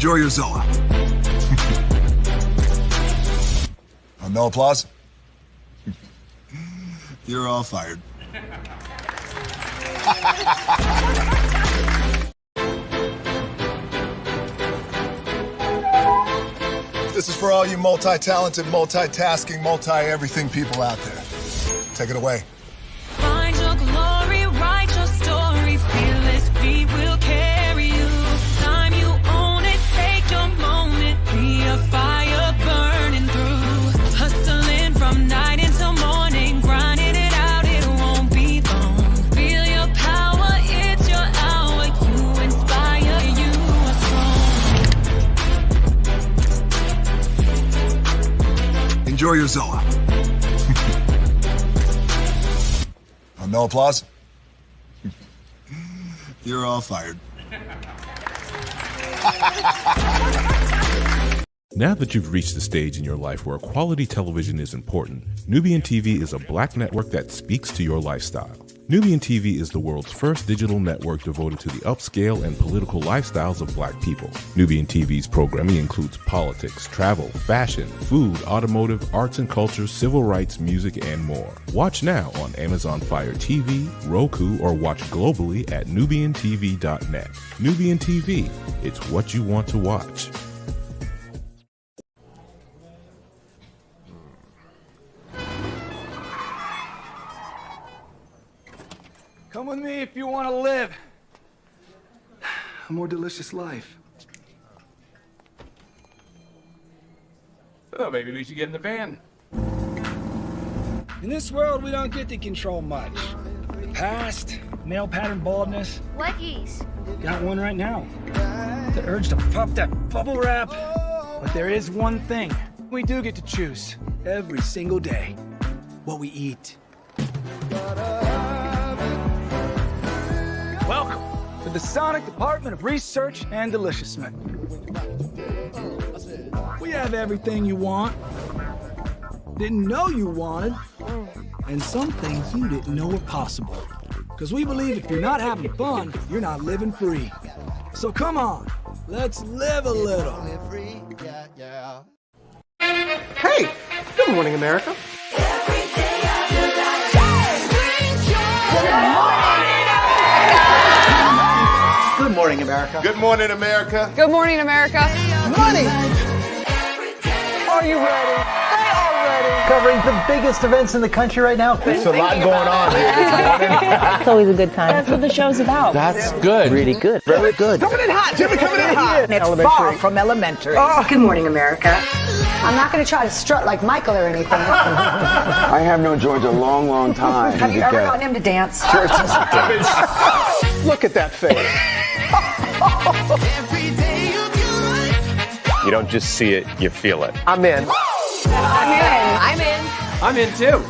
Enjoy your Zoa. No applause? You're all fired. This is for all you multi-talented, multitasking, multi-everything people out there. Take it away. Find your glory, write your story, fearless feet will carry you. Time you own it, take your moment, be a fire burning through. Hustling from night until morning, grinding it out, it won't be long. Feel your power, it's your hour, you inspire, you are strong. Enjoy your Zoa. No applause? You're all fired. Now that you've reached the stage in your life where quality television is important, Nubian TV is a black network that speaks to your lifestyle. Nubian TV is the world's first digital network devoted to the upscale and political lifestyles of black people. Nubian TV's programming includes politics, travel, fashion, food, automotive, arts and culture, civil rights, music, and more. Watch now on Amazon Fire TV, Roku, or watch globally at nubiantv.net. Nubian TV, it's what you want to watch. Come with me if you want to live a more delicious life. Oh, maybe we should get in the van. In this world, we don't get to control much. The past, male pattern baldness. Leggies. Got one right now. The urge to pop that bubble wrap. But there is one thing we do get to choose every single day. What we eat. Welcome to the Sonic Department of Research and Deliciousment. We have everything you want, didn't know you wanted, and some things you didn't know were possible. Because we believe if you're not having fun, you're not living free. So come on, let's live a little. Hey, good morning, America. Good morning, America. Good morning, America. Good morning, America. Money! Are you ready? They are ready. Covering the biggest events in the country right now. There's a lot going on here. It's always a good time. That's what the show's about. That's good. Really good. Very good. Coming in hot, Jimmy, coming in hot. It's far from elementary. Good morning, America. I'm not going to try to strut like Michael or anything. I have known George a long, long time. Have you ever gotten him to dance? Look at that face. You don't just see it, you feel it. I'm in. I'm in. I'm in too.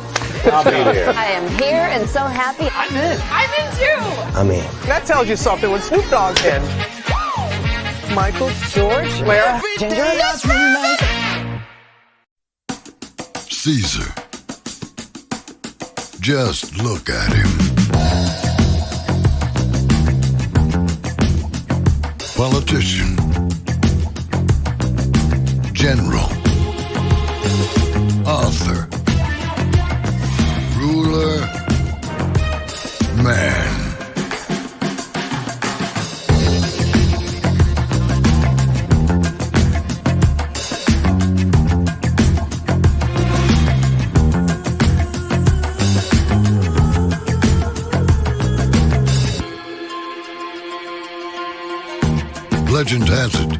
I'll be here. I am here and so happy. I'm in. I'm in too. I'm in. That tells you something when Snoop Dogg's in. Michael, George, Lara, Ginger. Caesar. Just look at him. Politician. General. Author. Ruler. Man. Legend has it,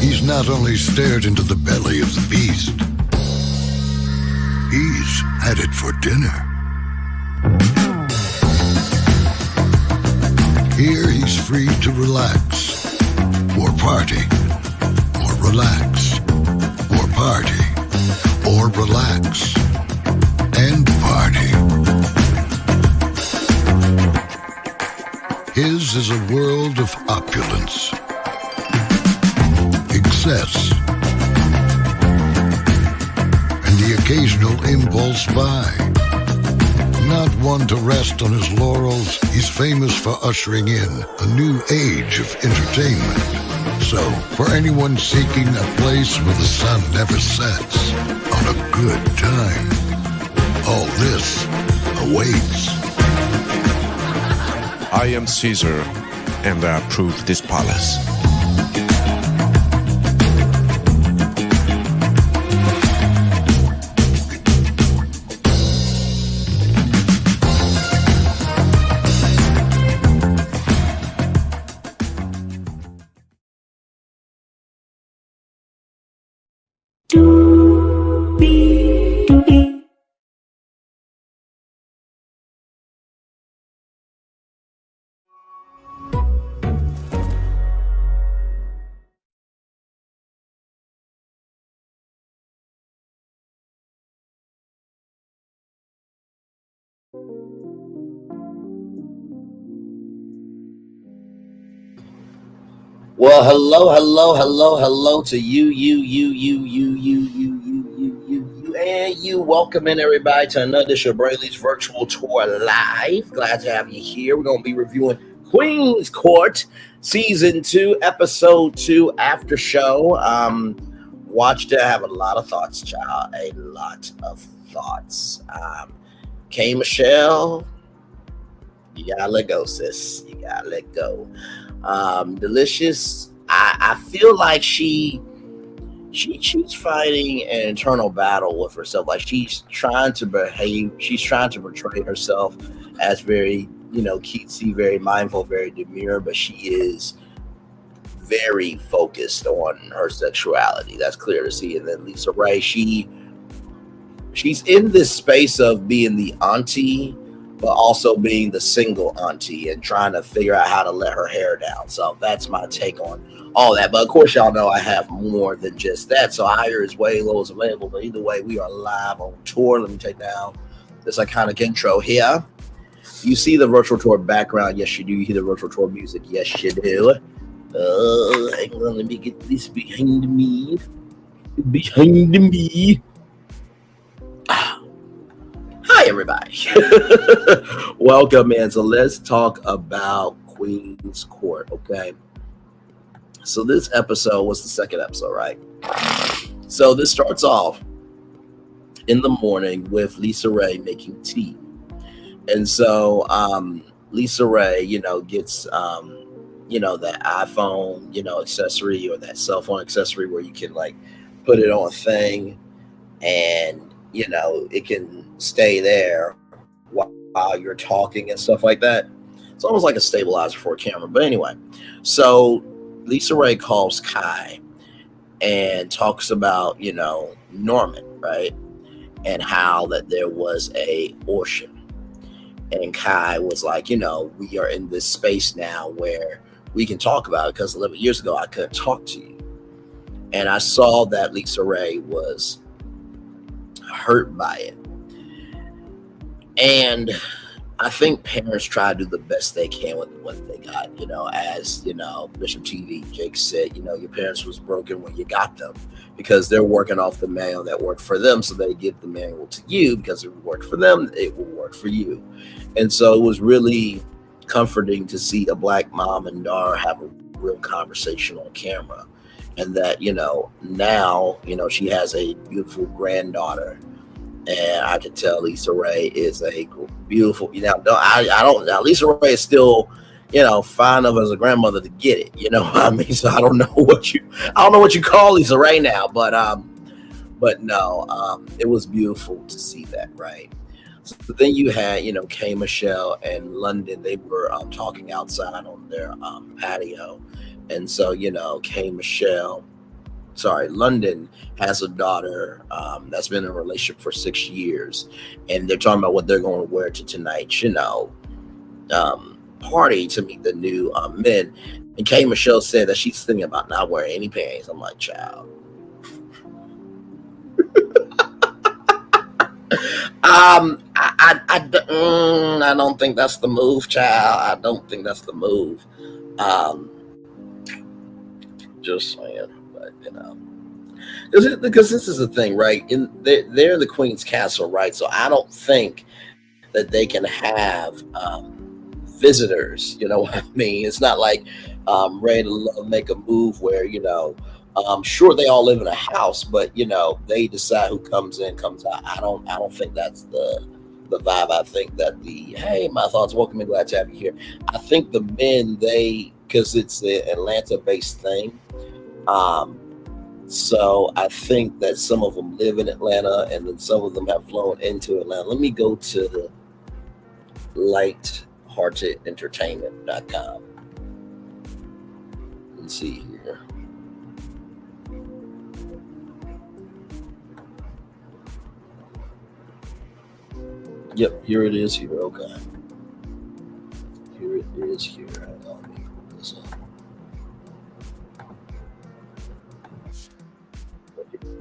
he's not only stared into the belly of the beast, he's had it for dinner. Here he's free to relax, or party, or relax, or party, or relax, and party. His is a world of opulence, excess, and the occasional impulse buy. Not one to rest on his laurels, he's famous for ushering in a new age of entertainment. So, for anyone seeking a place where the sun never sets on a good time, all this awaits. I am Caesar, and I approve this palace. Well, hello to you, and you. Welcome in, everybody, to another edition of Brayley's Virtual Tour Live. Glad to have you here. We're going to be reviewing Queen's Court, Season 2, Episode 2, After Show. Watched it. I have a lot of thoughts, child. A lot of thoughts. K. Michelle, you gotta let go, sis. You gotta let go. Delicious. I feel like she's fighting an internal battle with herself. Like she's trying to behave. She's trying to portray herself as very, cutesy, very mindful, very demure, but she is very focused on her sexuality. That's clear to see. And then LisaRaye, she's in this space of being the auntie, but also being the single auntie and trying to figure out how to let her hair down. So that's my take on all that. But of course, y'all know I have more than just that. So Higher is way low is available. But either way, we are live on tour. Let me take down this iconic intro here. You see the virtual tour background? Yes, you do. You hear the virtual tour music? Yes, you do. Hang on, let me get this behind me. Hi, everybody. Welcome in. So let's talk about Queen's Court, okay? So this episode was the second episode, right? So this starts off in the morning with LisaRaye making tea. And so LisaRaye, gets, that iPhone, accessory or that cell phone accessory where you can, put it on a thing and, it can stay there while you're talking and stuff like that. It's almost like a stabilizer for a camera. But anyway, so LisaRaye calls Kai and talks about, Norman, right? And how that there was a ocean. And Kai was like, we are in this space now where we can talk about it because 11 years ago I couldn't talk to you. And I saw that LisaRaye was hurt by it. And I think parents try to do the best they can with what they got, as, Bishop TV, Jake said, your parents was broken when you got them because they're working off the manual that worked for them. So they give the manual to you because if it worked for them, it will work for you. And so it was really comforting to see a Black mom and daughter have a real conversation on camera. And that, now, she has a beautiful granddaughter. And I can tell LisaRaye is a beautiful, LisaRaye is still, fine enough as a grandmother to get it, what I mean? So I don't know what you call LisaRaye now, but no, it was beautiful to see that, right? So then you had, K. Michelle and London, they were talking outside on their patio. And so, London has a daughter that's been in a relationship for 6 years, and they're talking about what they're going to wear to tonight's, party to meet the new men. And K. Michelle said that she's thinking about not wearing any panties. I'm like, child. I don't think that's the move, child. I don't think that's the move. Just saying, but because this is the thing, right? They're in the Queen's Castle, right? So I don't think that they can have visitors. You know what I mean? It's not like ready to make a move where, sure, they all live in a house, but they decide who comes in, comes out. I don't think that's the vibe. I think that hey, my thoughts, welcome and glad to have you here. I think the men, because it's an Atlanta-based thing. So I think that some of them live in Atlanta, and then some of them have flown into Atlanta. Let me go to lightheartedentertainment.com and see here. Yep, here it is here. Okay. Here it is here. Hang on, let me pull this up.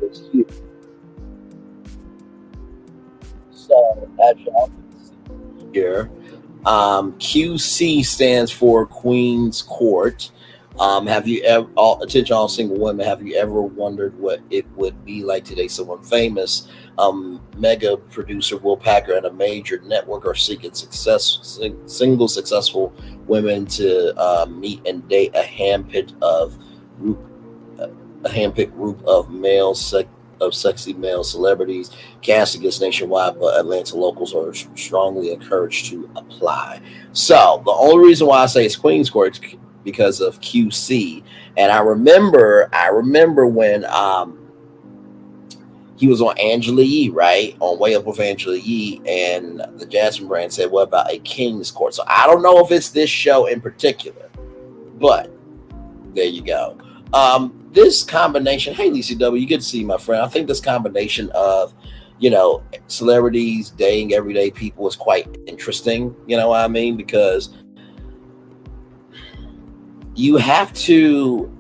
It's here. So, as y'all can see here, QC stands for Queen's Court. Have you ever, attention all single women, have you ever wondered what it would be like today? Someone famous, mega producer Will Packer and a major network are seeking single successful women to meet and date a handpicked group of sexy male celebrities. Casting is nationwide, but Atlanta locals are strongly encouraged to apply. So the only reason why I say it's Queen's Court is because of QC. And I remember when he was on Angela Yee, right? On Way Up with Angela Yee, and the Jasmine brand said, what about a King's Court? So I don't know if it's this show in particular, but there you go. This combination, hey Lisa W, good to see you, my friend. I think this combination of, celebrities dating everyday people is quite interesting. You know what I mean? Because you have to,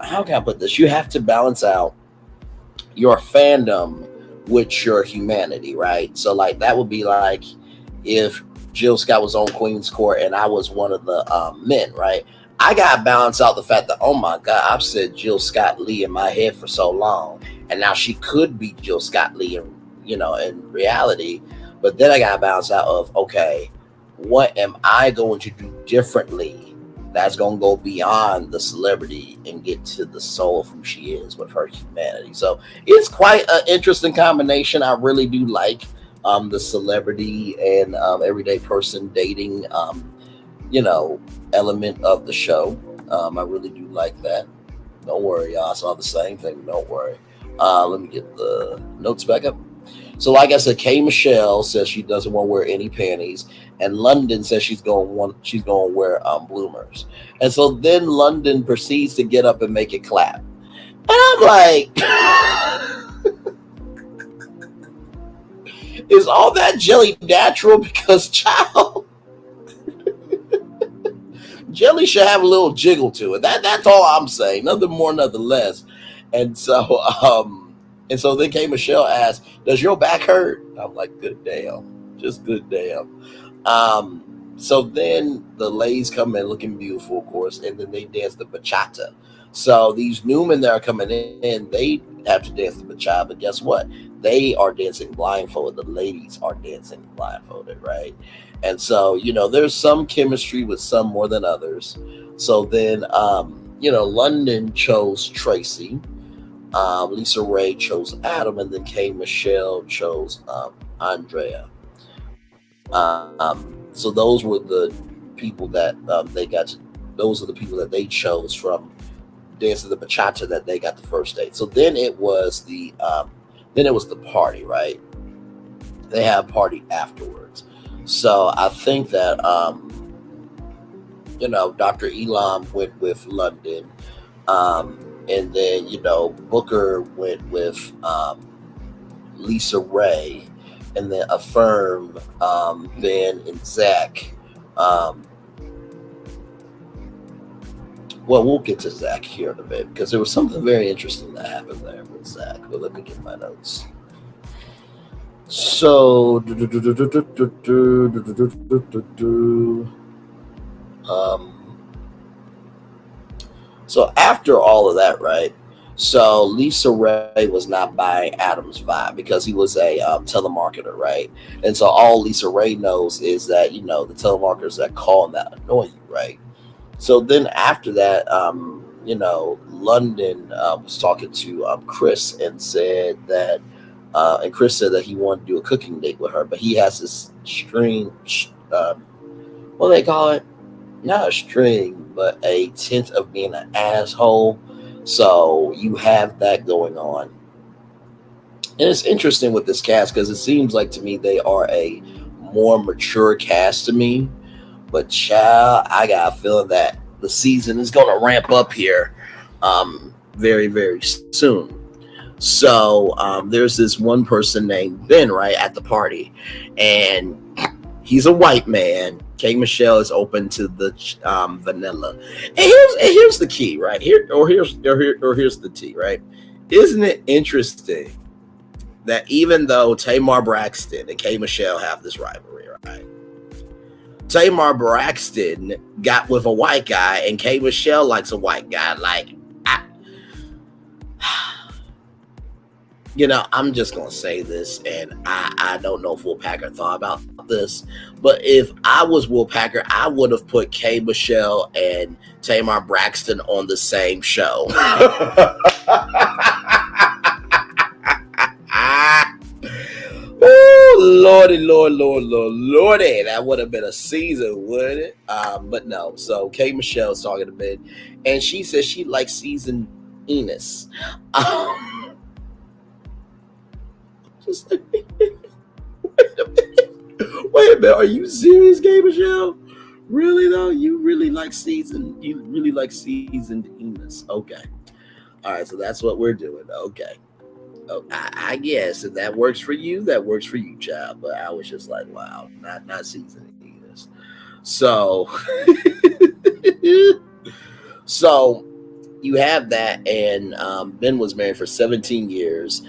how can I put this? You have to balance out your fandom with your humanity, right? So like that would be like if Jill Scott was on Queen's Court and I was one of the men, right? I gotta balance out the fact that, oh my God, I've said Jill Scott Lee in my head for so long, and now she could be Jill Scott Lee in reality. But then I gotta balance out of, okay, what am I going to do differently that's going to go beyond the celebrity and get to the soul of who she is with her humanity? So it's quite an interesting combination. I really do like the celebrity and everyday person dating, element of the show. I really do like that. Don't worry, y'all. I saw the same thing. Don't worry. Let me get the notes back up. So like I said, K. Michelle says she doesn't want to wear any panties, and London says she's going to wear bloomers. And so then London proceeds to get up and make it clap. And I'm like, is all that jelly natural? Because child, jelly should have a little jiggle to it. That's all I'm saying. Nothing more, nothing less. And so then K. Michelle asked, does your back hurt? I'm like, good damn. Just good damn. So then the ladies come in looking beautiful, of course, and then they dance the bachata. So these new men that are coming in, they have to dance the bachata, but guess what? They are dancing blindfolded. The ladies are dancing blindfolded, right? And so, there's some chemistry with some more than others. So then, London chose Tracy. LisaRaye chose Adam, and then K. Michelle chose Andrea. So those were the people that those are the people that they chose from dancing the bachata that they got the first date. So then it was the party, right? They had a party afterwards. So I think that Dr. Elam went with London. And then, Booker went with LisaRaye, and then Affirm, Ben, and Zach. Well, we'll get to Zach here in a bit because there was something very interesting that happened there with Zach. But let me get my notes. So, so after all of that, right? So LisaRaye was not buying Adam's vibe because he was a telemarketer, right? And so all LisaRaye knows is that, the telemarketers that call and that annoy you, right? So then after that, London was talking to Chris and said that, and Chris said that he wanted to do a cooking date with her, but he has this string, what do they call it? Not a string, but a tint of being an asshole. So you have that going on. And it's interesting with this cast because it seems like to me they are a more mature cast to me. But child, I got a feeling that the season is going to ramp up here very, very soon. So there's this one person named Ben, right, at the party. And he's a white man. K. Michelle is open to the vanilla. And here's the key, right? Here's the tea, right? Isn't it interesting that even though Tamar Braxton and K. Michelle have this rivalry, right? Tamar Braxton got with a white guy and K. Michelle likes a white guy. Like, I'm just going to say this, and I don't know if Will Packer thought about this, but if I was Will Packer, I would have put K. Michelle and Tamar Braxton on the same show. Oh, Lordy. That would have been a season, wouldn't it? But no. So K. Michelle's talking to Ben, and she says she likes seasoned Enos. Just like, wait a minute. Are you serious, K. Michelle? Really though? You really like seasoned Enos? Okay. All right. So that's what we're doing. Okay. Oh, I guess if that works for you, that works for you, child. But I was just like, wow, not seasoning this. So, so you have that, and Ben was married for 17 years.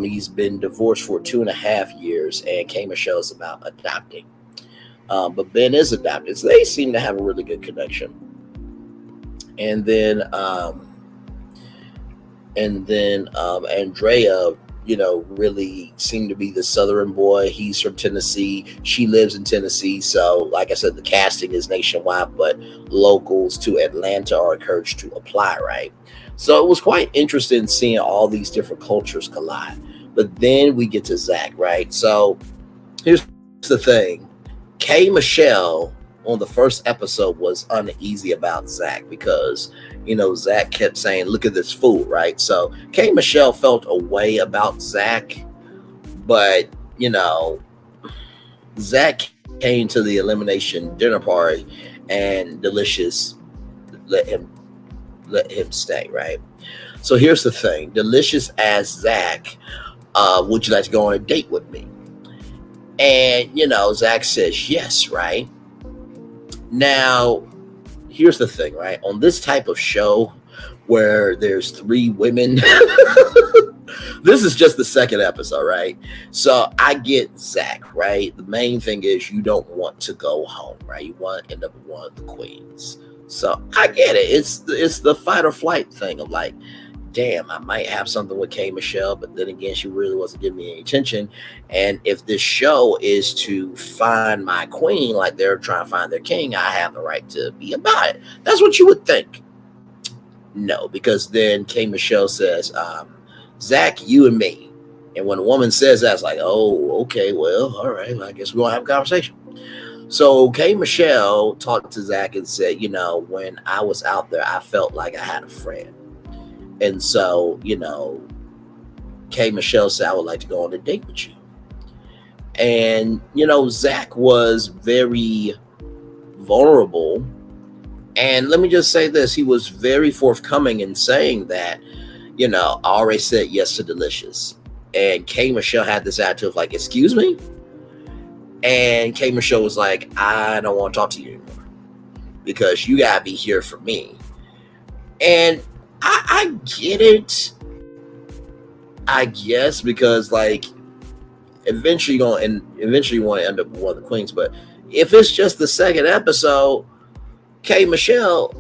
He's been divorced for 2.5 years, and K. Michelle's about adopting. But Ben is adopted, so they seem to have a really good connection. And then Andrea, really seemed to be the Southern boy. He's from Tennessee. She lives in Tennessee. So, like I said, the casting is nationwide, but locals to Atlanta are encouraged to apply, right? So it was quite interesting seeing all these different cultures collide. But then we get to Zach, right? So here's the thing. K. Michelle on the first episode was uneasy about Zach because, Zach kept saying, look at this fool, right? So K. Michelle felt a way about Zach, but, Zach came to the elimination dinner party and Delicious let him stay, right? So here's the thing. Delicious asked Zach, would you like to go on a date with me? And, Zach says yes, right? Now, here's the thing, right? On this type of show where there's 3 women, this is just the second episode, right? So I get Zach, right? The main thing is you don't want to go home, right? You want to end up with one of the queens. So I get it. It's the fight or flight thing of like, damn, I might have something with K. Michelle, but then again, she really wasn't giving me any attention. And if this show is to find my queen, like they're trying to find their king, I have the right to be about it. That's what you would think. No, because then K. Michelle says, Zach, you and me. And when a woman says that, it's like, oh, okay, well, all right, I guess we're going to have a conversation. So K. Michelle talked to Zach and said, when I was out there, I felt like I had a friend. And so, K. Michelle said, I would like to go on a date with you. And, Zach was very vulnerable. And let me just say this. He was very forthcoming in saying that, I already said yes to Delicious. And K. Michelle had this attitude of like, excuse me? And K. Michelle was like, I don't want to talk to you anymore because you got to be here for me. And I get it, I guess, because like eventually you want to end up with one of the queens. But if it's just the second episode, K. Michelle,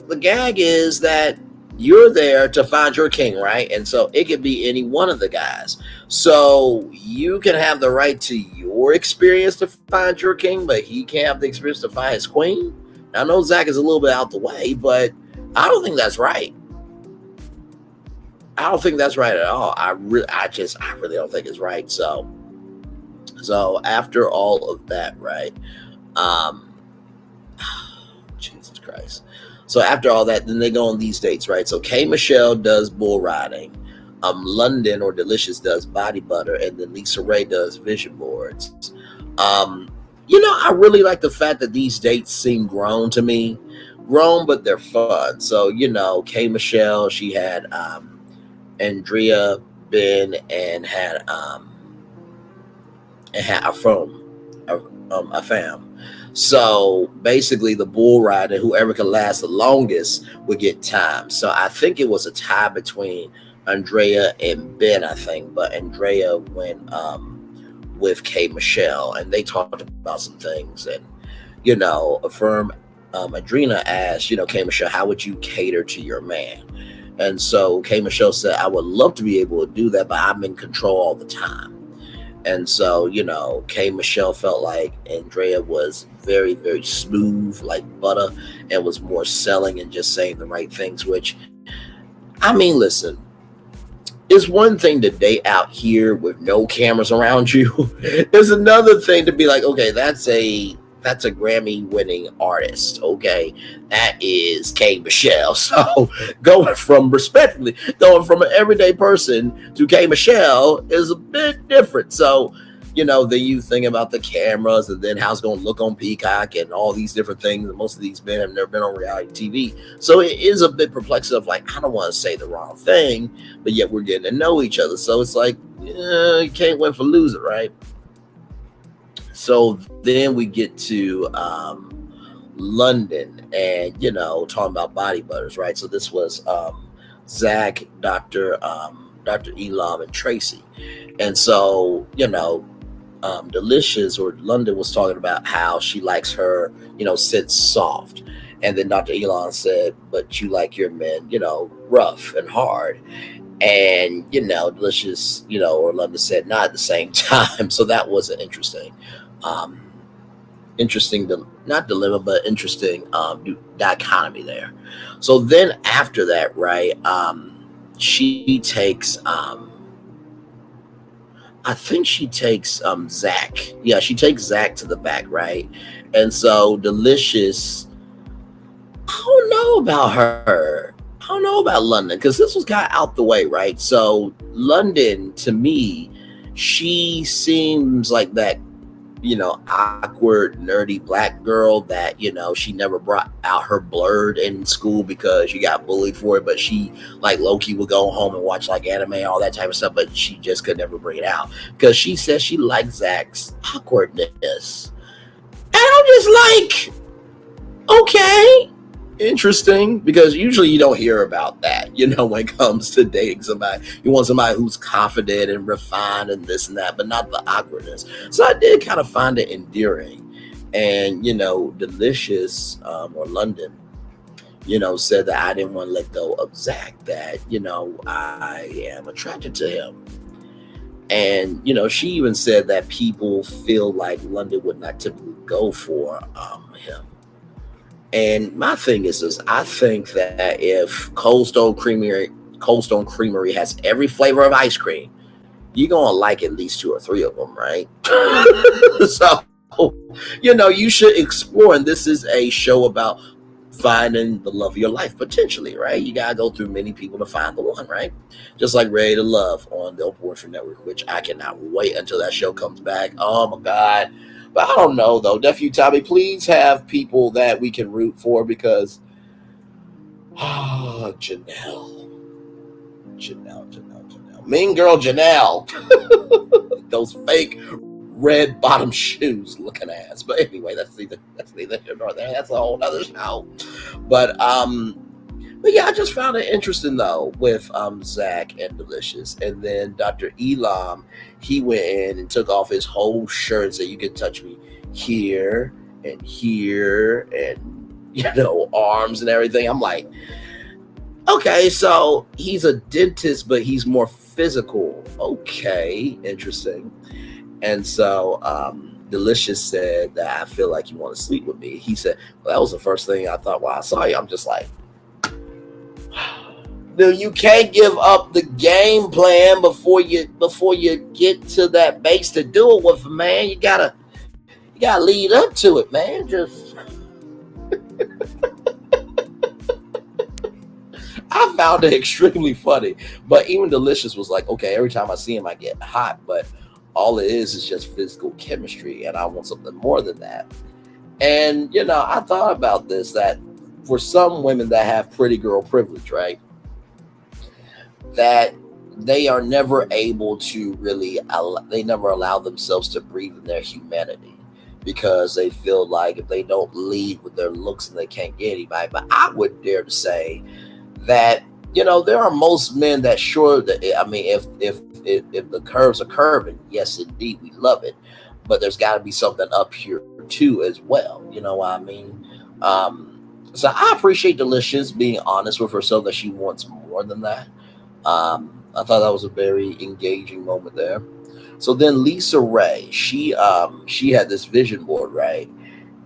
the gag is that you're there to find your king, right? And so it could be any one of the guys. So you can have the right to your experience to find your king, but he can't have the experience to find his queen. I know Zach is a little bit out the way, but I don't think that's right. I don't think that's right at all. I really don't think it's right. So after all of that, right? Jesus Christ. So after all that, then they go on these dates, right? So K Michelle does bull riding. London or Delicious does body butter, and then LisaRaye does vision boards. I really like the fact that these dates seem grown to me. Grown, but they're fun. So, K Michelle, she had Andrea, Ben, and had a fam. So basically the bull rider, whoever can last the longest would get time. So I think it was a tie between Andrea and Ben, I think, but Andrea went with K Michelle, and they talked about some things. And Adrena asked, K Michelle, how would you cater to your man? And so K Michelle said, I would love to be able to do that, but I'm in control all the time. And so, K Michelle felt like Andrea was very, very smooth like butter and was more selling and just saying the right things, which, I mean, listen, it's one thing to date out here with no cameras around you. It's another thing to be like, okay, that's a Grammy winning artist. Okay. That is K Michelle. So going from an everyday person to K Michelle is a bit different. So, then you think about the cameras and then how it's going to look on Peacock and all these different things. And most of these men have never been on reality TV. So it is a bit perplexing of like, I don't want to say the wrong thing, but yet we're getting to know each other. So it's like, you can't win for losing, right? So then we get to London and, talking about body butters, right? So this was Zach, Dr. Elam, and Tracy. And so, Delicious or London was talking about how she likes her, sit soft. And then Dr. Elam said, but you like your men, rough and hard. And, Delicious, or London said, not at the same time. So that was an interesting not dilemma, but interesting dichotomy there. So then after that, right, she takes I think she takes Zach. Yeah, she takes Zach to the back, right? And so Delicious, I don't know about her. I don't know about London, because this was kind of out the way, right? So London, to me, she seems like that, awkward, nerdy black girl that, she never brought out her blurred in school because she got bullied for it, but she like low-key would go home and watch like anime, all that type of stuff, but she just could never bring it out because she says she likes Zach's awkwardness. And I'm just like, okay, interesting, because usually you don't hear about that, when it comes to dating somebody. You want somebody who's confident and refined and this and that, but not the awkwardness. So I did kind of find it endearing. And, Delicious or London, said that I didn't want to let go of Zach, that, I am attracted to him. And, she even said that people feel like London would not typically go for him. And my thing is this: I think that if Cold Stone Creamery has every flavor of ice cream, you're gonna like at least 2 or 3 of them, right? So, you should explore. And this is a show about finding the love of your life, potentially, right? You gotta go through many people to find the one, right? Just like Ready to Love on the Oprah Winfrey Network, which I cannot wait until that show comes back. Oh my God. But I don't know, though. Nephew Tommy, please have people that we can root for, because Janelle. Mean girl Janelle. Those fake red bottom shoes looking ass. But anyway, that's neither here nor there. That's a whole other show. But yeah, I just found it interesting though with Zach and Delicious. And then Dr. Elam, he went in and took off his whole shirt and said, you can touch me here and here and arms and everything. I'm like, okay, so he's a dentist, but he's more physical. Okay, interesting. And so Delicious said that I feel like you want to sleep with me. He said, well, that was the first thing I thought while I saw you. I'm just like, dude, you can't give up the game plan before you get to that base to do it with, man. You gotta lead up to it, man. Just I found it extremely funny. But even Delicious was like, okay, every time I see him, I get hot, but all it is just physical chemistry, and I want something more than that. And, you know, I thought about this, that for some women that have pretty girl privilege, right, that they are never able to really, they never allow themselves to breathe in their humanity because they feel like if they don't lead with their looks, and they can't get anybody. But I would dare to say that, you know, there are most men that sure that, I mean, if the curves are curving, yes, indeed, we love it. But there's got to be something up here too as well. You know what I mean? So I appreciate Delicious being honest with herself that she wants more than that. I thought that was a very engaging moment there. So then LisaRaye, she had this vision board, right?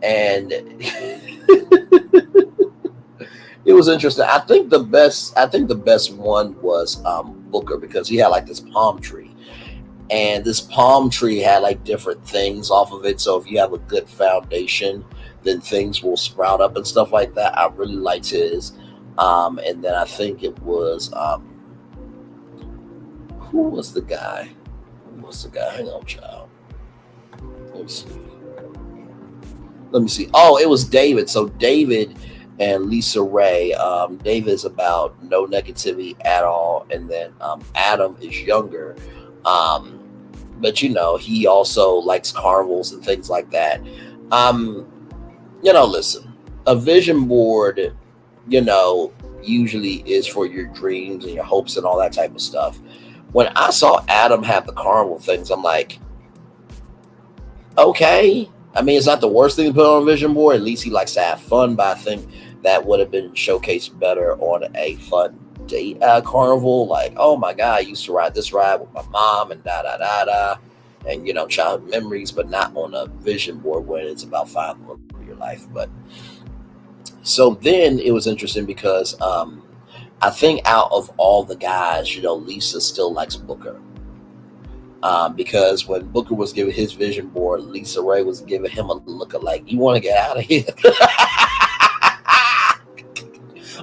And it was interesting. I think the best one was Booker, because he had like this palm tree. And this palm tree had like different things off of it. So if you have a good foundation, then things will sprout up and stuff like that. I really liked his. And then I think it was, who was the guy? Hang on, child. Let me see. Oh, it was David. So David and LisaRaye. David is about no negativity at all. And then Adam is younger. But, you know, he also likes carnivals and things like that. You know, listen, a vision board, you know, usually is for your dreams and your hopes and all that type of stuff. When I saw Adam have the carnival things, I'm like, okay. I mean, it's not the worst thing to put on a vision board. At least he likes to have fun, but I think that would have been showcased better on a fun date carnival. Like, oh my God, I used to ride this ride with my mom and da-da-da-da. And, you know, childhood memories, but not on a vision board where it's about finding love for your life. But so then it was interesting because I think out of all the guys, you know, Lisa still likes Booker. Because when Booker was giving his vision board, LisaRaye was giving him a look of like, you want to get out of here?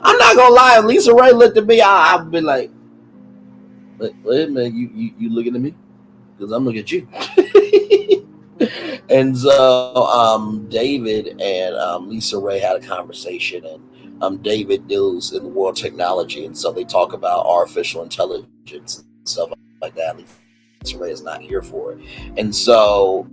I'm not gonna lie, if LisaRaye looked at me, I'd be like, wait a minute, you looking at me? Because I'm looking at you. And so David and LisaRaye had a conversation, and David deals in the world of technology, and so they talk about artificial intelligence and stuff like that. LisaRaye is not here for it. And so,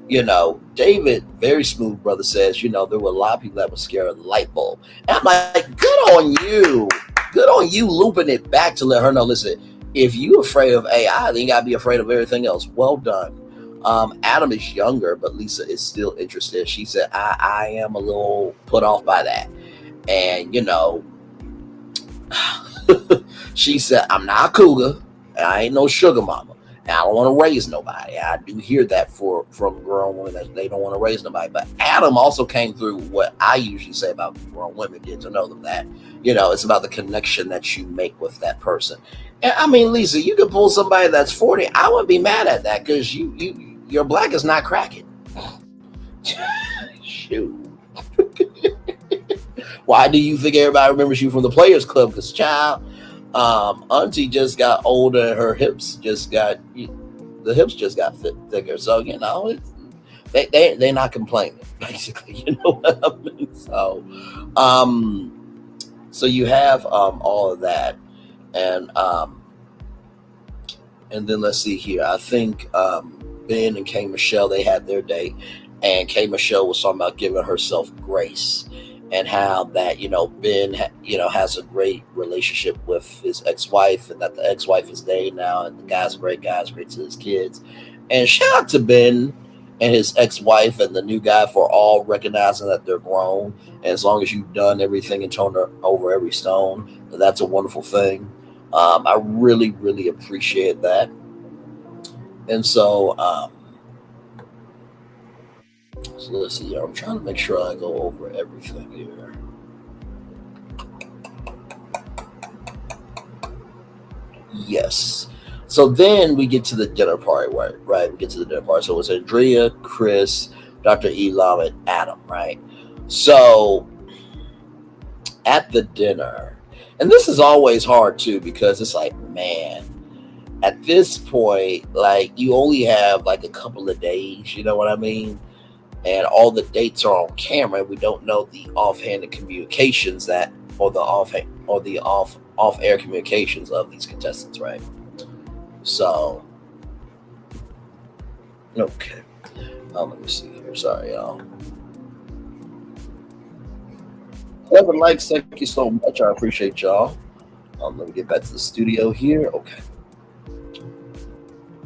you know, David, very smooth brother, says, you know, there were a lot of people that were scared of the light bulb. And I'm like, good on you. Good on you looping it back to let her know, listen, if you're afraid of AI, then you got to be afraid of everything else. Well done. Adam is younger, but Lisa is still interested. She said, I am a little put off by that. And, you know, she said, I'm not a cougar. I ain't no sugar mama. And I don't want to raise nobody. I do hear that from grown women that they don't want to raise nobody. But Adam also came through what I usually say about grown women, get to know them, that, you know, it's about the connection that you make with that person. And I mean, Lisa, you could pull somebody that's 40. I wouldn't be mad at that because your black is not cracking. Shoot. Why do you think everybody remembers you from the Players Club? Because, child, Auntie just got older and her hips just got thicker. So, you know, they're not complaining, basically. You know what I mean? So you have all of that. And then let's see here. I think Ben and K. Michelle, they had their date, and K. Michelle was talking about giving herself grace, and how that, you know, Ben, you know, has a great relationship with his ex-wife, and that the ex-wife is dating now, and the guy's a great guy, is great to his kids. And shout out to Ben and his ex-wife and the new guy for all recognizing that they're grown. And as long as you've done everything and turned over every stone, that's a wonderful thing. I really, really appreciate that. And so So let's see. I'm trying to make sure I go over everything here. Yes. So then we get to the dinner party, right? We get to the dinner party. So it's Andrea, Chris, Dr. Elam, and Adam, right? So at the dinner, and this is always hard too, because it's like, man, at this point, like you only have like a couple of days, you know what I mean? And all the dates are on camera. We don't know the offhanded communications that, or the off-air communications of these contestants, right? So, okay. Let me see here. Sorry, y'all. 11 likes. Thank you so much. I appreciate y'all. Let me get back to the studio here. Okay.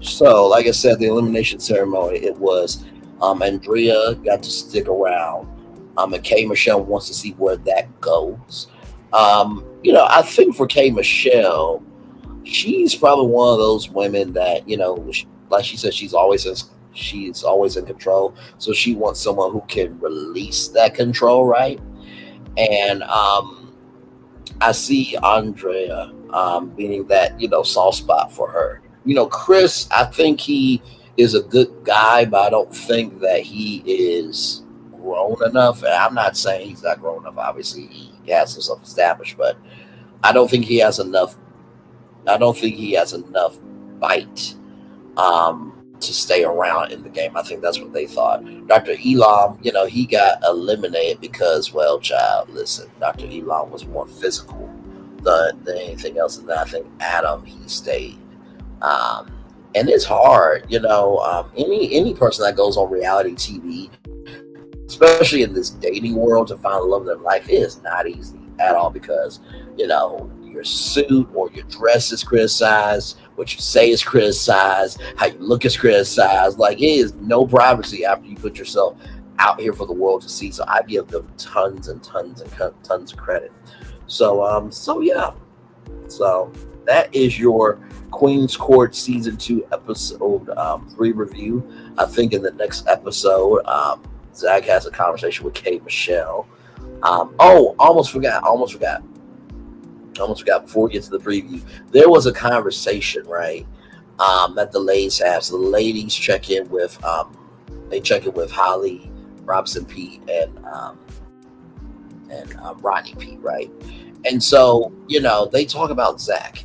So, like I said, the elimination ceremony, it was Andrea got to stick around. And K. Michelle wants to see where that goes. I think for K. Michelle, she's probably one of those women that, like she said, she's always in control. So she wants someone who can release that control, right? And I see Andrea being that, soft spot for her. Chris, I think he is a good guy, but I don't think that he is grown enough. And I'm not saying he's not grown enough. Obviously, he has himself established, but I don't think he has enough. I don't think he has enough bite to stay around in the game. I think that's what they thought. Dr. Elam, he got eliminated because, well, child, listen, Dr. Elam was more physical than anything else. And then I think Adam, he stayed. And it's hard, any person that goes on reality TV, especially in this dating world, to find love in their life is not easy at all, because, your suit or your dress is criticized, what you say is criticized, how you look is criticized. Like, it is no privacy after you put yourself out here for the world to see. So I give them tons and tons and tons of credit. So yeah. So that is your Queen's Court Season 2 Episode 3 review. I think in the next episode, Zach has a conversation with K. Michelle. Almost forgot. Before we get to the preview, there was a conversation, right, that the ladies have. So the ladies check in with Holly, Robson Pete, and Rodney Pete, right? And so, they talk about Zach,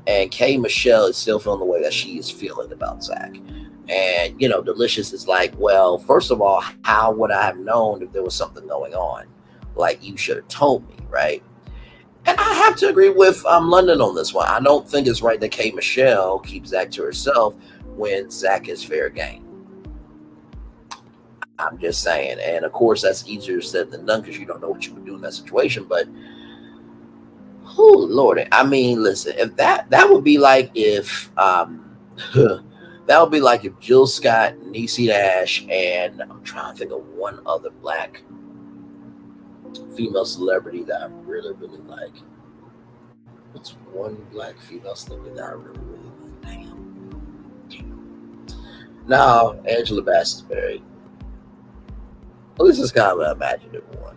and K. Michelle is still feeling the way that she is feeling about Zach. And, Delicious is like, well, first of all, how would I have known if there was something going on? Like, you should have told me, right? And I have to agree with London on this one. I don't think it's right that K. Michelle keeps Zach to herself when Zach is fair game. I'm just saying. And, of course, that's easier said than done because you don't know what you would do in that situation. But, oh, Lord. I mean, listen, if that would be like if Jill Scott, Niecy Nash, and I'm trying to think of one other black female celebrity that I really, really like. What's one black female celebrity that I really, really like? Damn. No, Angela Bassett's married. At least it's kind of an imaginative one.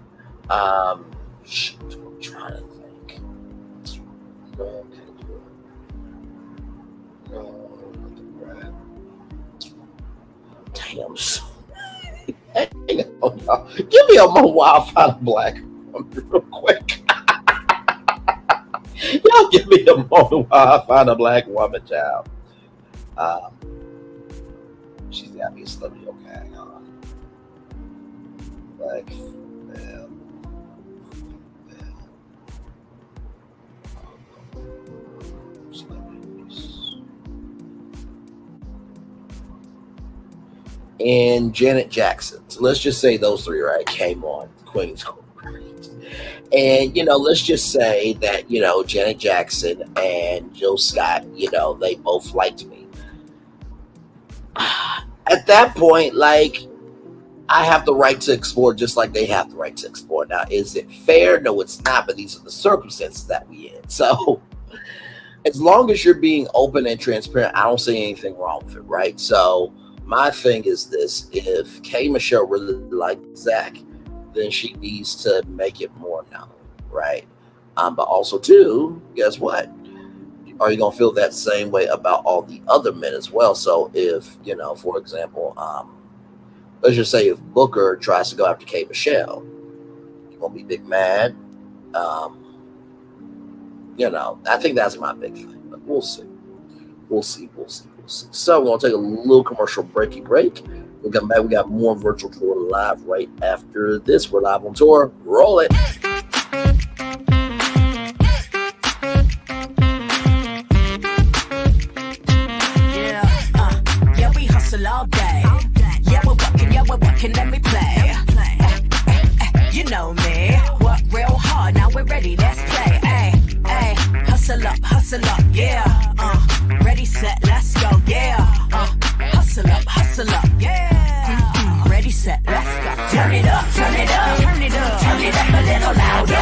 I'm trying to think. No, can't do it. No, not the Brad. Damn. Give me a moment while I find a black woman real quick. Y'all give me a moment while I find a black woman, child. She's got me a celebrity, okay, hang on. Black female. And Janet Jackson. So let's just say those three, right, came on Queen's Court. And, let's just say that, Janet Jackson and Jill Scott, they both liked me. At that point, like, I have the right to explore just like they have the right to explore. Now, is it fair? No, it's not, but these are the circumstances that we in. So, as long as you're being open and transparent, I don't see anything wrong with it, right? So, My thing is this: if K. Michelle really likes Zach, then she needs to make it more known, right? But also, too, guess what? Are you gonna feel that same way about all the other men as well? So, if for example, let's just say if Booker tries to go after K. Michelle, you're gonna be big mad. I think that's my big thing, but we'll see. We'll see. So we're going to take a little commercial break. We'll come back. We got more Virtual Tour Live right after this. We're live on tour. Roll it. Yeah, we hustle all day. Yeah, we're working, let me play. You know me. Work real hard, now we're ready, let's play. Hey, hustle up, yeah. Ready, set, let's go, yeah. Hustle up, yeah. Ready, set, let's go. Turn it up, turn it up, turn it up, turn it up a little louder.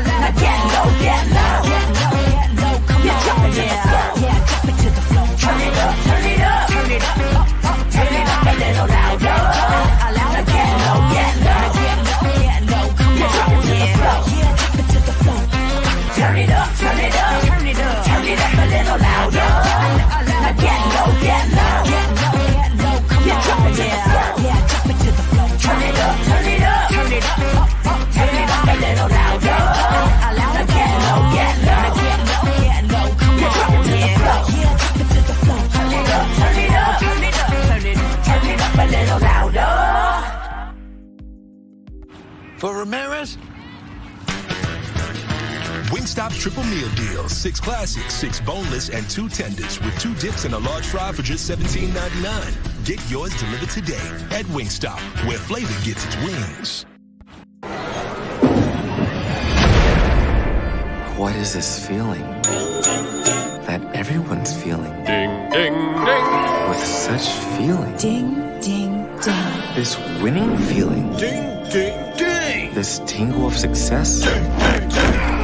Now get low, come on, yeah, drop it to the floor. Turn it up, turn it up, turn it up, turn it up a little louder. Now get low, come on, yeah, drop it to the floor. Turn it up, turn it up, turn it up, turn it up a little louder. Now get low, come on, yeah, drop it to the floor. Turn it up, turn it up, turn it up, turn it up a little louder. Now get low, come on, yeah, drop it to the floor. Turn it up, turn it up, turn it up, turn it up a little louder. For Ramirez? Wingstop's triple meal deal. 6 classics, 6 boneless, and 2 tenders with 2 dips and a large fry for just $17.99. Get yours delivered today at Wingstop, where flavor gets its wings. What is this feeling that everyone's feeling? Ding, ding, ding. With such feeling. Ding, ding, ding. This winning feeling. Ding, ding, ding. This tingle of success.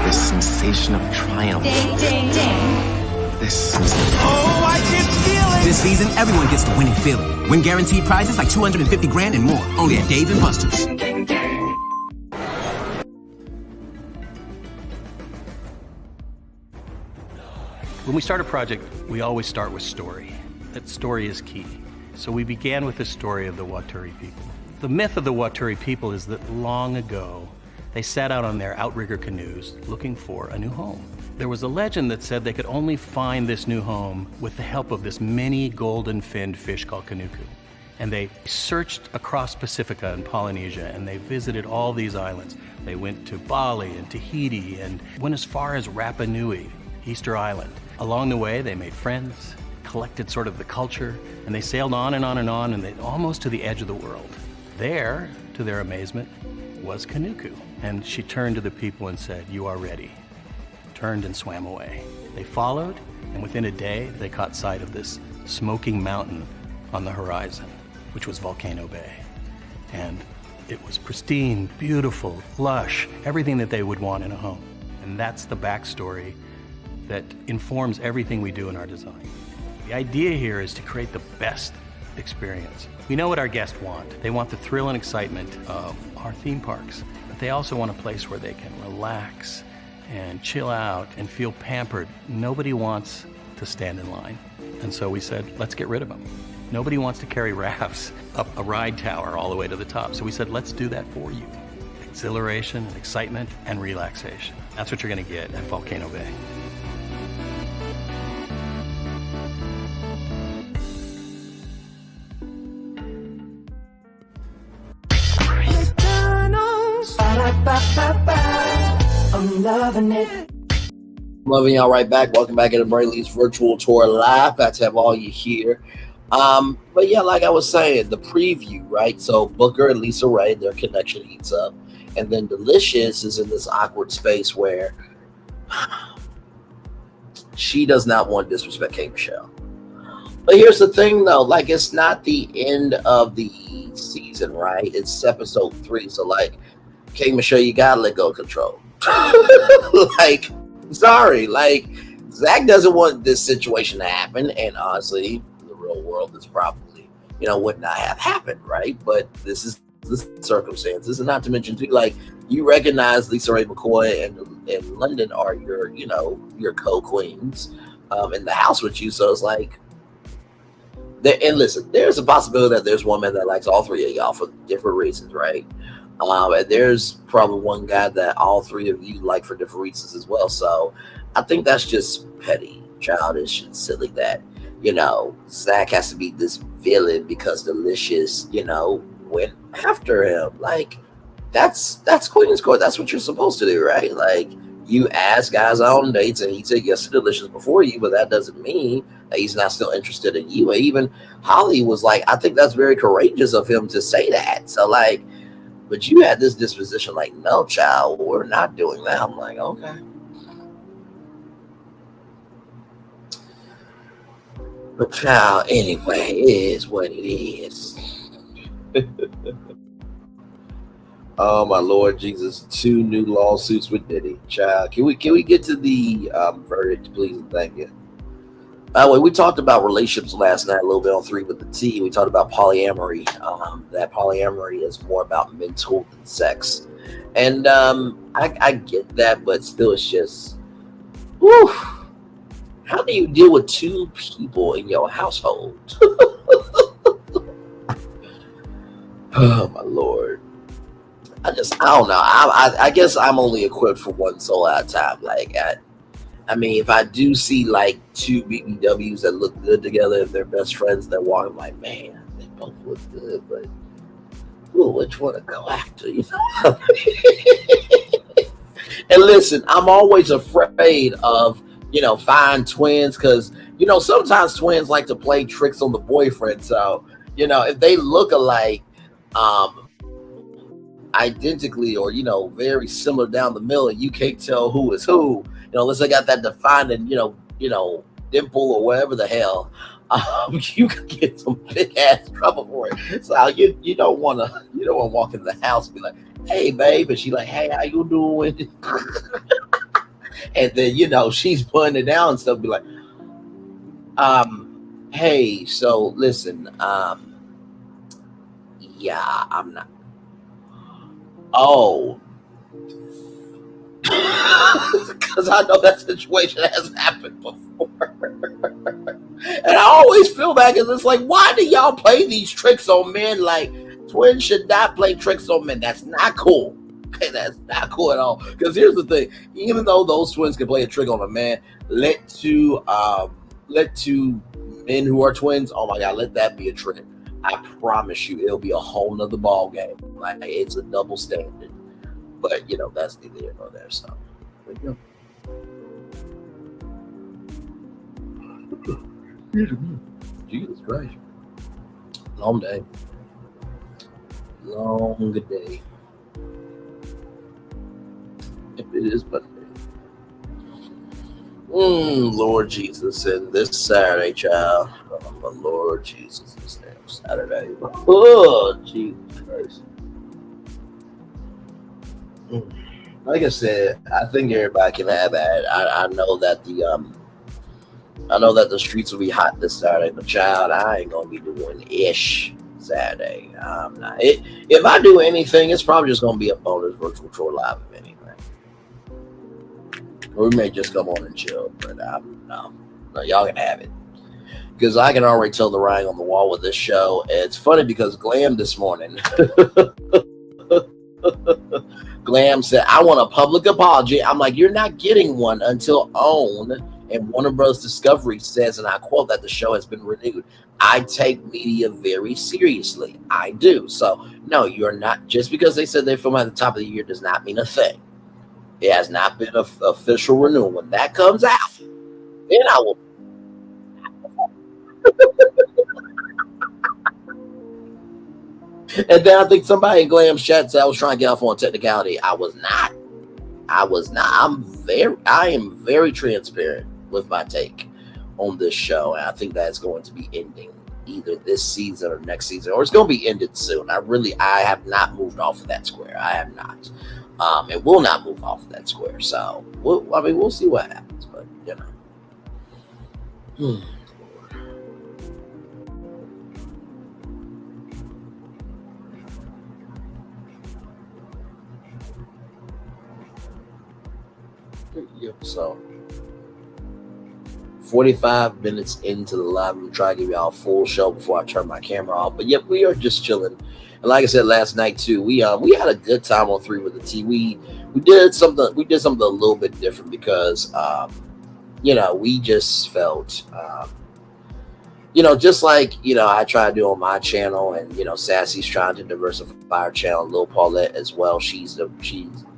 This sensation of triumph. Ding, ding, ding. This. Oh, I can feel it! This season, everyone gets the winning feeling. Win guaranteed prizes like $250 grand and more. Only at Dave & Buster's. When we start a project, we always start with story. That story is key. So we began with the story of the Waturi people. The myth of the Waturi people is that long ago, they set out on their outrigger canoes looking for a new home. There was a legend that said they could only find this new home with the help of this mini golden-finned fish called Kanuku. And they searched across Pacifica and Polynesia, and they visited all these islands. They went to Bali and Tahiti and went as far as Rapa Nui, Easter Island. Along the way, they made friends, collected sort of the culture, and they sailed on and on and on, and they almost to the edge of the world. There, to their amazement, was Kanuku. And she turned to the people and said, "You are ready." Turned and swam away. They followed, and within a day, they caught sight of this smoking mountain on the horizon, which was Volcano Bay. And it was pristine, beautiful, lush, everything that they would want in a home. And that's the backstory that informs everything we do in our design. The idea here is to create the best experience. We know what our guests want. They want the thrill and excitement of our theme parks, but they also want a place where they can relax and chill out and feel pampered. Nobody wants to stand in line. And so we said, let's get rid of them. Nobody wants to carry rafts up a ride tower all the way to the top. So we said, let's do that for you. Exhilaration, excitement, and relaxation. That's what you're gonna get at Volcano Bay. I'm loving it. Loving y'all right back. Welcome back to the Brayley's Virtual Tour Live. Glad to have all you here. But yeah, like I was saying, the preview, right? So Booker and LisaRaye, their connection heats up. And then Delicious is in this awkward space where she does not want to disrespect K. Michelle. But here's the thing, though. Like, it's not the end of the season, right? It's episode 3. So, like, K. Michelle, you gotta let go of control. Like, sorry. Like, Zach doesn't want this situation to happen. And honestly, the real world is probably would not have happened, right? But this is the circumstances, and not to mention too, like, you recognize LisaRaye McCoy and London are your co-queens in the house with you, so it's like. And listen, there's a possibility that there's one man that likes all three of y'all for different reasons, right? And there's probably one guy that all three of you like for different reasons as well. So I think that's just petty, childish, and silly that, Zach has to be this villain because Delicious, went after him. Like, that's Queen's Court. That's what you're supposed to do, right? Like, you ask guys out on dates and he said yes to Delicious before you, but that doesn't mean that he's not still interested in you. And even Holly was like, I think that's very courageous of him to say that. So, like, but you had this disposition like, no, child, we're not doing that. I'm like, okay. But child, anyway, it is what it is. Oh my Lord Jesus! 2 new lawsuits with Diddy. Child, can we get to the verdict, please? And thank you. By the way, we talked about relationships last night a little bit on 3 with the T. We talked about polyamory. That polyamory is more about mental than sex, and I get that, but still, it's just, whew, how do you deal with 2 people in your household? Oh my Lord. I don't know. I guess I'm only equipped for one soul at a time. Like, I mean, if I do see like 2 BBWs that look good together, if they're best friends that walk, I'm like, man, they both look good, but which one to go after? You know? And listen, I'm always afraid of fine twins because sometimes twins like to play tricks on the boyfriend. So if they look alike, identically or very similar down the middle, and you can't tell who is who, unless they got that defining dimple or whatever the hell, you could get some big ass trouble for it. So you don't want to walk in the house and be like, hey babe, and she like, hey, how you doing? And then she's putting it down and stuff, be like, hey, so listen, yeah, I'm not. Oh, because I know that situation has happened before. And I always feel bad because it's like, why do y'all play these tricks on men? Like, twins should not play tricks on men. That's not cool. Okay, that's not cool at all. Because here's the thing: even though those twins can play a trick on a man, let two men who are twins, oh my God, let that be a trick. I promise you, it'll be a whole nother ball game. Like, it's a double standard. But that's neither here nor there. So there you go. Jesus Christ. Long day. Long day. If it is but Lord Jesus, and this Saturday, child. Oh my Lord Jesus, this damn Saturday. Oh, Jesus Christ. Like I said, I think everybody can have that. I know that the streets will be hot this Saturday, but child, I ain't gonna be doing ish Saturday. I'm not. If I do anything, it's probably just gonna be a bonus virtual tour live event anyway. Or we may just come on and chill, but no, y'all can have it. Because I can already tell the writing on the wall with this show. It's funny because Glam this morning, Glam said, I want a public apology. I'm like, you're not getting one until OWN and Warner Bros. Discovery says, and I quote, that the show has been renewed. I take media very seriously. I do. So, no, you're not. Just because they said they film at the top of the year does not mean a thing. It has not been an official renewal. When that comes out, then I will. And then I think somebody in Glam's chat said I was trying to get off on technicality. I was not. I am very transparent with my take on this show, and I think that's going to be ending either this season or next season, or it's going to be ended soon. I have not moved off of that square. I have not. And will not move off of that square. So we'll see what happens, but So 45 minutes into the live, I'm trying to give y'all a full show before I turn my camera off. But yep, we are just chilling. And like I said last night too, we had a good time on 3 with the T. We did something a little bit different because we just felt just like I try to do on my channel, and Sassy's trying to diversify her channel, Lil Paulette as well. She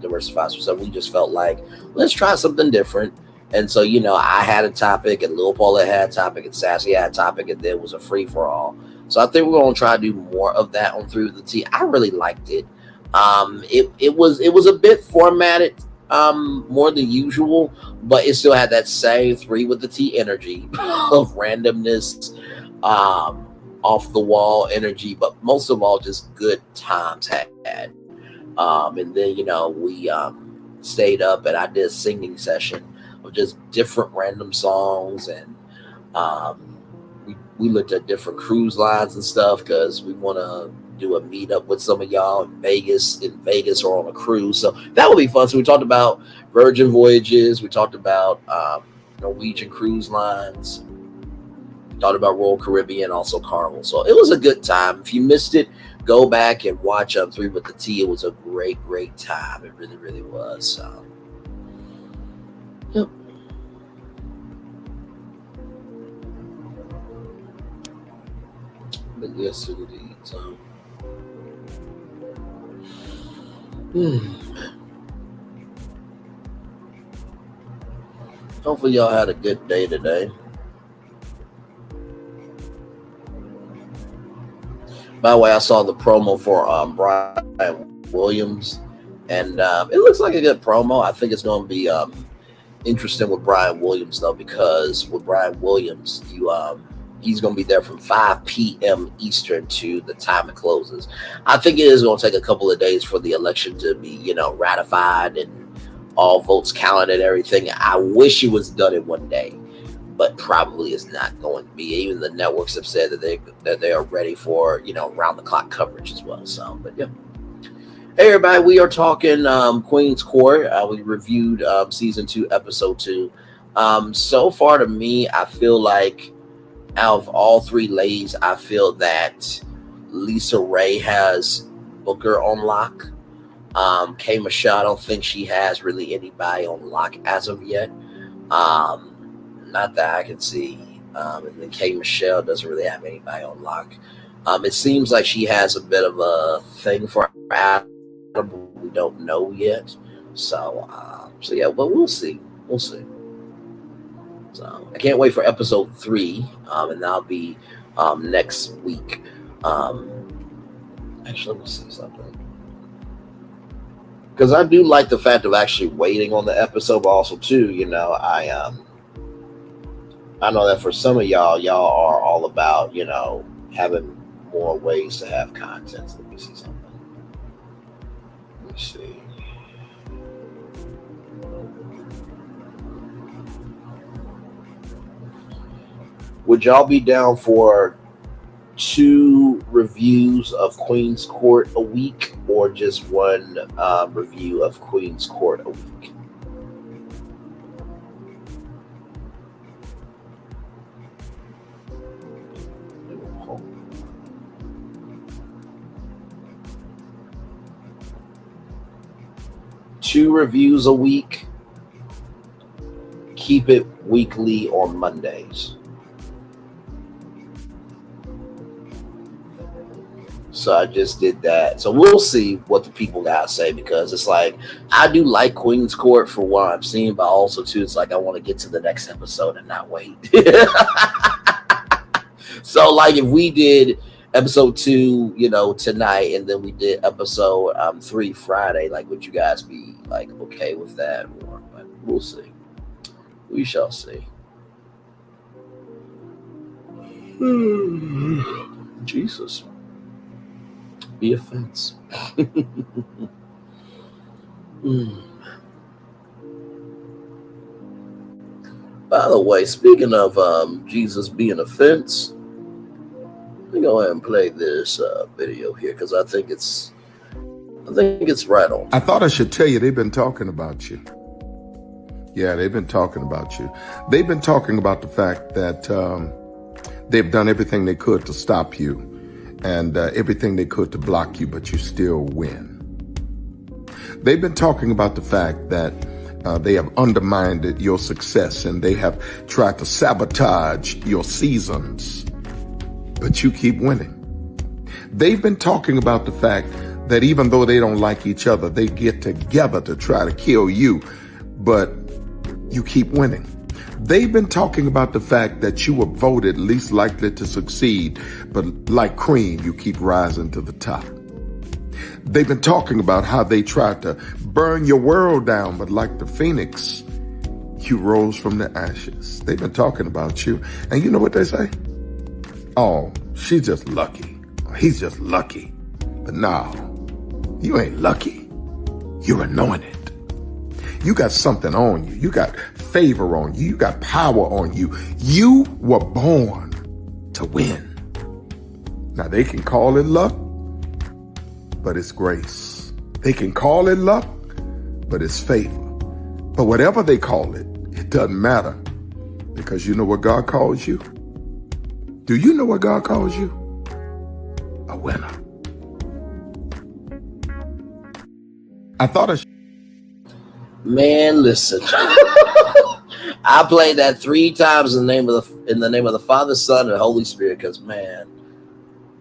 diversifies herself. We just felt like let's try something different. And so, I had a topic, and Lil Paulette had a topic, and Sassy had a topic, and then it was a free for all. So I think we're going to try to do more of that on 3 with the T. I really liked it. It was a bit formatted more than usual, but it still had that same 3 with the T energy of randomness, off the wall energy, but most of all, just good times had. And then, we stayed up and I did a singing session of just different random songs, and we looked at different cruise lines and stuff because we want to do a meetup with some of y'all in Vegas or on a cruise. So that would be fun. So we talked about Virgin Voyages. We talked about Norwegian cruise lines. We talked about Royal Caribbean, also Carnival. So it was a good time. If you missed it, go back and watch 3 with the T. It was a great, great time. It really, really was. So, yep. But yes, indeed. So, hopefully y'all had a good day today. By the way, I saw the promo for Brian Williams, and it looks like a good promo. I think it's going to be interesting with Brian Williams, though, because with Brian Williams, he's going to be there from 5 p.m. Eastern to the time it closes. I think it is going to take a couple of days for the election to be, ratified and all votes counted and everything. I wish it was done in one day, but probably is not going to be. Even the networks have said that they are ready for, round the clock coverage as well. So, but yeah. Hey everybody, we are talking Queen's Court. We reviewed season 2, episode 2. So far to me, I feel like out of all 3 ladies, I feel that LisaRaye has Booker on lock. K. Michelle, I don't think she has really anybody on lock as of yet. Not that I can see. And then K. Michelle doesn't really have anybody on lock. It seems like she has a bit of a thing for Adam. We don't know yet. So yeah, but we'll see. We'll see. So I can't wait for episode 3. And that'll be next week. Actually, let me see something. Because I do like the fact of actually waiting on the episode, but also too, I know that for some of y'all are all about, having more ways to have content. Let me see something. Let me see. Would y'all be down for 2 reviews of Queen's Court a week, or just 1 review of Queen's Court a week? Two reviews a week. Keep it weekly on Mondays. So I just did that. So we'll see what the people gotta say, because it's like, I do like Queen's Court for what I'm seeing, but also too, it's like I want to get to the next episode and not wait. So like if we did episode 2, tonight, and then we did episode 3 Friday, like would you guys be like okay with that? Or but we'll see. We shall see. Jesus. Be a fence. By the way, speaking of Jesus being a fence, let me go ahead and play this video here, because I think it's right on. I thought I should tell you they've been talking about you. Yeah, they've been talking about you. They've been talking about the fact that they've done everything they could to stop you and everything they could to block you, but you still win. They've been talking about the fact that they have undermined your success and they have tried to sabotage your seasons, but you keep winning. They've been talking about the fact that even though they don't like each other, they get together to try to kill you, but you keep winning. They've been talking about the fact that you were voted least likely to succeed, but like cream, you keep rising to the top. They've been talking about how they tried to burn your world down, but like the phoenix, you rose from the ashes. They've been talking about you. And you know what they say? Oh, she's just lucky. He's just lucky. But no, you ain't lucky. You're anointed. You got something on you. You got favor on you. You got power on you. You were born to win. Now they can call it luck, but it's grace. They can call it luck, but it's favor. But whatever they call it, it doesn't matter, because you know what God calls you? Do you know what God calls you? A winner. I thought Man, listen. I played that 3 times in the name of the Father, Son, and Holy Spirit, because man,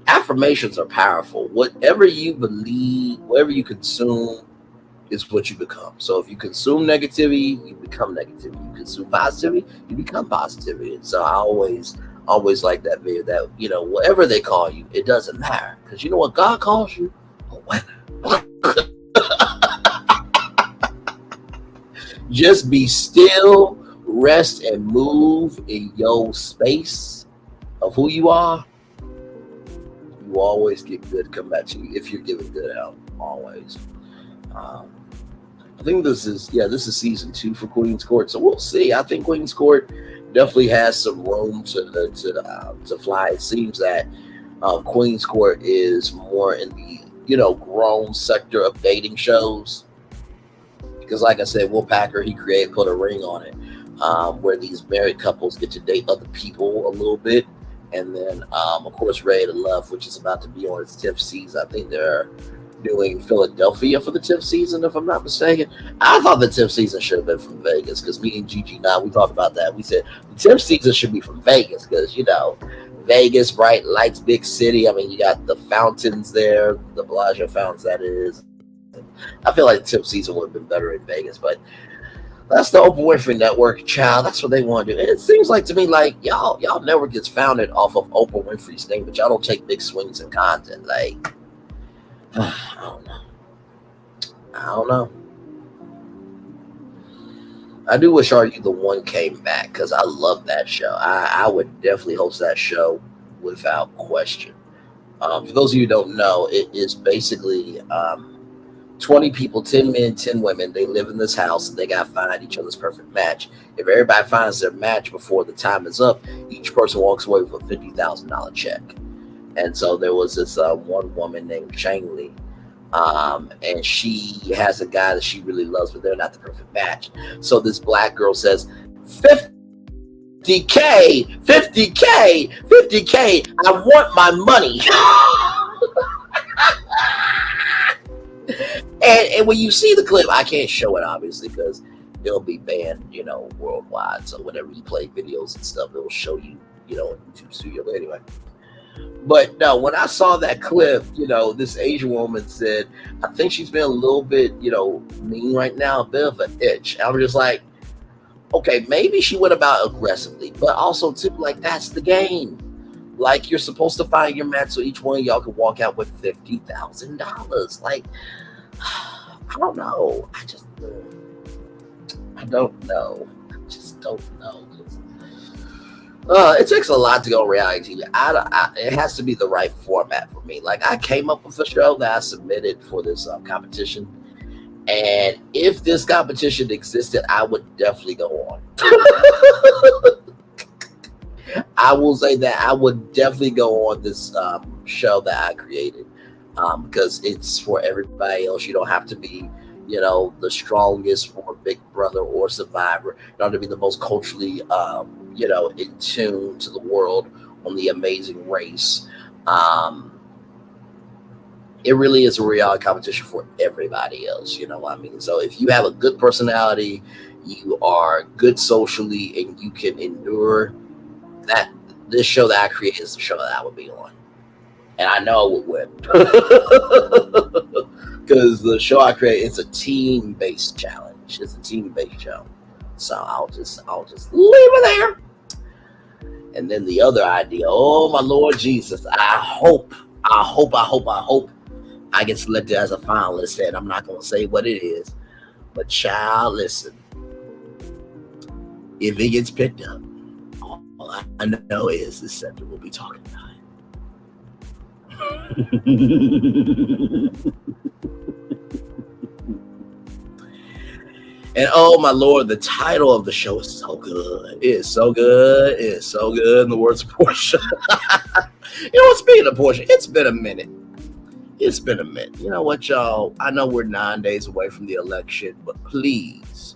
affirmations are powerful. Whatever you believe, whatever you consume, is what you become. So if you consume negativity, you become negativity. You consume positivity, you become positivity. And so I always like that video that, you know, whatever they call you, it doesn't matter. Because you know what God calls you? A winner. Just be still, rest, and move in your space of who you are. You always get good come back to you if you're giving good out. Always. I think this is season 2 for Queen's Court, so we'll see. I think Queen's Court definitely has some room to fly. It seems that Queen's Court is more in the grown sector of dating shows. Because like I said, Will Packer, he put a ring on it, where these married couples get to date other people a little bit. And then, of course, Ready to Love, which is about to be on its 10th season. I think they're doing Philadelphia for the 10th season, if I'm not mistaken. I thought the 10th season should have been from Vegas, because me and Gigi now, we talked about that. We said the 10th season should be from Vegas, because, Vegas, bright lights, big city. I mean, you got the fountains there, the Bellagio fountains, that is. I feel like the 10th season would have been better in Vegas, but that's the Oprah Winfrey Network, child. That's what they want to do. And it seems like to me like y'all network gets founded off of Oprah Winfrey's name, but y'all don't take big swings in content. Like, I don't know. I do wish Are You the One came back, because I love that show. I would definitely host that show without question. For those of you who don't know, it is basically 20 people, 10 men, 10 women. They live in this house and they got to find each other's perfect match. If everybody finds their match before the time is up, each person walks away with a $50,000 check. And so there was this one woman named Shang Li, and she has a guy that she really loves, but they're not the perfect match. So this black girl says, 50K, 50K, 50K, I want my money. And when you see the clip, I can't show it obviously because it'll be banned, worldwide. So whenever you play videos and stuff, it'll show you, in YouTube Studio. But anyway, but no, when I saw that clip, this Asian woman said, I think she's been a little bit, mean right now, a bit of an itch. I'm just like, okay, maybe she went about aggressively, but also too, like, that's the game. Like, you're supposed to find your match so each one of y'all can walk out with $50,000. Like, I don't know. I don't know. It takes a lot to go on reality TV. It has to be the right format for me. Like, I came up with a show that I submitted for this competition. And if this competition existed, I would definitely go on. I will say that I would definitely go on this show that I created, because it's for everybody else. You don't have to be, you know, the strongest for Big Brother or Survivor, in order to be the most culturally, you know, in tune to the world on The Amazing Race. It really is a reality competition for everybody else, you know what I mean? So if you have a good personality, you are good socially, and you can endure that, this show that I created is the show that I would be on. And I know I would win. Because the show I created, it's a team-based challenge. It's a team-based show. So I'll just leave it there. And then the other idea, oh my Lord Jesus, I hope I get selected as a finalist, and I'm not going to say what it is. But child, listen, if it gets picked up, all I know is the center will be talking about it. And oh my Lord, the title of the show is so good. It is so good. It is so good. In the words of Portia. You know what? Speaking of Portia, it's been a minute. It's been a minute. You know what, y'all? I know we're 9 days away from the election, but please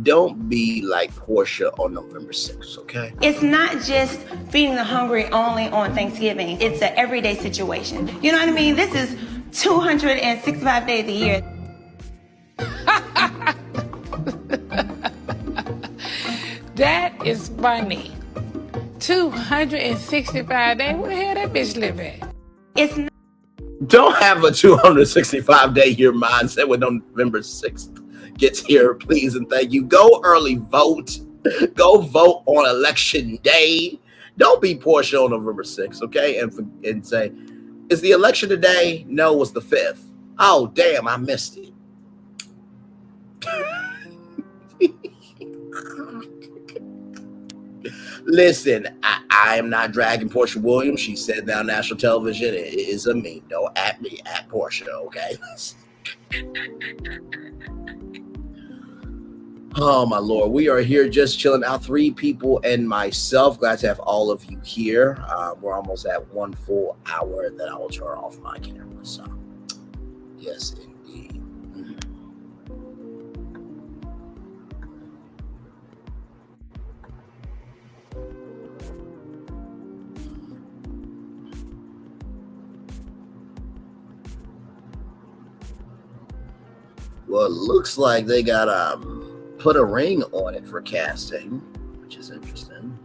don't be like Portia on November 6th, okay? It's not just feeding the hungry only on Thanksgiving. It's an everyday situation. You know what I mean? This is 265 days a year. That is funny. 265 days? Where the hell that bitch live at? It's not. Don't have a 265-day year mindset when November 6th gets here, please and thank you. Go early vote. Go vote on election day. Don't be Portia on November 6th, okay? And say, is the election today? No, it's the 5th. Oh, damn, I missed it. Listen, I am not dragging Portia Williams. She said that on national television. It is a meme. Don't at me, at Portia, okay? Oh, my Lord. We are here just chilling out. 3 people and myself. Glad to have all of you here. We're almost at 1 full hour, and then I will turn off my camera. So, yes, indeed. Well, it looks like they got put a ring on it for casting, which is interesting.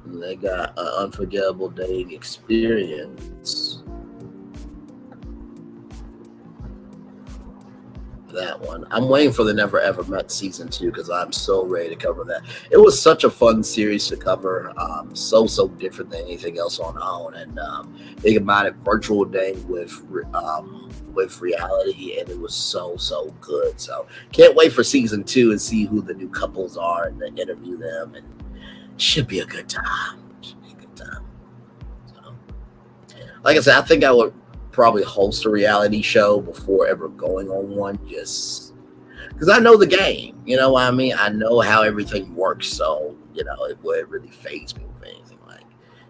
And they got an unforgettable dating experience. That one. I'm waiting for the Never Ever Met season 2 because I'm so ready to cover that. It was such a fun series to cover. So different than anything else on OWN. And think about it, virtual dating with reality, and it was so good. So can't wait for season 2 and see who the new couples are and then interview them, and it should be a good time. Should be a good time. So, like I said, I think I would probably host a reality show before ever going on one, just because I know the game, you know what I mean? I know how everything works, so you know it wouldn't really faze me with anything. Like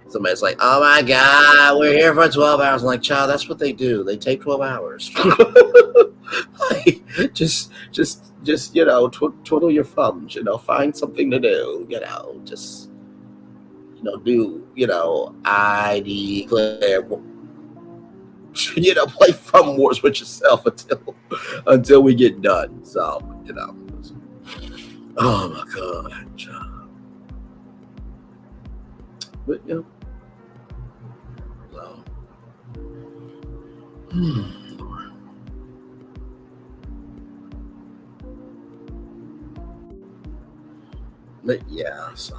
somebody's like, oh my god, we're here for 12 hours. I'm like, child, that's what they do. They take 12 hours. Like, just you know, twiddle your thumbs, you know, find something to do, you know, just you know, do, you know, I declare, you know, play Fun Wars with yourself until we get done. So, you know. Oh my god. But you know. So. But yeah, so.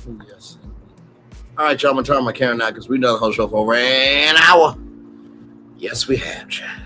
Yes. All right, y'all. I'm gonna turn my camera now because we've done the whole show for over an hour. Yes, we have, child.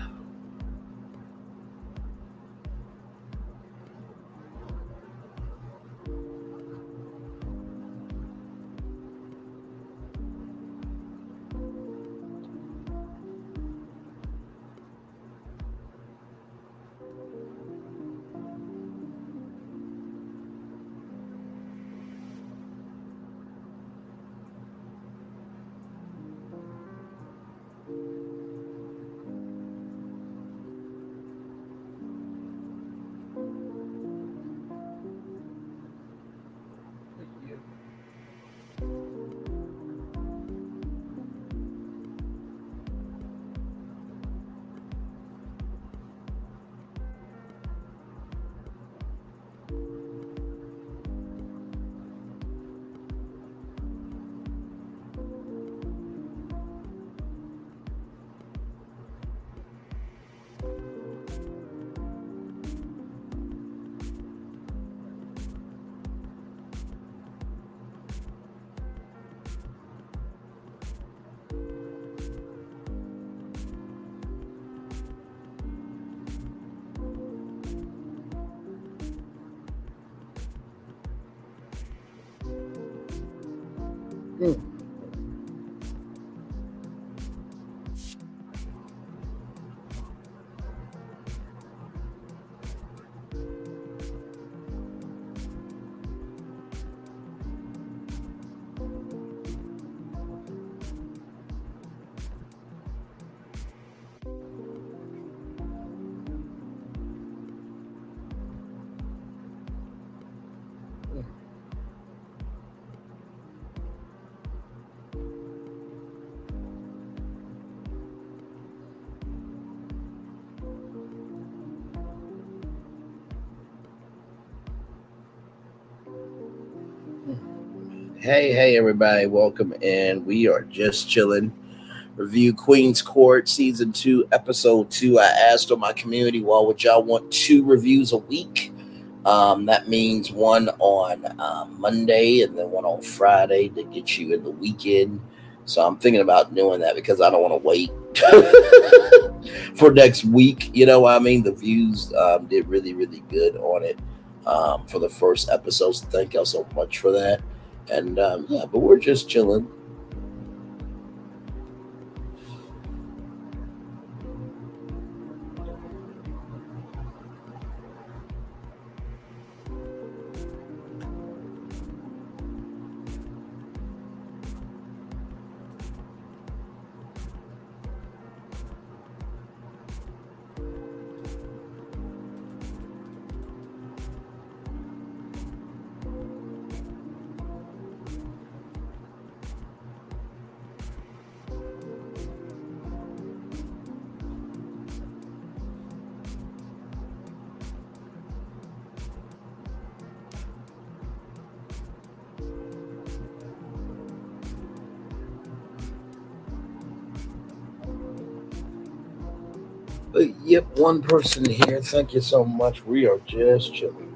Hey, everybody. Welcome in. We are just chilling. Review Queen's Court Season 2, Episode 2. I asked on my community, well, would y'all want 2 reviews a week? That means one on Monday and then one on Friday to get you in the weekend. So I'm thinking about doing that because I don't want to wait for next week. You know what I mean? The views did really, really good on it for the first episode. So thank y'all so much for that. And yeah, but we're just chilling. Yep, one person here. Thank you so much. We are just chilling.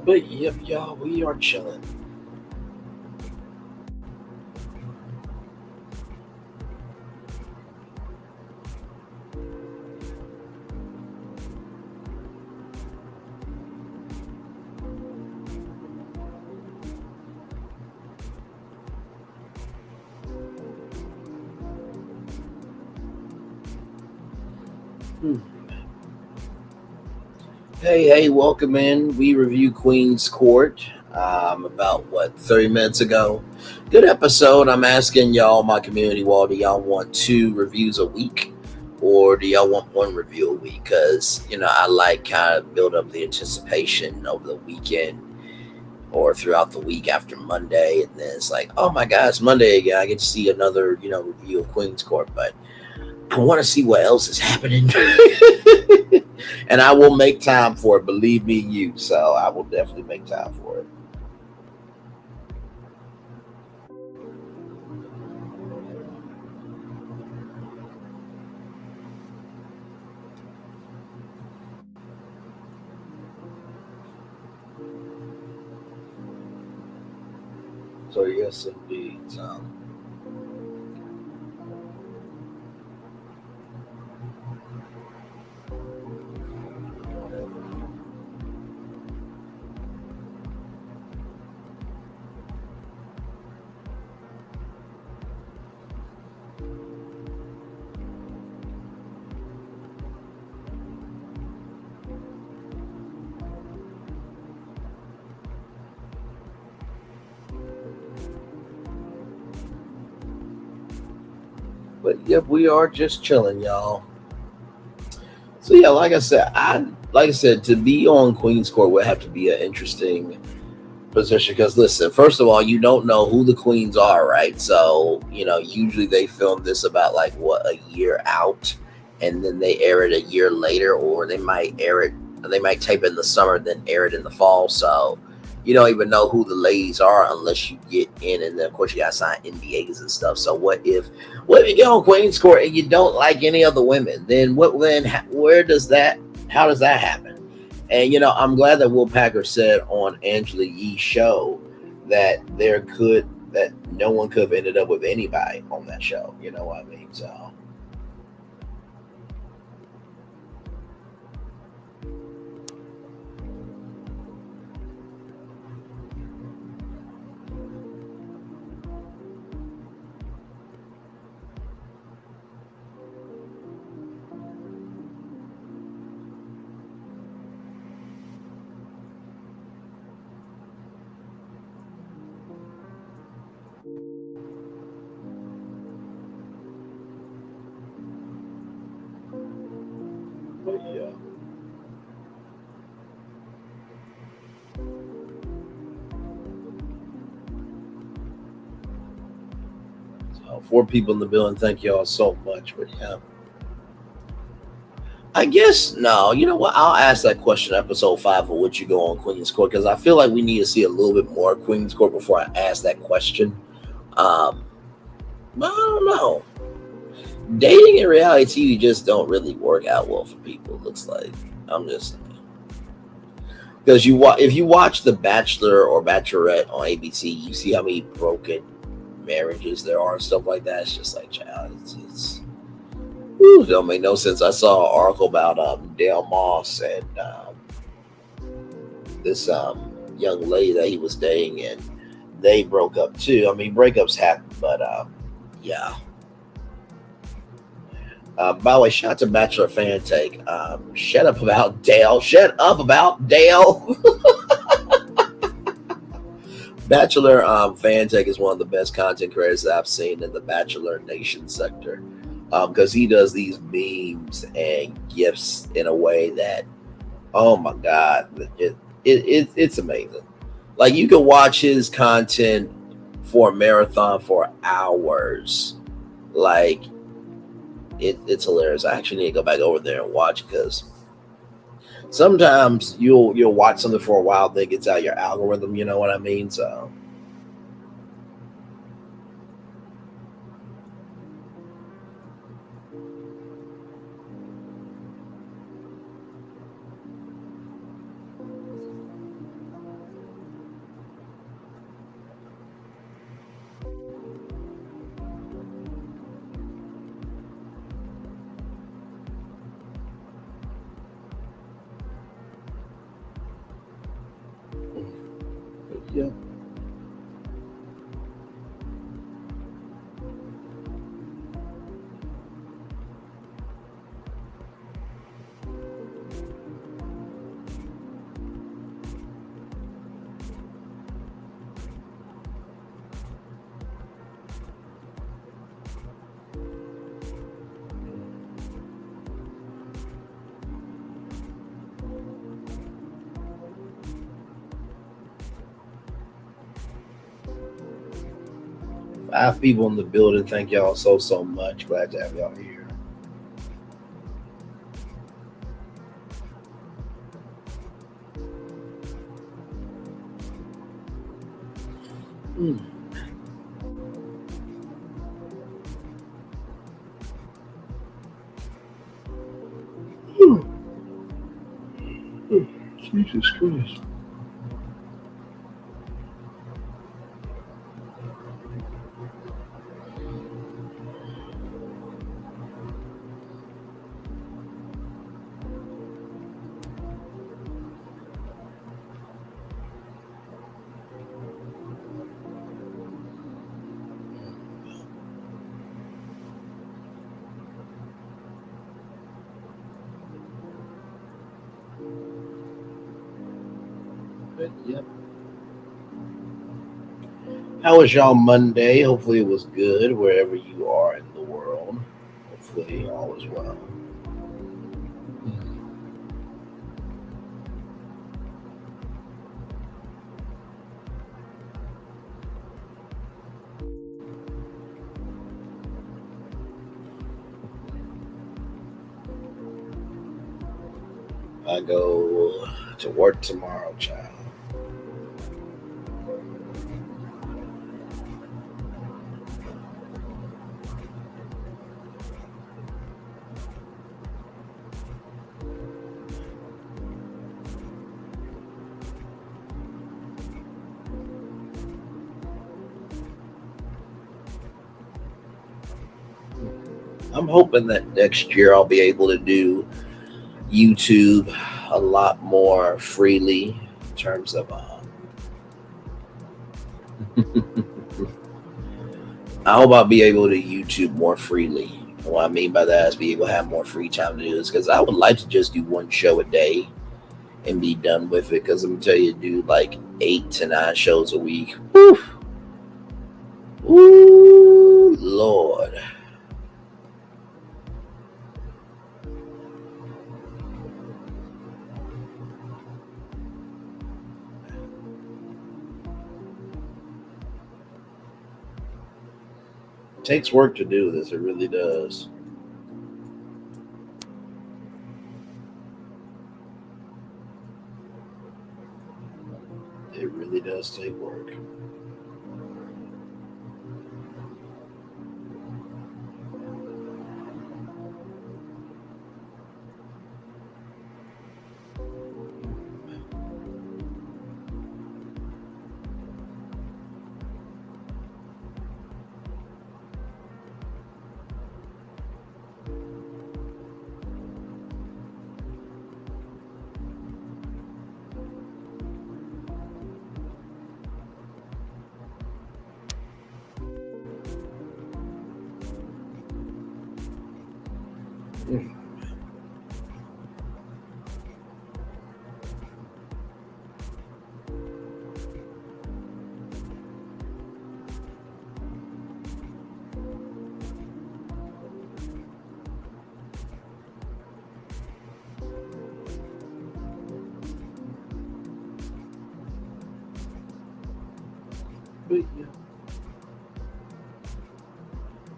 But yep, y'all, we are chilling. Hey, welcome in. We reviewed Queen's Court about, 30 minutes ago. Good episode. I'm asking y'all, my community wall, do y'all want 2 reviews a week? Or do y'all want 1 review a week? Because, I like kind of build up the anticipation over the weekend or throughout the week after Monday. And then it's like, oh my God, it's Monday again. I get to see another, review of Queen's Court. But I want to see what else is happening. And I will make time for it. Believe me, you. So I will definitely make time for it. So yes, indeed. But yep, we are just chilling, y'all. So yeah, like I said, to be on Queen's Court would have to be an interesting position because listen, first of all, you don't know who the queens are, right? So usually they film this about a year out, and then they air it a year later, or they might tape it in the summer, then air it in the fall. So you don't even know who the ladies are unless you get in, and then of course you gotta sign NDAs and stuff. So what if you get on Queen's Court and you don't like any of the women? Then how does that happen? And I'm glad that Will Packer said on Angela Yee's show that no one could have ended up with anybody on that show. You know what I mean? So yeah. 4 people in the building. Thank you all so much. But yeah, I guess no. You know what? I'll ask that question episode 5 of would you go on Queen's Court, because I feel like we need to see a little bit more Queen's Court before I ask that question. But I don't know. Dating and reality TV just don't really work out well for people. It looks like. I'm just saying. Because if you watch The Bachelor or Bachelorette on ABC, you see how many broken marriages there are and stuff like that. It's just like, child, it don't make no sense. I saw an article about Dale Moss and this young lady that he was dating, and they broke up too. I mean, breakups happen, but yeah. By the way, shout out to Bachelor Fan Take. Shut up about Dale. Shut up about Dale. Bachelor Fan Take is one of the best content creators that I've seen in the Bachelor Nation sector, because he does these memes and gifs in a way that, oh my God, it's amazing. Like, you can watch his content for a marathon for hours. Like, it's hilarious. I actually need to go back over there and watch, because sometimes you'll watch something for a while, then it gets out your algorithm. You know what I mean? So. Yeah. 5 people in the building. Thank y'all so much. Glad to have y'all here. Jesus Christ. But yep. How was y'all Monday? Hopefully it was good wherever you are in the world. Hopefully all is well. I go to work tomorrow, child. I'm hoping that next year I'll be able to do YouTube a lot more freely in terms of I hope I'll be able to YouTube more freely. And what I mean by that is be able to have more free time to do this, because I would like to just do one show a day and be done with it, because I'm gonna tell you, do like 8 to 9 shows a week. Woo! Ooh, Lord. It takes work to do this, it really does. It really does take work.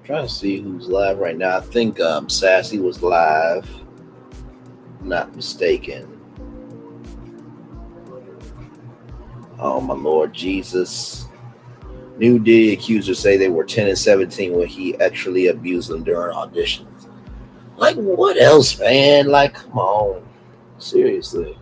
Trying to see who's live right now. I think Sassy was live, not mistaken. Oh my Lord Jesus. New Diddy accusers say they were 10 and 17 when he actually abused them during auditions. Like, what else, man? Like, come on. Seriously.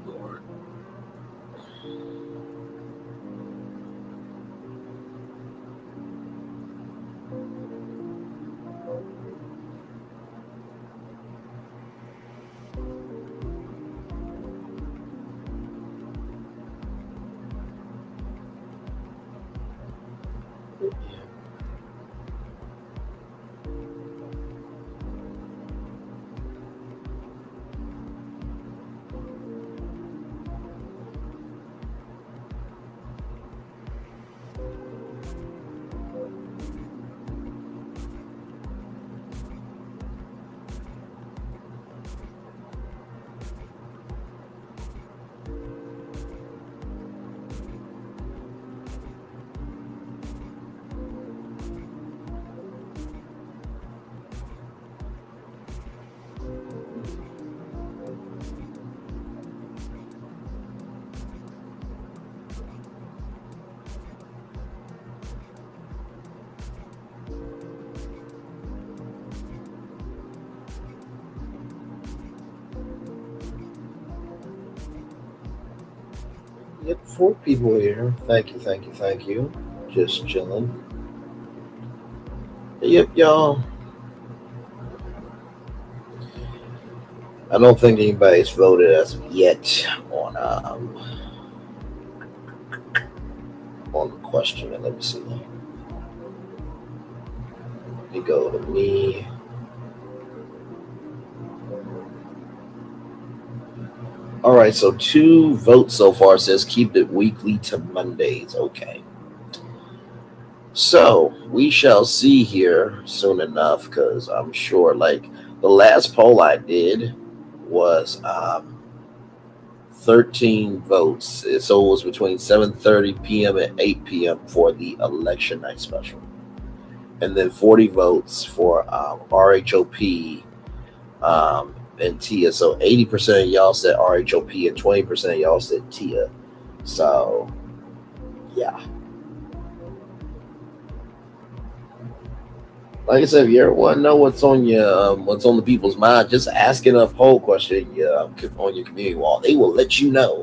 Lord. Yep, 4 people here. Thank you, thank you, thank you. Just chilling. Yep, y'all. I don't think anybody's voted as of yet on the question. Let me see. Let me go to me. All right, so 2 votes so far says keep it weekly to Mondays. Okay. So we shall see here soon enough, because I'm sure like the last poll I did was 13 votes. So it was between 7:30 p.m. and 8 p.m. for the election night special. And then 40 votes for RHOP and Tia. So 80% of y'all said RHOP and 20% of y'all said Tia. So yeah. Like I said, if you ever want to know what's on the people's mind, just asking a poll question on your community wall. They will let you know.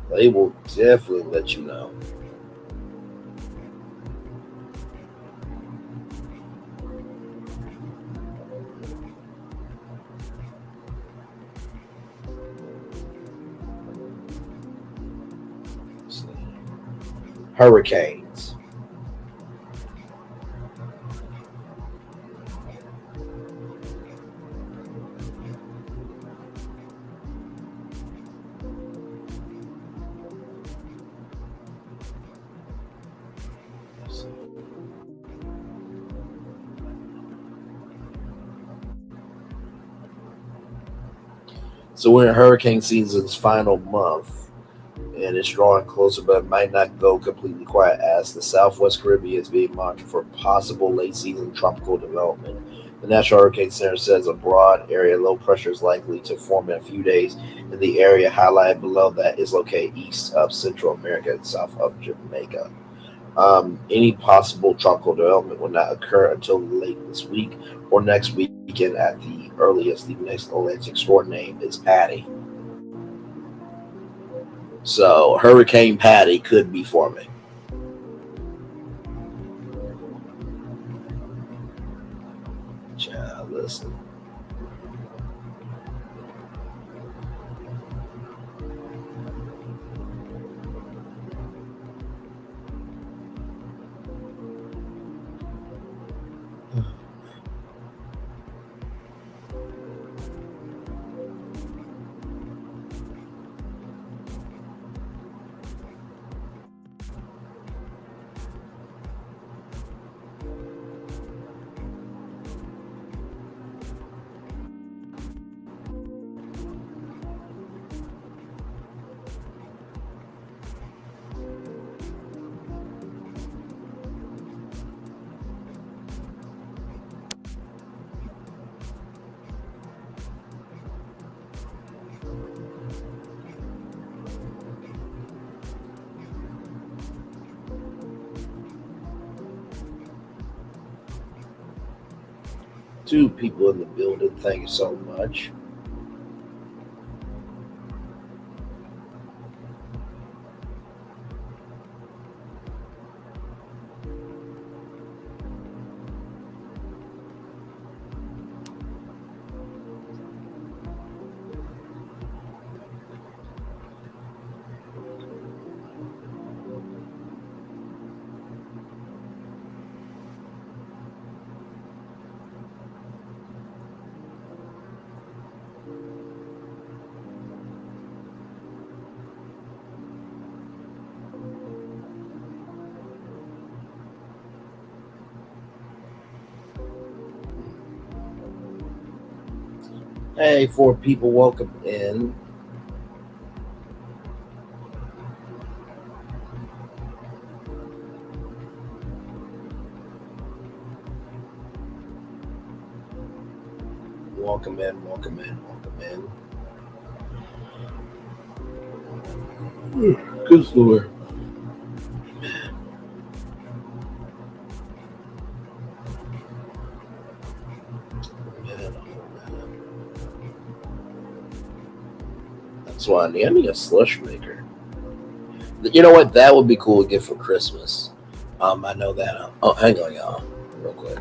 They will definitely let you know. Hurricanes. So we're in hurricane season's final month, and it's drawing closer, but it might not go completely quiet as the Southwest Caribbean is being monitored for possible late-season tropical development. The National Hurricane Center says a broad area low pressure is likely to form in a few days, and the area highlighted below that is located east of Central America and south of Jamaica. Any possible tropical development will not occur until late this week or next weekend at the earliest. The next Atlantic storm name is Patty. So Hurricane Patty could be forming. Child, listen. Two people in the building. Thank you so much. Hey, 4 people, welcome in. Welcome in, welcome in, welcome in. Good Lord. That's why I need a slush maker. You know what? That would be cool to get for Christmas. I know that. Oh, hang on, y'all, real quick.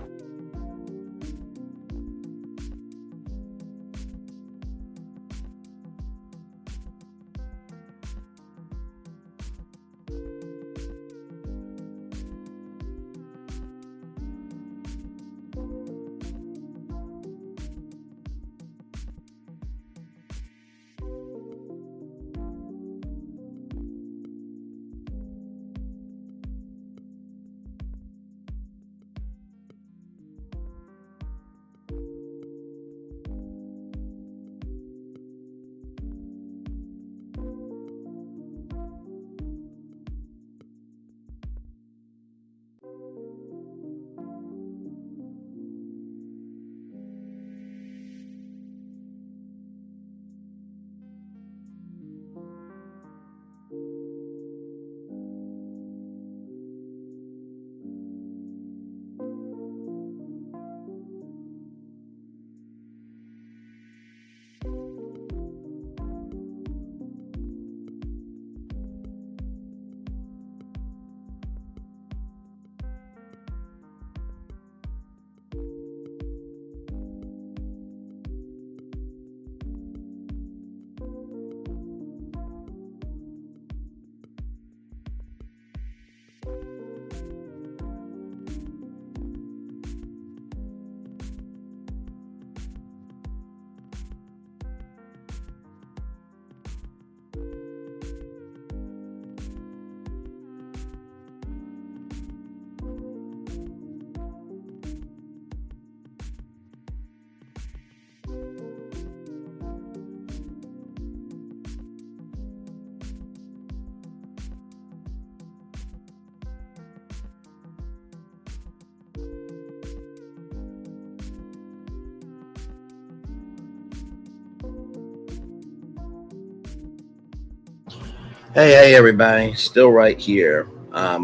Hey, everybody. Still right here. I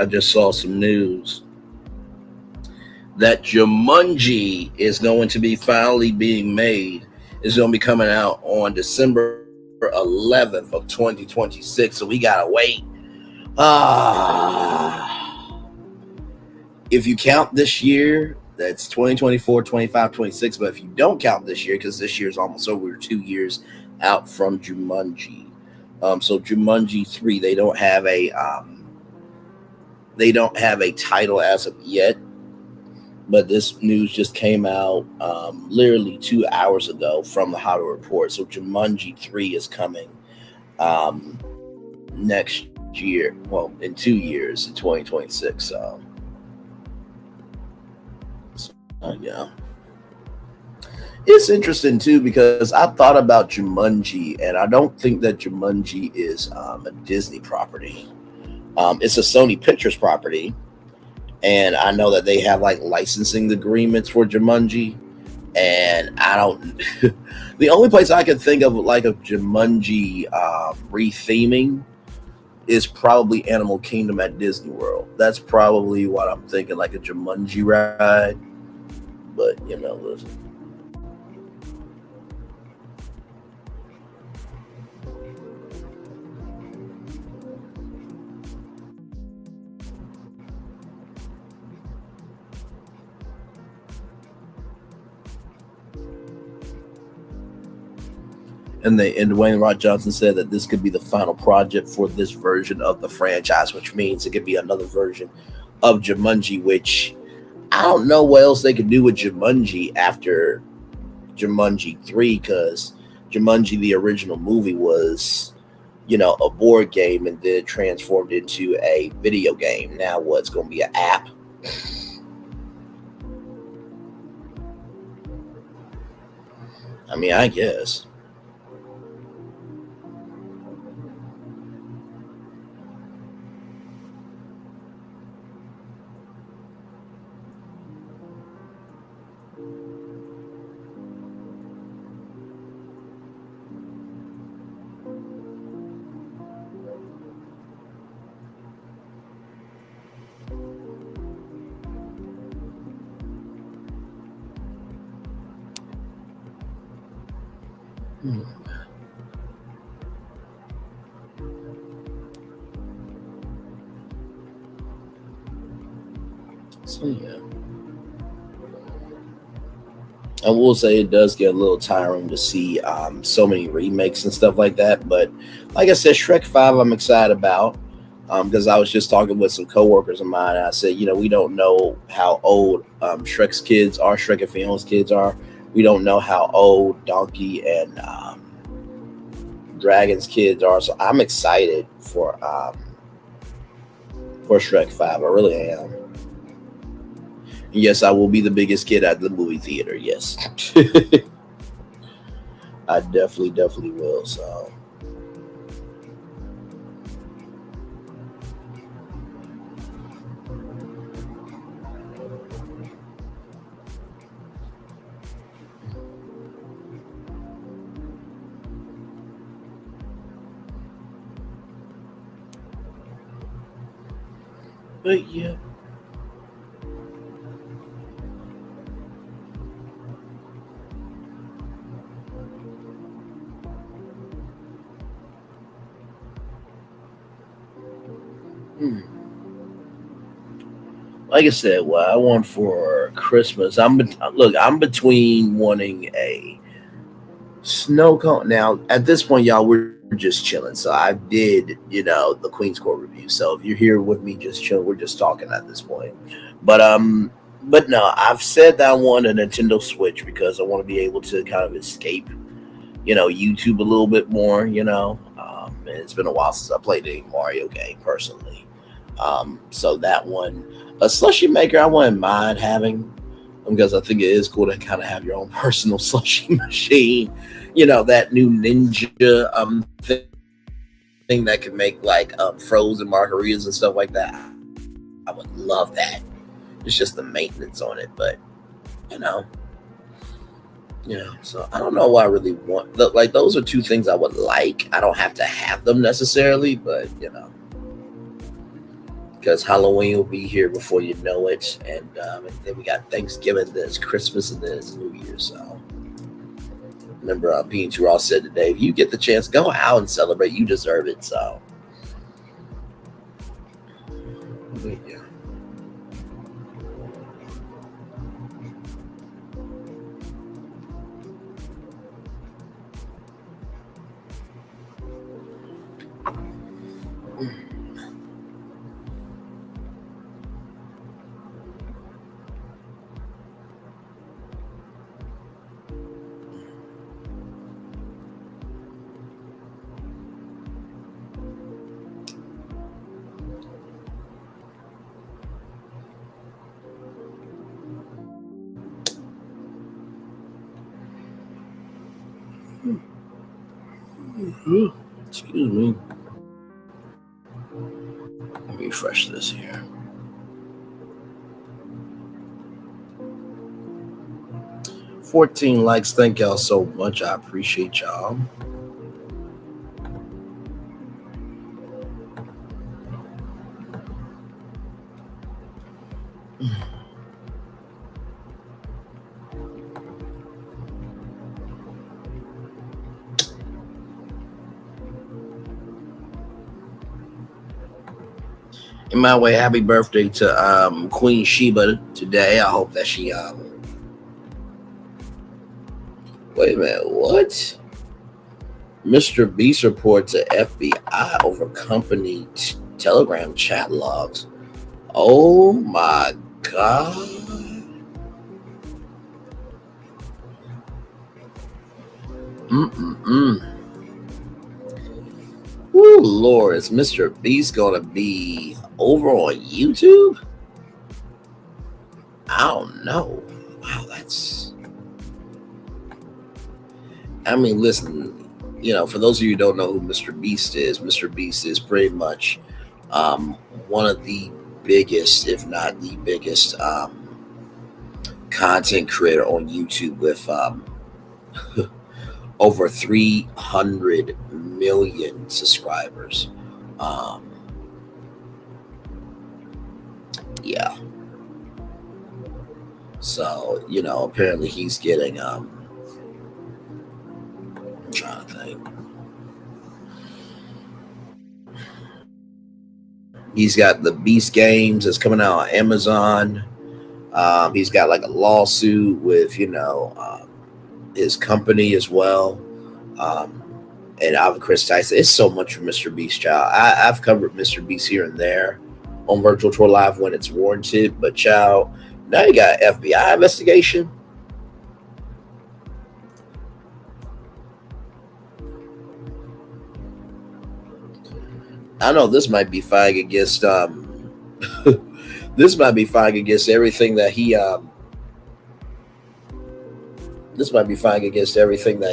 just saw some news that Jumanji is going to be finally being made. It's going to be coming out on December 11th of 2026. So we got to wait. If you count this year, that's 2024, 25, 26. But if you don't count this year, because this year is almost over 2 years out from Jumanji. So Jumanji 3, they don't have a title as of yet, but this news just came out literally 2 hours ago from the Hollywood Report. So Jumanji 3 is coming next year, well, in 2 years, in 2026. So yeah. It's interesting, too, because I thought about Jumanji, and I don't think that Jumanji is a Disney property. It's a Sony Pictures property, and I know that they have, like, licensing agreements for Jumanji, and I don't... The only place I can think of, like, a Jumanji retheming is probably Animal Kingdom at Disney World. That's probably what I'm thinking, like a Jumanji ride. But, you know, listen. And Dwayne Rock Johnson said that this could be the final project for this version of the franchise, which means it could be another version of Jumanji, which I don't know what else they could do with Jumanji after Jumanji 3, because Jumanji, the original movie, was, you know, a board game and then transformed into a video game. Now what's going to be an app? I mean, I guess. So yeah. I will say it does get a little tiring to see so many remakes and stuff like that. But like I said, Shrek 5 I'm excited about because I was just talking with some coworkers of mine. And I said, we don't know how old Shrek's kids are, Shrek and Fiona's kids are. We don't know how old Donkey and Dragon's kids are. So I'm excited for Shrek 5. I really am. Yes, I will be the biggest kid at the movie theater. Yes. I definitely will. So. But yeah. Like I said, what I want for Christmas, I'm between wanting a snow cone. Now, at this point, y'all, we're just chilling. So I did, the Queen's Court review. So if you're here with me, just chilling, we're just talking at this point. But no, I've said that I want a Nintendo Switch because I want to be able to kind of escape, YouTube a little bit more. And it's been a while since I played a Mario game personally. So that one, a slushie maker, I wouldn't mind having because I think it is cool to kind of have your own personal slushie machine. That new Ninja thing that can make like frozen margaritas and stuff like that. I would love that. It's just the maintenance on it, but so I don't know what I really want. Like those are two things I would like. I don't have to have them necessarily, but because Halloween will be here before you know it, and then we got Thanksgiving, there's Christmas, and then it's New Year's. So remember, Bean Two Ross said today, if you get the chance, go out and celebrate. You deserve it. So yeah. Excuse me. Let me refresh this here. $14 likes. Thank y'all so much. I appreciate y'all. In my way, happy birthday to Queen Sheba today. I hope that she wait a minute, what? Mr. Beast report to FBI over company Telegram chat logs. Oh my God. Ooh, Lord, is Mr. Beast gonna be over on YouTube? I don't know. Wow, listen, for those of you who don't know who Mr. Beast is pretty much one of the biggest, if not the biggest, content creator on YouTube with over 300 million subscribers. Yeah. So, apparently he's getting I'm trying to think. He's got the Beast games that's coming out on Amazon. He's got like a lawsuit with, his company as well. And Alvin Chris Tyson. It's so much for Mr. Beast, child. I've covered Mr. Beast here and there on Virtual Tour Live when it's warranted, but child, now you got FBI investigation. I know this might be fighting against this might be fighting against everything that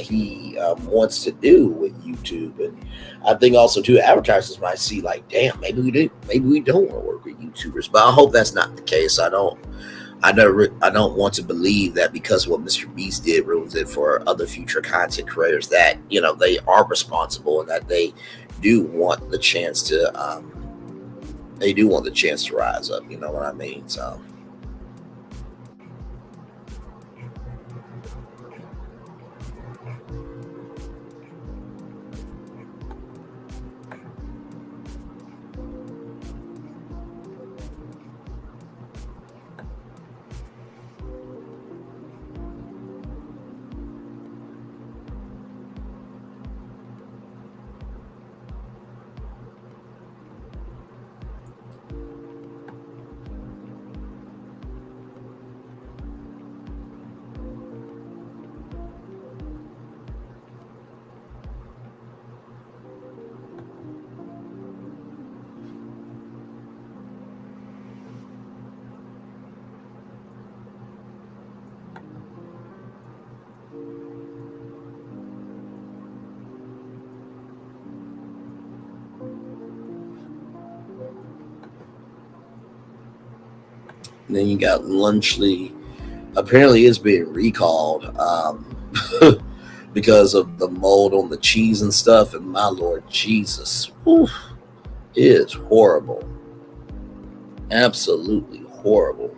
he wants to do with YouTube. And I think also too, advertisers might see like, damn, maybe we don't want to work with YouTubers. But I hope that's not the case. I don't want to believe that because of what Mr. Beast did ruins it for other future content creators, that they are responsible and that they do want the chance to rise up. You know what I mean? So. And then you got Lunchley. Apparently, is being recalled because of the mold on the cheese and stuff. And my Lord Jesus, it is horrible. Absolutely horrible.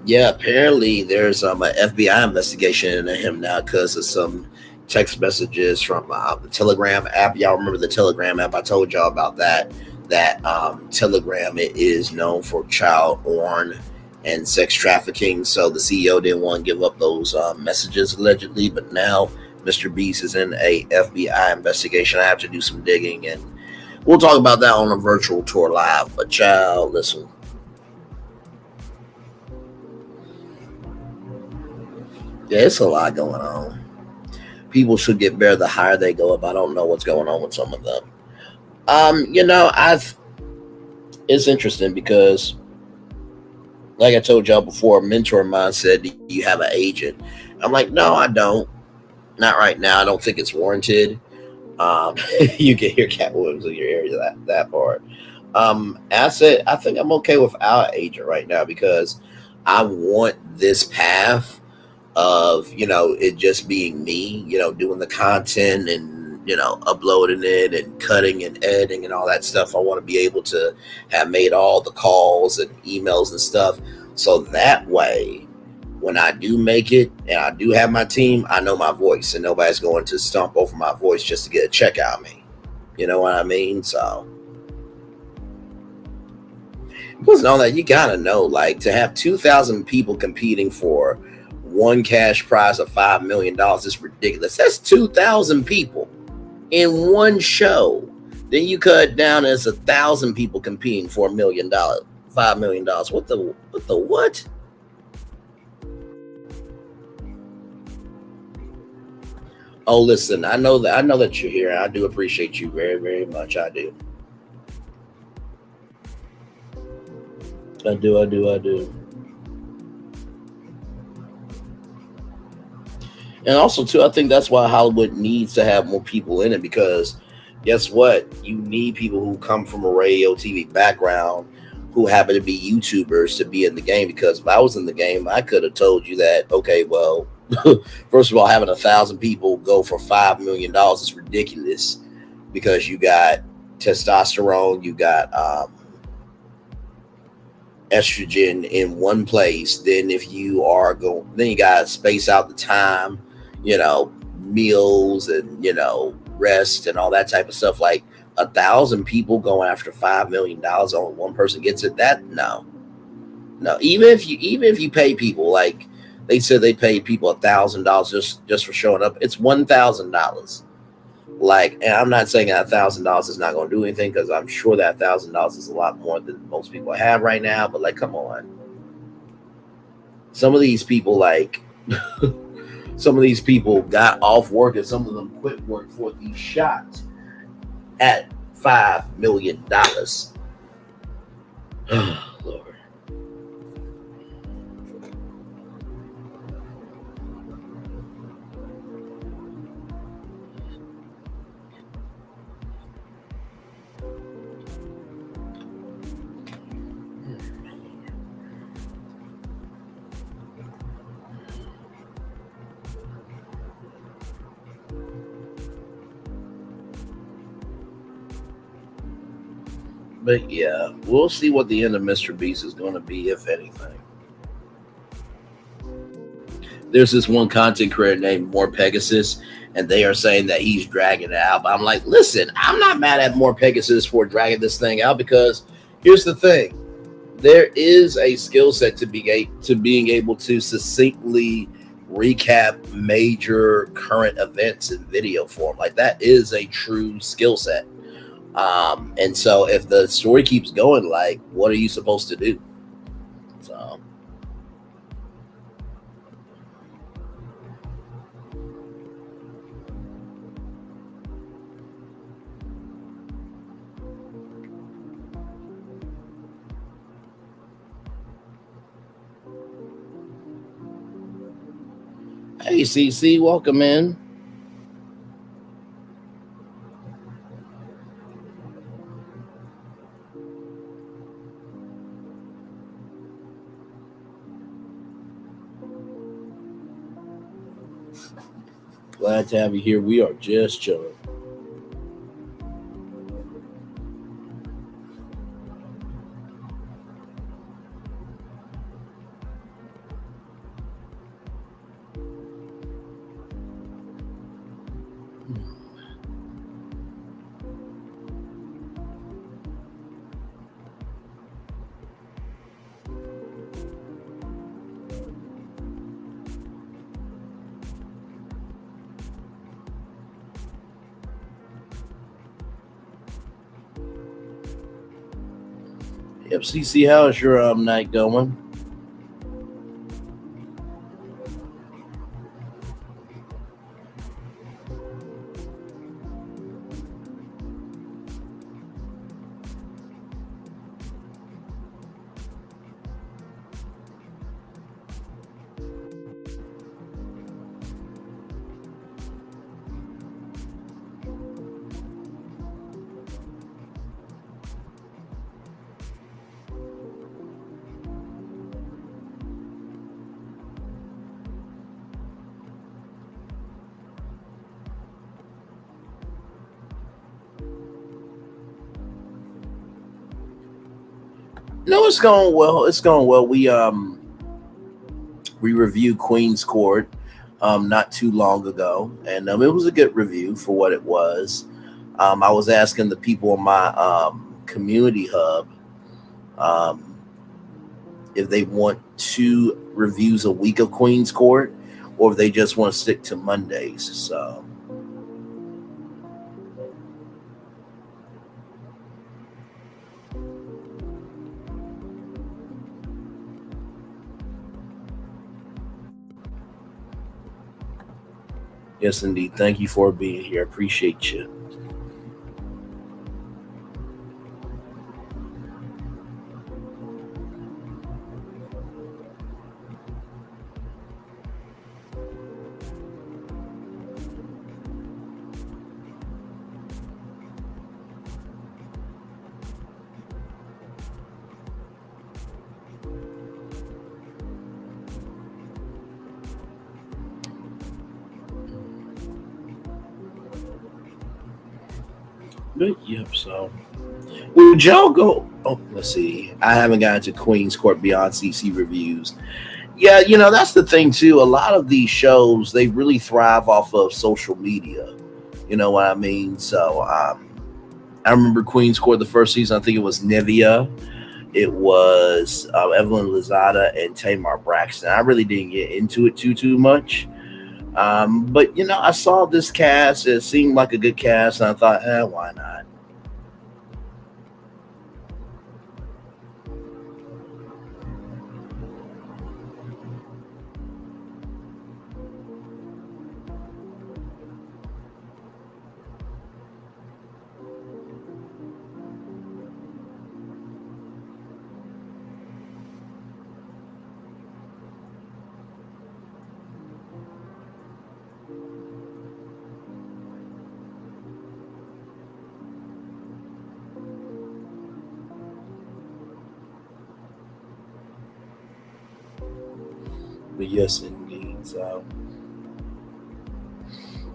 Yeah, apparently there's an FBI investigation into him now because of some text messages from the Telegram app. Y'all remember the Telegram app? I told y'all about that. That Telegram, it is known for child porn and sex trafficking. So the CEO didn't want to give up those messages allegedly, but now Mr. Beast is in a FBI investigation. I have to do some digging, and we'll talk about that on a Virtual Tour Live. But child, listen. Yeah, it's a lot going on. People should get better the higher they go up. I don't know what's going on with some of them. It's interesting because, like I told y'all before, a mentor of mine said, "Do you have an agent?" I'm like, no, I don't. Not right now. I don't think it's warranted. You can hear Cat Williams in your area, that part. I said, I think I'm okay without an agent right now because I want this path of, it just being me, doing the content and, uploading it and cutting and editing and all that stuff. I want to be able to have made all the calls and emails and stuff. So that way, when I do make it and I do have my team, I know my voice and nobody's going to stomp over my voice just to get a check out of me. You know what I mean? So, because all that, you got to know, like, to have 2,000 people competing for one cash prize of $5 million is ridiculous. That's 2,000 people in one show. Then you cut down as 1,000 people competing for $1 million, $5 million. What the what? Oh, listen, I know that you're here. I do appreciate you very, very much. I do. I do. And also, too, I think that's why Hollywood needs to have more people in it, because guess what? You need people who come from a radio, TV background who happen to be YouTubers to be in the game. Because if I was in the game, I could have told you that, okay, well, first of all, having 1,000 people go for $5 million is ridiculous because you got testosterone, you got estrogen in one place. Then if you are going, then you got to space out the time, meals and rest and all that type of stuff. Like 1,000 people going after $5 million, only one person gets it. That no. Even if you pay people, like they said they paid people $1,000 just for showing up, it's $1,000. Like, and I'm not saying that $1,000 is not going to do anything, because I'm sure that $1,000 is a lot more than most people have right now. But like, come on, some of these people, like, some of these people got off work, and some of them quit work for these shots at $5 million. Lord. But yeah, we'll see what the end of Mr. Beast is going to be, if anything. There's this one content creator named More Pegasus, and they are saying that he's dragging it out. But I'm like, listen, I'm not mad at More Pegasus for dragging this thing out, because here's the thing. There is a skill set to being able to succinctly recap major current events in video form. Like, that is a true skill set. And so if the story keeps going, like, what are you supposed to do? So hey, CC, welcome in. Glad to have you here. We are just chilling. Yep, CC, how is your night going? No, it's going well. It's going well. We reviewed Queen's Court not too long ago, and it was a good review for what it was. I was asking the people on my community hub if they want 2 reviews a week of Queen's Court, or if they just want to stick to Mondays. So yes, indeed. Thank you for being here. Appreciate you. But yep. So, would y'all go? Oh, let's see. I haven't gotten to Queen's Court beyond CC reviews. Yeah, that's the thing too. A lot of these shows they really thrive off of social media. You know what I mean? So, I remember Queen's Court the first season. I think it was Nevia. It was Evelyn Lozada and Tamar Braxton. I really didn't get into it too much. But I saw this cast. It seemed like a good cast, and I thought, why not? But yes, indeed. So,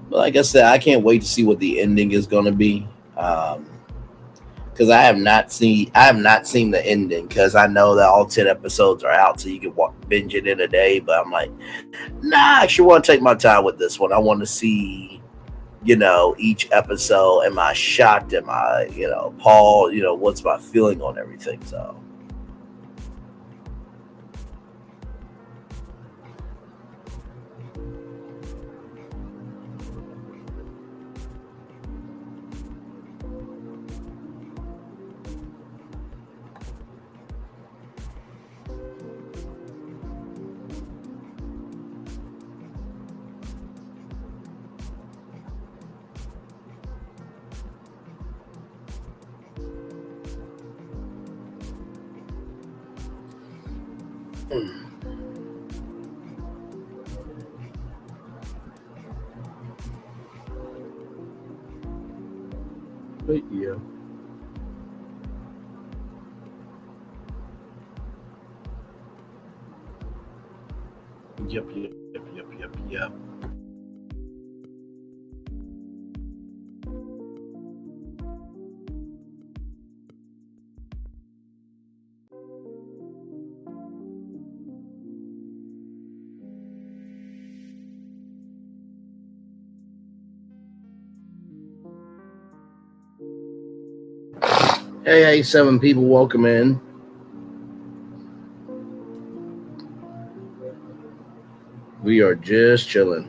but like I said, I can't wait to see what the ending is going to be. Because I have not seen the ending because I know that all 10 episodes are out, so you can binge it in a day. But I'm like, nah, I sure want to take my time with this one. I want to see, each episode. Am I shocked? Am I, appalled? What's my feeling on everything? So. But yeah. Yep. Hey, 7 people, welcome in. We are just chilling.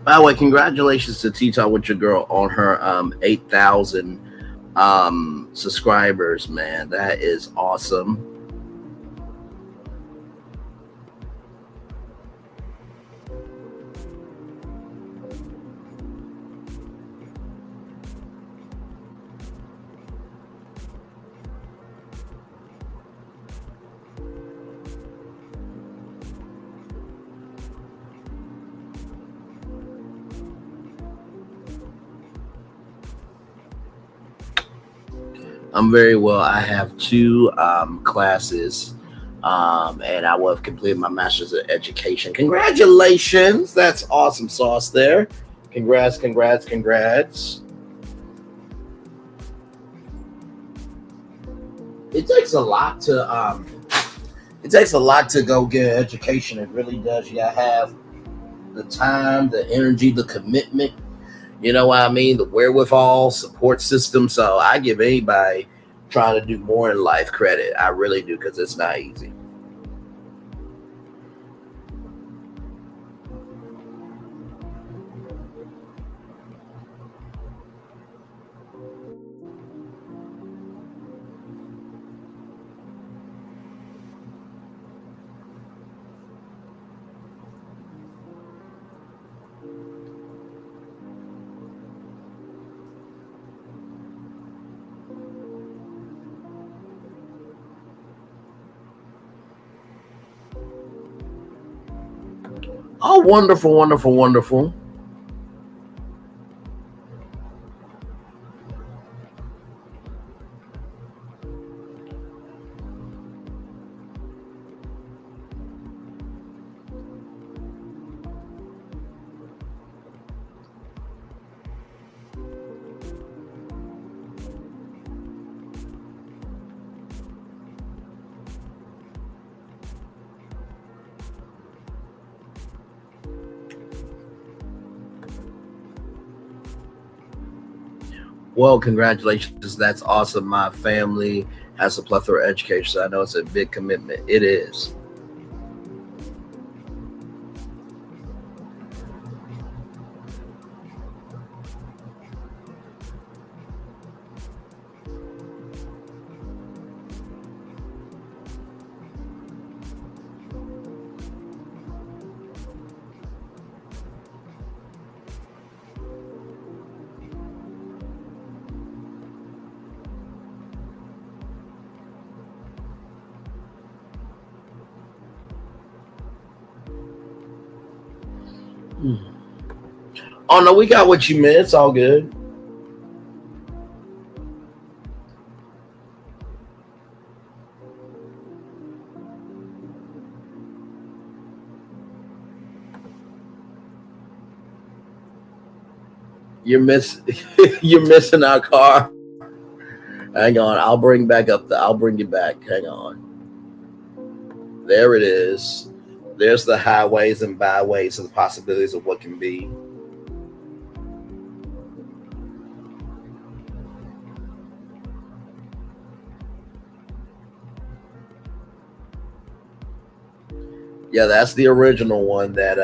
By the way, congratulations to T-Talk with your girl on her 8,000 subscribers, man. That is awesome. I'm very well. I have 2 classes, and I will have completed my master's of education. Congratulations! That's awesome sauce there. Congrats. It takes a lot to go get an education. It really does. You gotta have the time, the energy, the commitment. You know what I mean? The wherewithal, support system. So I give anybody trying to do more in life credit. I really do, because it's not easy. Oh, wonderful. Well, congratulations. That's awesome. My family has a plethora of education, so I know it's a big commitment. It is. Oh no, we got what you meant. It's all good. You're you're missing our car. Hang on, I'll bring you back. Hang on. There it is. There's the highways and byways and the possibilities of what can be. Yeah, that's the original one that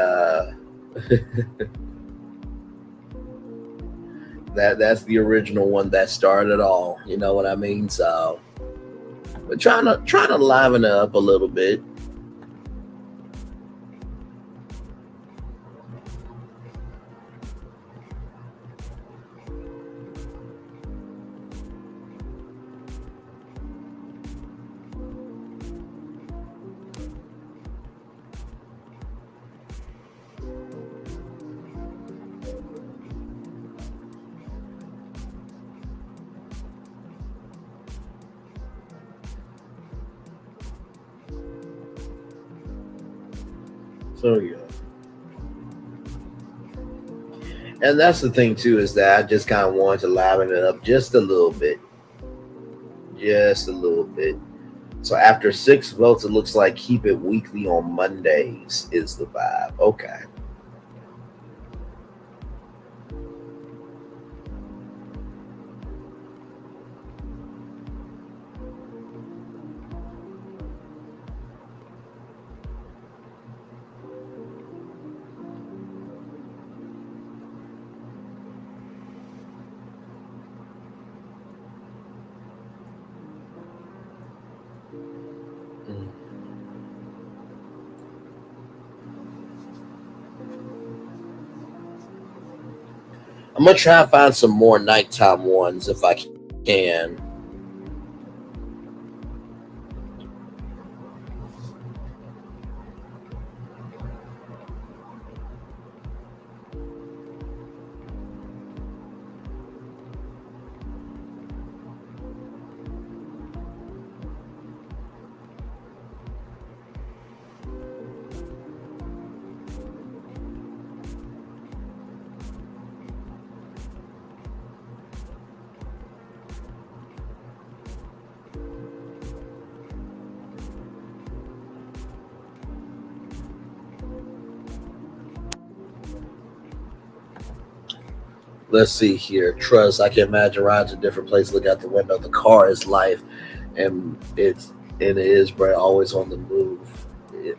that's the original one that started it all. You know what I mean? So we're trying to liven it up a little bit. So yeah. And that's the thing too, is that I just kind of wanted to liven it up just a little bit. Just a little bit. So after 6 votes, it looks like keep it weekly on Mondays is the vibe. Okay. I'm going to try and find some more nighttime ones if I can. Let's see here. Trust. I can imagine riding to a different place, look out the window. The car is life, and it is, bro. Always on the move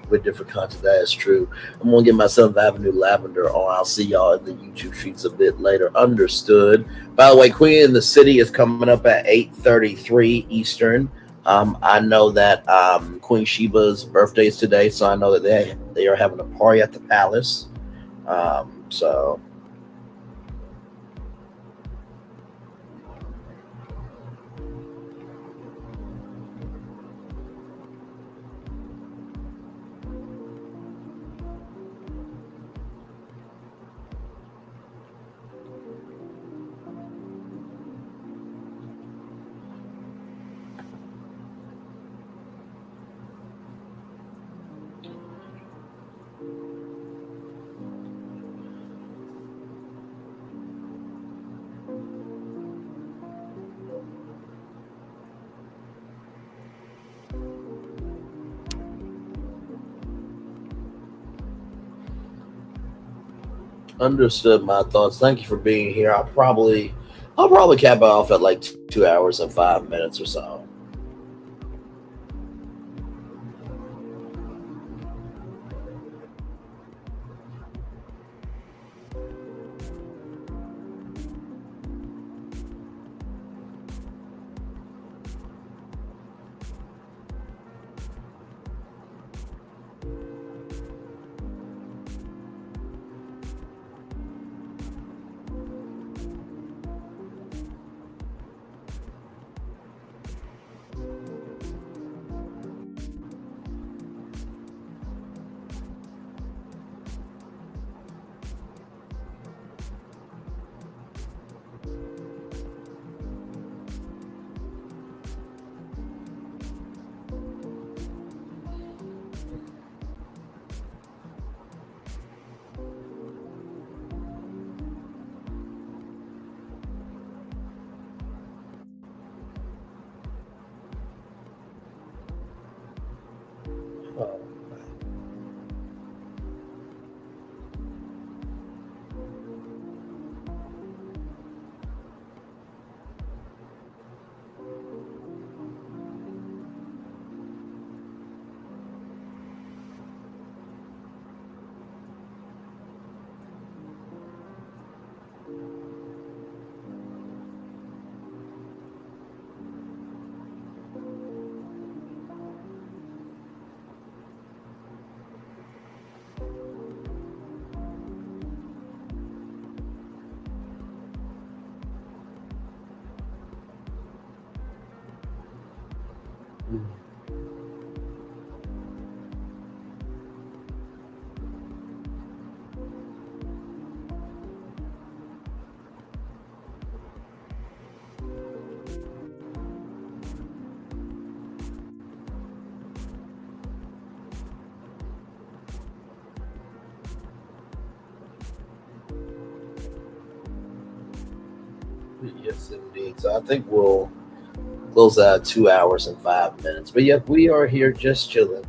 with different content. That is true. I'm gonna get myself Avenue Lavender on. I'll see y'all in the YouTube streets a bit later. Understood. By the way, Queen in the City is coming up at 8:33 Eastern. I know that Queen Sheba's birthday is today, so I know that they are having a party at the palace. So. Understood my thoughts. Thank you for being here. I'll probably I'll probably cap it off at like 2 hours and 5 minutes or so. Yes, indeed. So I think we'll close out 2 hours and 5 minutes. But yep, we are here just chilling.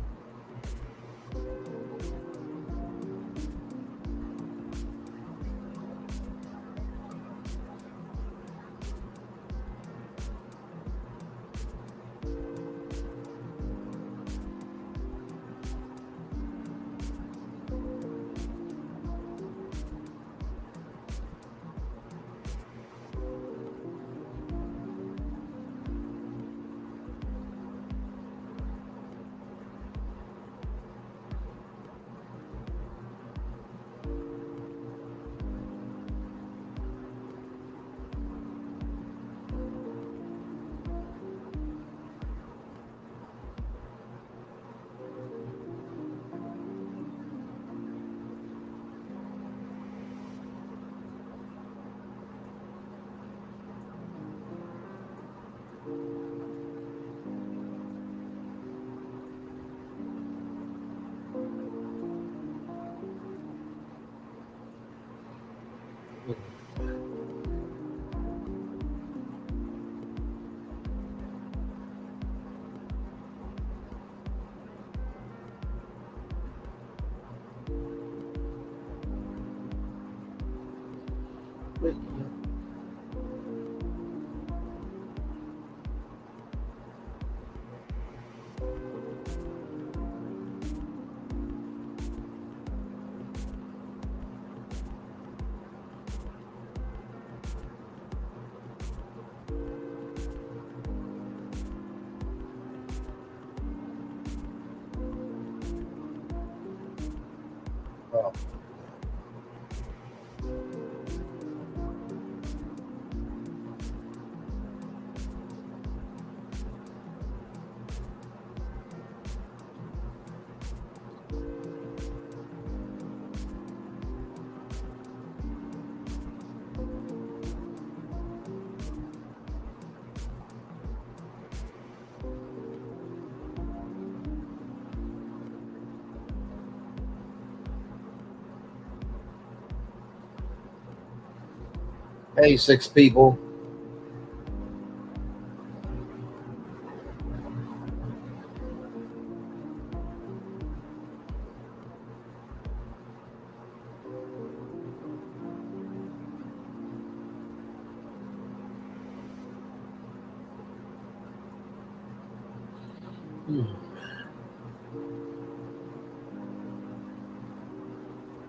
Hey, 6 people.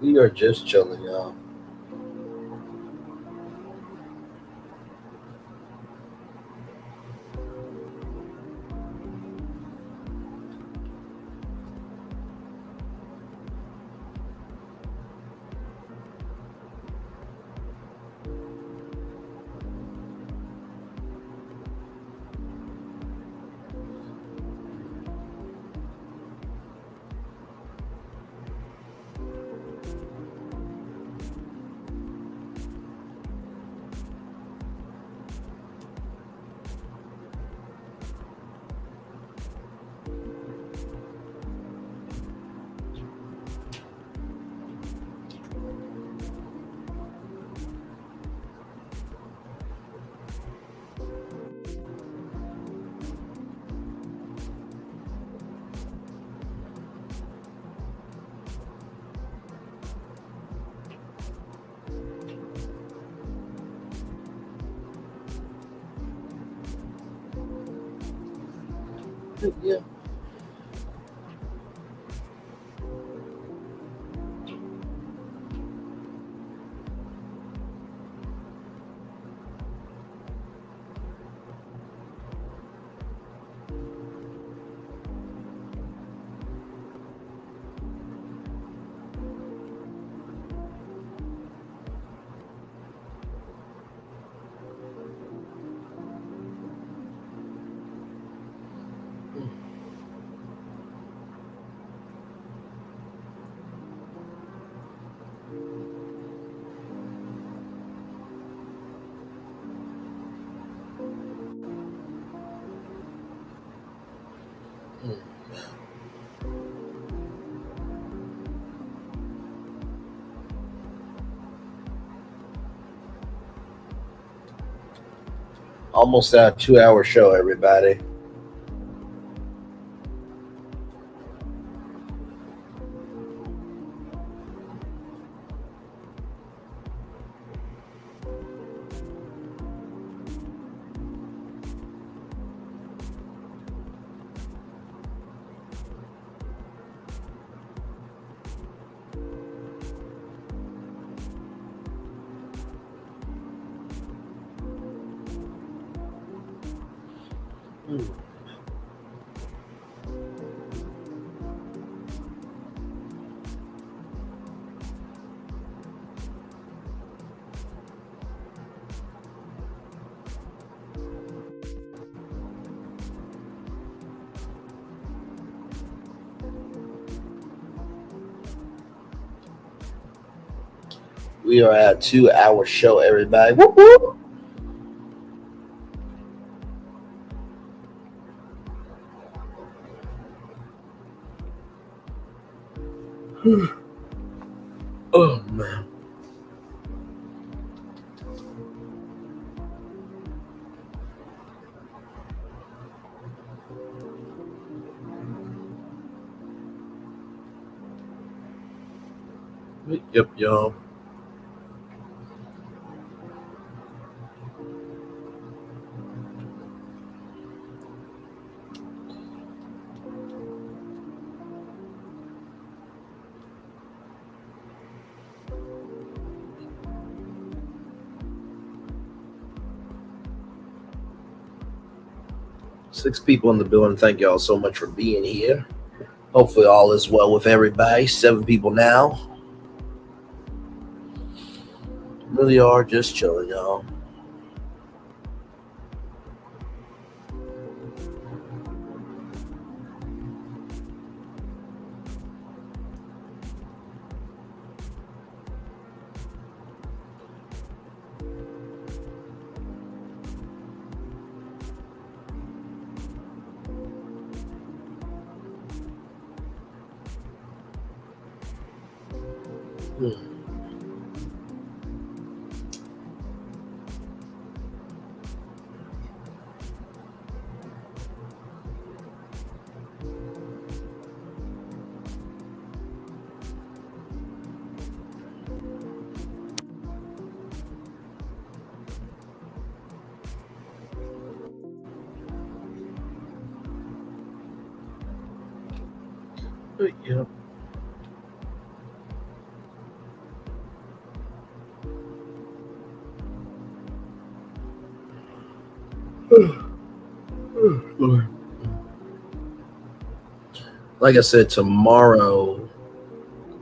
We are just chilling, y'all. Yeah. Almost a 2-hour show, everybody. We are at a 2-hour show, everybody. Whoop, whoop. Oh, man. Yep, y'all. Six people in the building. Thank y'all so much for being here. Hopefully all is well with everybody. 7 people now. Really are just chilling, y'all. Yep. Lord. Like I said, tomorrow,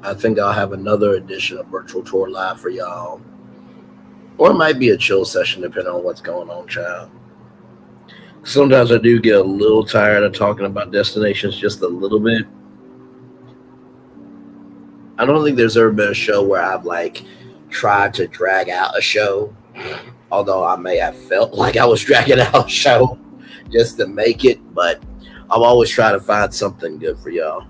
I think I'll have another edition of Virtual Tour Live for y'all. Or it might be a chill session, depending on what's going on, child. Sometimes I do get a little tired of talking about destinations just a little bit. I don't think there's ever been a show where I've like tried to drag out a show, although I may have felt like I was dragging out a show just to make it, but I'm always trying to find something good for y'all.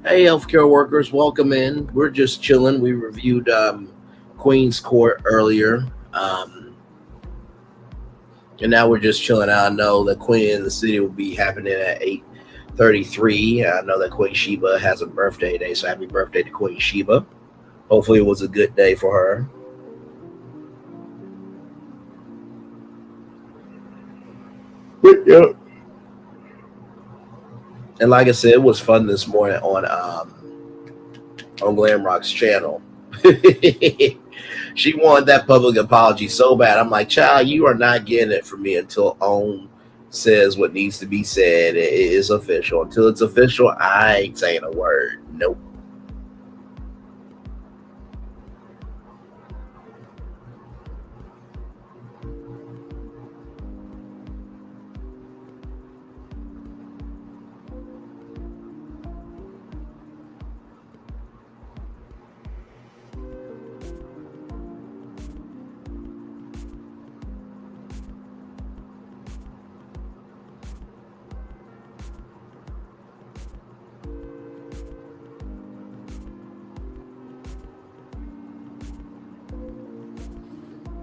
Hey, healthcare workers, welcome in. We're just chilling. We reviewed Queen's Court earlier, and now we're just chilling out. I know that Queen in the City will be happening at 8:33. I know that Queen Sheba has a birthday today, so happy birthday to Queen Sheba. Hopefully it was a good day for her. Yeah. And like I said, it was fun this morning on Glam Rock's channel. She wanted that public apology so bad. I'm like, child, you are not getting it from me until OWN says what needs to be said. It is official. Until it's official, I ain't saying a word. Nope.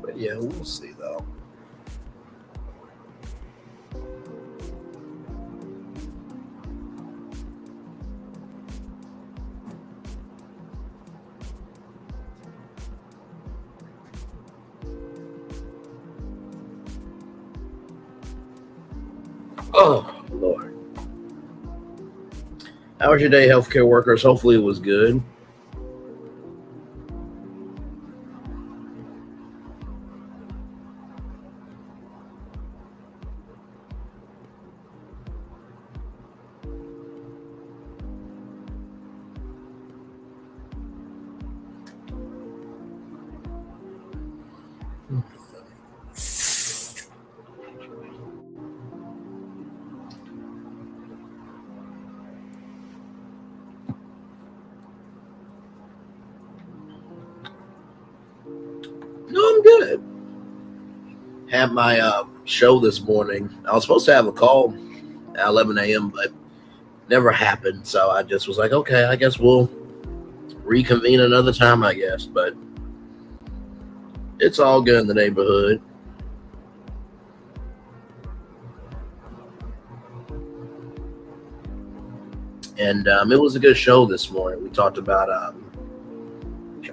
But yeah, we'll see though. Oh, Lord. How was your day, healthcare workers? Hopefully it was good. No, I'm good. Had my show this morning. I was supposed to have a call at 11 a.m., but never happened. So I just was like, okay, I guess we'll reconvene another time, I guess. But it's all good in the neighborhood. And it was a good show this morning. We talked about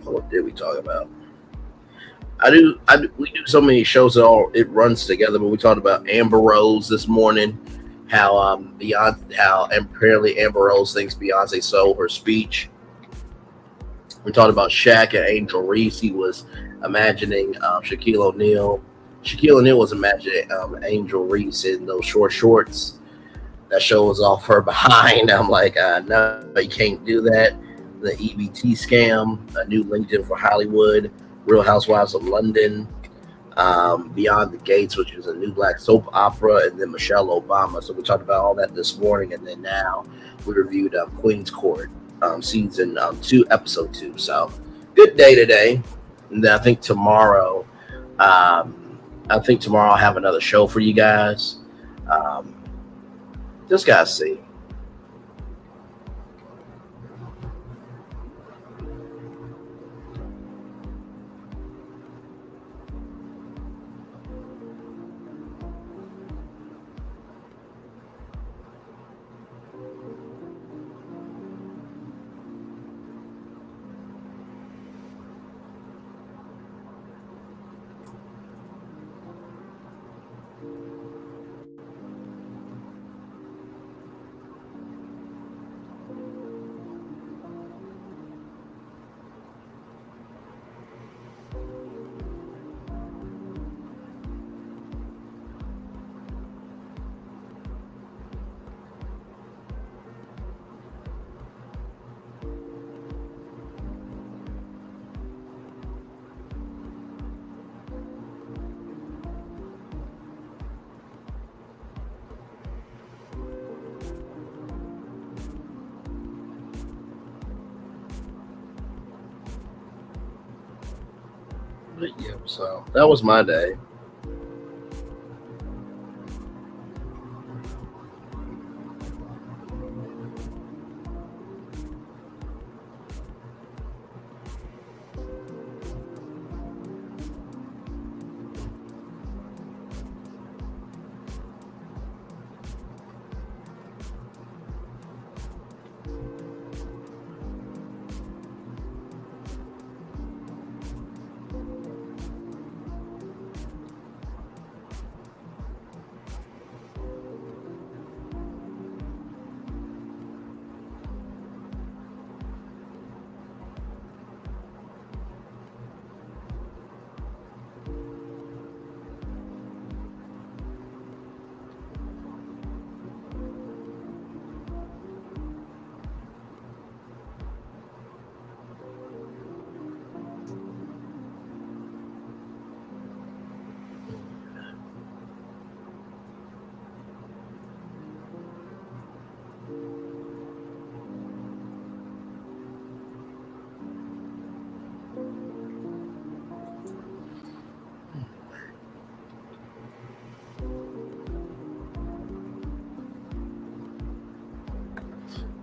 what did we talk about? We do so many shows that it runs together, but we talked about Amber Rose this morning, how apparently Amber Rose thinks Beyonce stole her speech. We talked about Shaq and Angel Reese. He was imagining Shaquille O'Neal. Shaquille O'Neal was imagining Angel Reese in those short shorts. that shows off her behind. I'm like, no, you can't do that. The EBT scam, a new LinkedIn for Hollywood, Real Housewives of London, Beyond the Gates, which is a new black soap opera, and then Michelle Obama. So we talked about all that this morning, and then now we reviewed Queen's Court, season 2, episode 2. So good day today. And then I think tomorrow I'll have another show for you guys. Just gotta see. But yeah, so that was my day.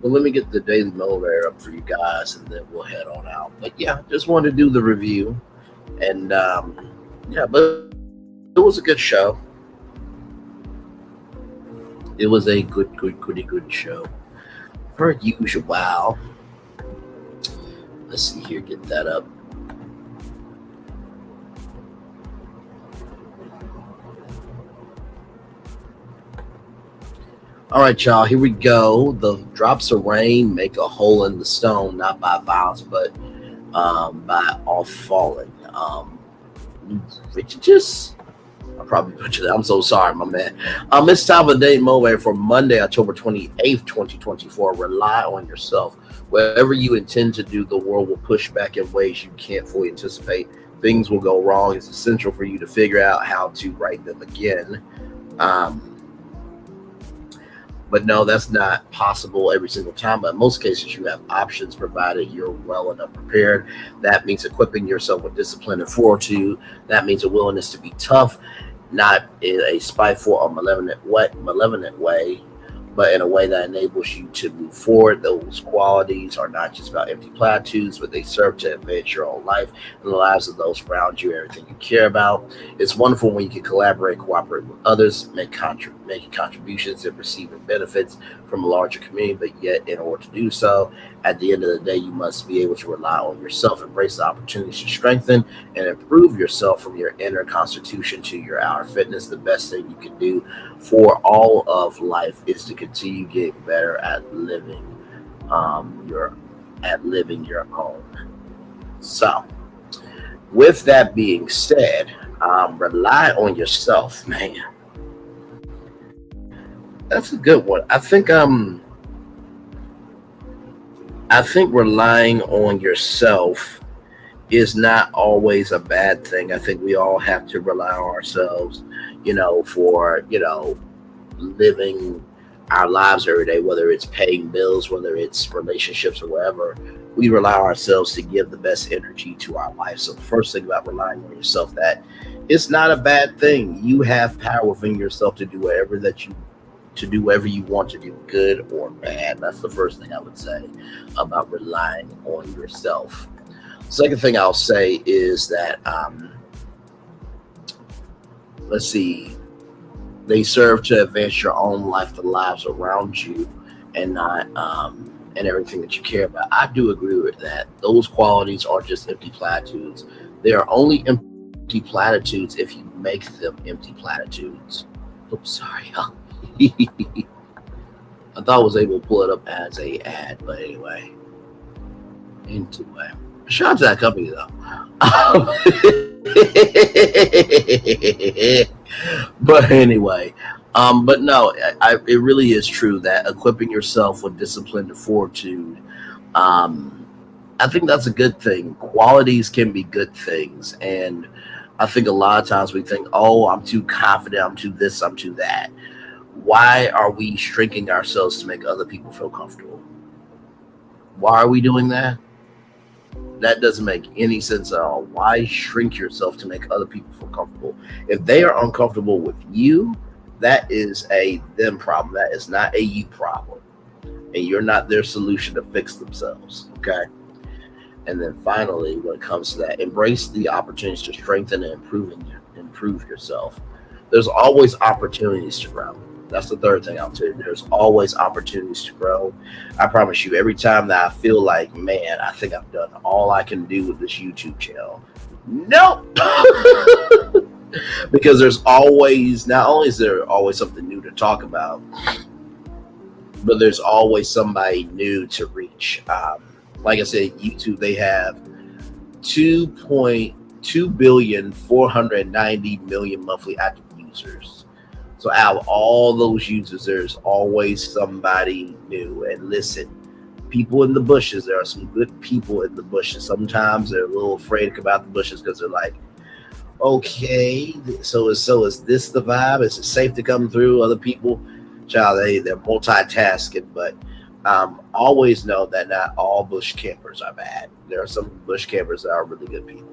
Well, let me get the Daily Motivator up for you guys, and then we'll head on out. But yeah, just wanted to do the review, and yeah, but it was a good show. It was a good show, per usual. Wow. Let's see here, get that up. All right, y'all, here we go. The drops of rain make a hole in the stone, not by violence, but by all falling. I probably butchered that. I'm so sorry, my man. It's time for the Day Motivator for Monday, October 28th, 2024. Rely on yourself. Whatever you intend to do, the world will push back in ways you can't fully anticipate. Things will go wrong. It's essential for you to figure out how to right them again. But no, that's not possible every single time. But in most cases, you have options provided you're well enough prepared. That means equipping yourself with discipline and fortitude. That means a willingness to be tough, not in a spiteful or malevolent way, but in a way that enables you to move forward. Those qualities are not just about empty platitudes, but they serve to advance your own life and the lives of those around you, everything you care about. It's wonderful when you can collaborate, cooperate with others, making contributions and receiving benefits from a larger community, but yet in order to do so, at the end of the day, you must be able to rely on yourself, embrace the opportunities to strengthen and improve yourself from your inner constitution to your outer fitness. The best thing you can do for all of life is to continue getting better at living your own. So, with that being said, rely on yourself, man. That's a good one. I think relying on yourself is not always a bad thing. I think we all have to rely on ourselves, for, living our lives every day, whether it's paying bills, whether it's relationships or whatever. We rely on ourselves to give the best energy to our life. So the first thing about relying on yourself, that it's not a bad thing. You have power within yourself to do whatever you want to do, good or bad. That's the first thing I would say about relying on yourself. Second thing I'll say is that, let's see, they serve to advance your own life, the lives around you, and not and everything that you care about. I do agree with that. Those qualities are just empty platitudes. They are only empty platitudes if you make them empty platitudes. Oops, sorry, y'all. I thought I was able to pull it up as a ad, but anyway. Shout out to that company though. But anyway, but no, it really is true that equipping yourself with discipline and fortitude, I think that's a good thing. Qualities can be good things, and I think a lot of times we think, oh, I'm too confident, I'm too this, I'm too that. Why are we shrinking ourselves to make other people feel comfortable? Why are we doing that? That doesn't make any sense at all. Why shrink yourself to make other people feel comfortable? If they are uncomfortable with you, that is a them problem. That is not a you problem. And you're not their solution to fix themselves. Okay. And then finally, when it comes to that, embrace the opportunities to strengthen and improve yourself. There's always opportunities to grow. That's the third thing I'll tell you. There's always opportunities to grow. I promise you, every time that I feel like, man, I think I've done all I can do with this YouTube channel. Nope. Because there's always, not only is there always something new to talk about, but there's always somebody new to reach. Like I said, YouTube, they have 2.2,490,000,000 monthly active users. So out of all those users, there's always somebody new. And listen, people in the bushes, there are some good people in the bushes. Sometimes they're a little afraid to come out the bushes because they're like, okay, so is this the vibe? Is it safe to come through? Other people, child, they're multitasking, but always know that not all bush campers are bad. There are some bush campers that are really good people.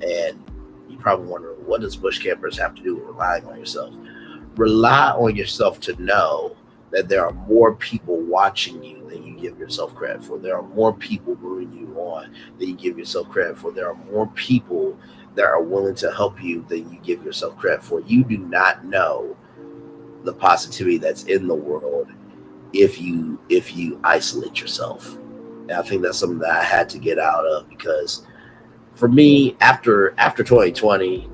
And you probably wonder, what does bush campers have to do with relying on yourself? Rely on yourself to know that there are more people watching you than you give yourself credit for. There are more people rooting you on than you give yourself credit for. There are more people that are willing to help you than you give yourself credit for. You do not know the positivity that's in the world if you isolate yourself. And I think that's something that I had to get out of, because for me, after 2020,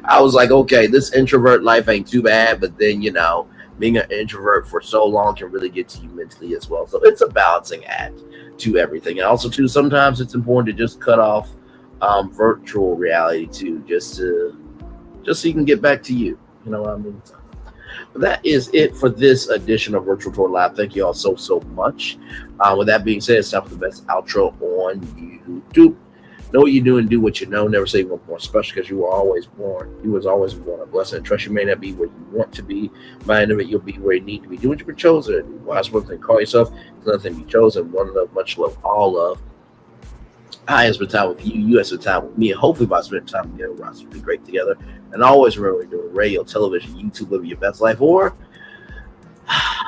I was like, okay, this introvert life ain't too bad. But then, being an introvert for so long can really get to you mentally as well. So it's a balancing act to everything. And also, too, sometimes it's important to just cut off virtual reality, too, just so you can get back to you. You know what I mean? But that is it for this edition of Virtual Tour Live. Thank you all so much. With that being said, it's time for the best outro on YouTube. Know what you do and do what you know. Never say you want more special, because you were always born. You was always born a blessing. And trust you may not be where you want to be. By the end of it, you'll be where you need to be. Do what you've been chosen. Wise one thing, call yourself. Another thing, be chosen. One love, much love, all love. I have spent time with you. You have spent time with me. And hopefully by spending time together, we're going to be great together. And always remember, we're doing radio, television, YouTube, living your best life. Or,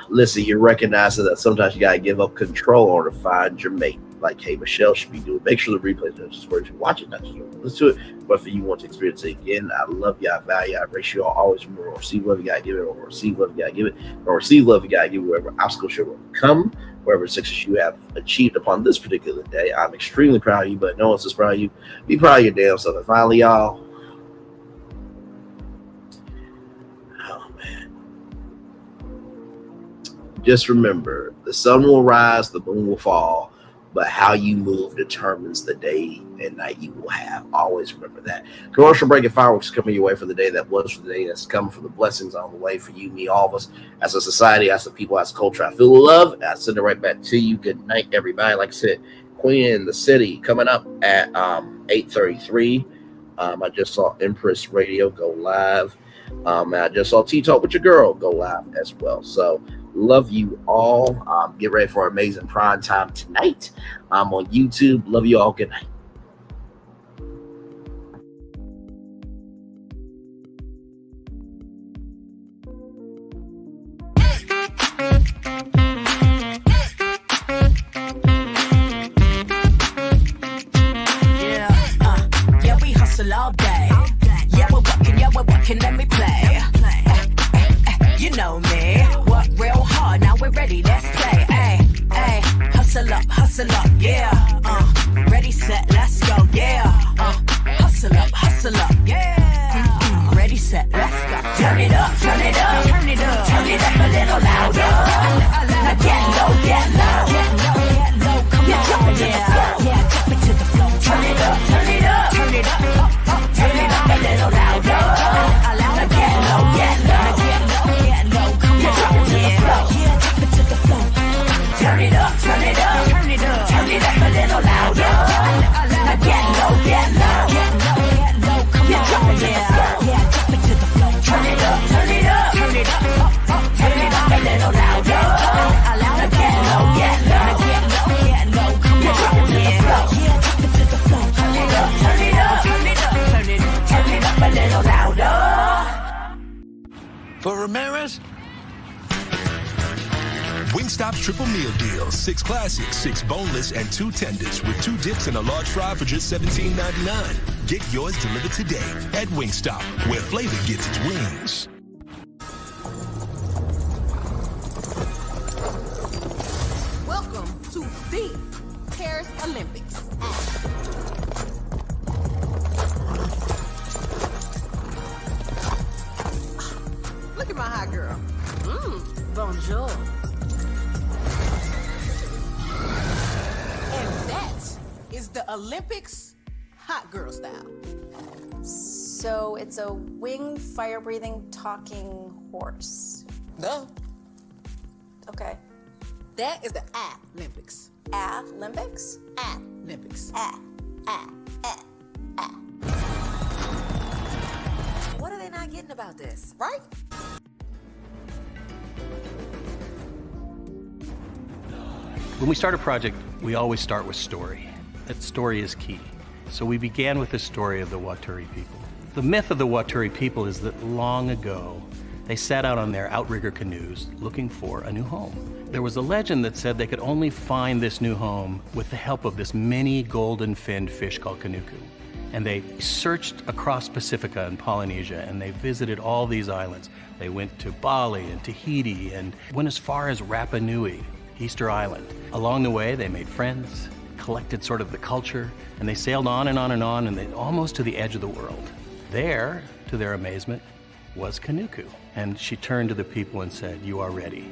listen, you recognize that sometimes you got to give up control in order to find your mate. Like, hey, Michelle should be doing. Make sure the replay is just for you. Watch it, not just listen to it. But if you want to experience it again, I love you, I value you, I appreciate you all. Always remember, receive love, you got to give it, or receive love, you got to give it, or receive love, you got to give it, wherever obstacles should come, wherever success you have achieved upon this particular day. I'm extremely proud of you, but no one's as proud of you. Be proud of your damn self. And finally, y'all, just remember, the sun will rise, the moon will fall, but how you move determines the day and night you will have. Always remember that. Commercial break and fireworks coming your way for the day that was, for the day that's coming, for the blessings on the way for you, me, all of us, as a society, as a people, as a culture. I feel the love. I send it right back to you. Good night, everybody. Like I said, Queen in the City coming up at 8:33. I just saw Empress Radio go live. I just saw T-Talk with your girl go live as well. So love you all. Get ready for amazing prime time tonight. I'm on YouTube. Love you all. Good night. Yeah, we hustle all day. Yeah, we're working, let me play. You know me, work real hard, now we're ready, let's play. Ay, hustle up, yeah. Ready, set, let's go, yeah. Hustle up, yeah. Ready, set, let's go. Turn it up, turn it up, turn it up, turn it up a little louder. Now get low, come on, yeah. Drop it to the floor. Turn it up, turn it up, turn it up, turn it up a little louder. Now get low, come on, yeah. Drop it to the floor. Turn it up, turn it up, turn it up, turn it up a little louder. Now get low, come on, yeah. Drop it to the floor. Turn it up, turn it up, turn it up, turn it up a little louder. Now get low, come on, yeah. Drop it to the floor. Turn it up, turn it up, turn it up, turn it up a little louder. For Ramirez, Wingstop's triple meal deal. 6 classics, 6 boneless, and 2 tenders with 2 dips and a large fry for just $17.99. Get yours delivered today at Wingstop, where flavor gets its wings. Welcome to the Paris Olympics. Look at my hot girl. Bonjour. And that is the Olympics hot girl style. So it's a winged, fire-breathing, talking horse. No. Okay. That is the Olympics. Olympics? Olympics. What are they not getting about this? Right? When we start a project, we always start with story. That story is key. So we began with the story of the Waturi people. The myth of the Waturi people is that long ago, they set out on their outrigger canoes looking for a new home. There was a legend that said they could only find this new home with the help of this mini golden-finned fish called kanuku. And they searched across Pacifica and Polynesia, and they visited all these islands. They went to Bali and Tahiti and went as far as Rapa Nui, Easter Island. Along the way, they made friends, collected sort of the culture, and they sailed on and on and on, and they almost to the edge of the world. There, to their amazement, was Kanuku. And she turned to the people and said, "You are ready."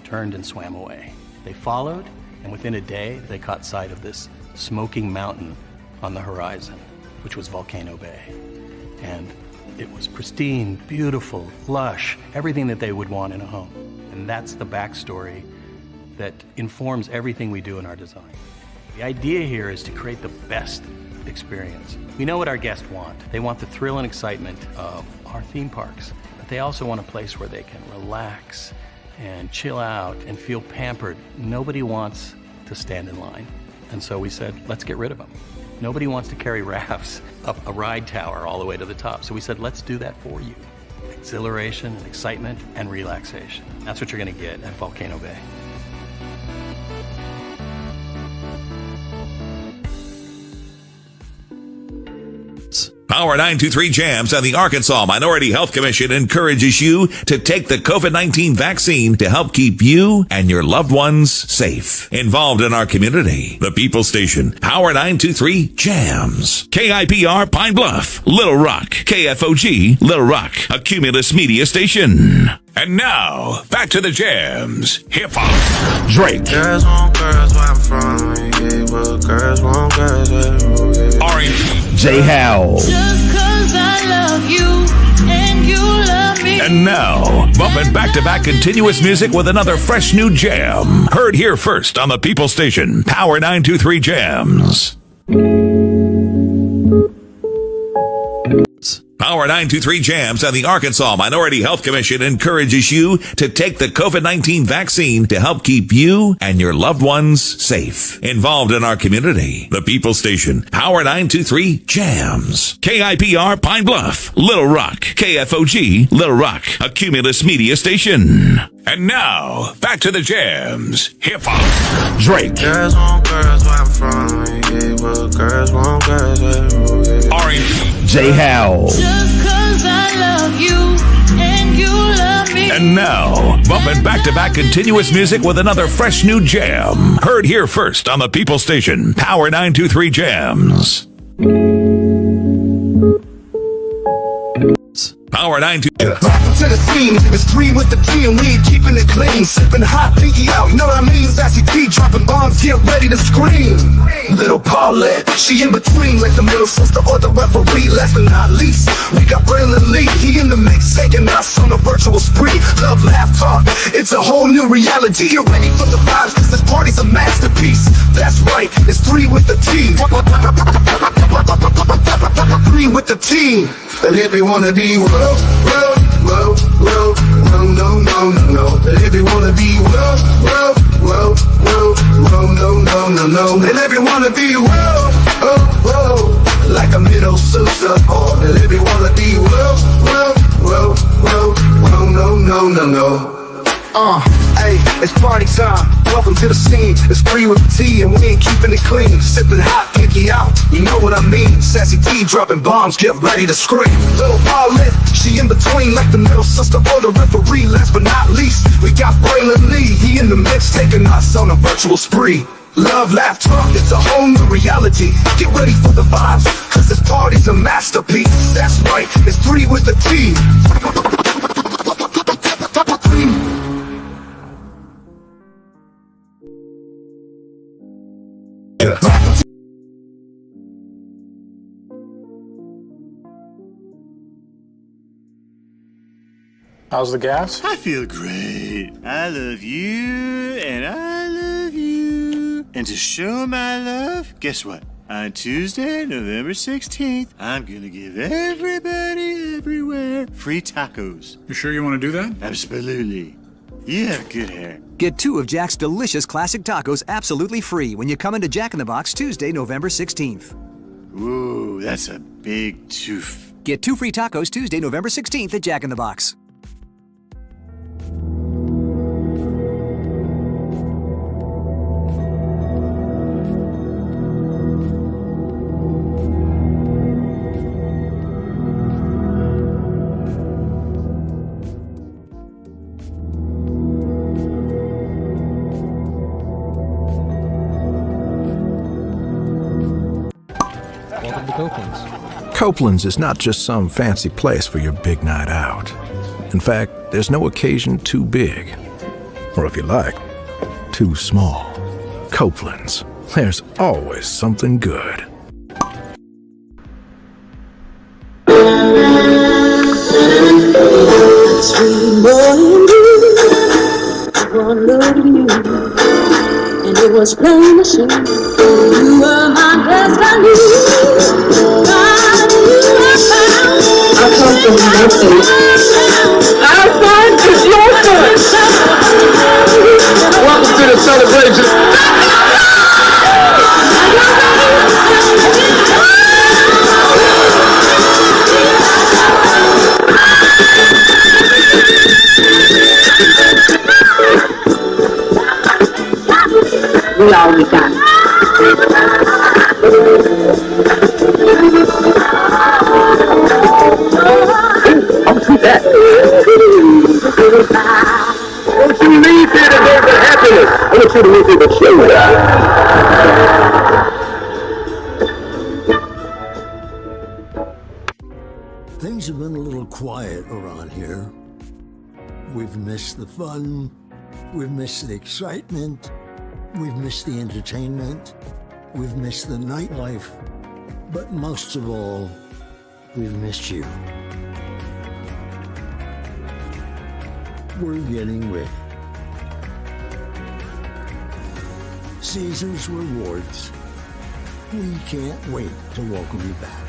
Turned and swam away. They followed, and within a day, they caught sight of this smoking mountain on the horizon, which was Volcano Bay. And it was pristine, beautiful, lush, everything that they would want in a home. And that's the backstory that informs everything we do in our design. The idea here is to create the best experience. We know what our guests want. They want the thrill and excitement of our theme parks, but they also want a place where they can relax and chill out and feel pampered. Nobody wants to stand in line. And so we said, let's get rid of them. Nobody wants to carry rafts up a ride tower all the way to the top. So we said, let's do that for you. Exhilaration and excitement and relaxation. That's what you're gonna get at Volcano Bay. Power 923 Jams and the Arkansas Minority Health Commission encourages you to take the COVID-19 vaccine to help keep you and your loved ones safe. Involved in our community, the People Station, Power 923 Jams. KIPR Pine Bluff, Little Rock, KFOG, Little Rock, a Cumulus Media Station. And now, back to the jams. Hip-hop. Drake. Girls want girls where I'm from, yeah. J. Howell. Just 'cause I love you and you love me. And now, bumping back-to-back continuous music with another fresh new jam. Heard here first on the People Station, Power 923 Jams. Power 923 Jams and the Arkansas Minority Health Commission encourages you to take the COVID-19 vaccine to help keep you and your loved ones safe. Involved in our community, the People Station, Power 923 Jams. KIPR Pine Bluff, Little Rock, KFOG, Little Rock, a Cumulus Media Station. And now, back to the jams. Hip-hop. Drake. Girls want girls where I'm from. Yeah, well, girls want girls where R&B. J. Howell. Just 'cause I love you and you love me. And now, bumping back-to-back continuous music with another fresh new jam. Heard here first on the People Station, Power 923 Jams. Power 923. Welcome to the scene. It's 3 with the team. We ain't keeping it clean. Sipping hot, pinky out. You know what I mean? Sassy P dropping bombs. Get ready to scream. Little Paulette, she in between like the middle sister or the referee. Last but not least, we got Braylon Lee. He in the mix, taking us on a virtual spree. Love, laugh, talk. It's a whole new reality. Get ready for the vibes, cause this party's a masterpiece. That's right, it's 3 with the team. 3 with the team. And if you wanna be no, and if you wanna be no, and if you wanna be like a middle sister, and if you wanna be no. Hey, it's party time. Welcome to the scene. It's 3 with the T, and we ain't keeping it clean. Sipping hot, pinky out. You know what I mean? Sassy T dropping bombs. Get ready to scream. Little Paulette, she in between like the middle sister or the referee. Last but not least, we got Braylon Lee. He in the mix, taking us on a virtual spree. Love, laugh, talk, it's a whole new reality. Get ready for the vibes, cause this party's a masterpiece. That's right, it's 3 with the T. How's the gas? I feel great. I love you, and I love you. And to show my love, guess what? On Tuesday, November 16th, I'm gonna give everybody everywhere free tacos. You sure you want to do that? Absolutely. You have good hair. Get 2 of Jack's delicious classic tacos absolutely free when you come into Jack in the Box Tuesday, November 16th. Whoa, that's a big tooth. Get 2 free tacos Tuesday, November 16th at Jack in the Box. Copeland's is not just some fancy place for your big night out. In fact, there's no occasion too big, or if you like, too small. Copeland's, there's always something good. Sweet boy, and it was plain to see you were my destiny. I come from nothing. Our fun is your fun. Welcome to the celebration. We all we got. I'll do that. Don't you leave here to go for happiness. I want you to leave here to show that. Things have been a little quiet around here. We've missed the fun. We've missed the excitement. We've missed the entertainment. We've missed the nightlife, but most of all, we've missed you. We're getting ready. Caesar's Rewards. We can't wait to welcome you back.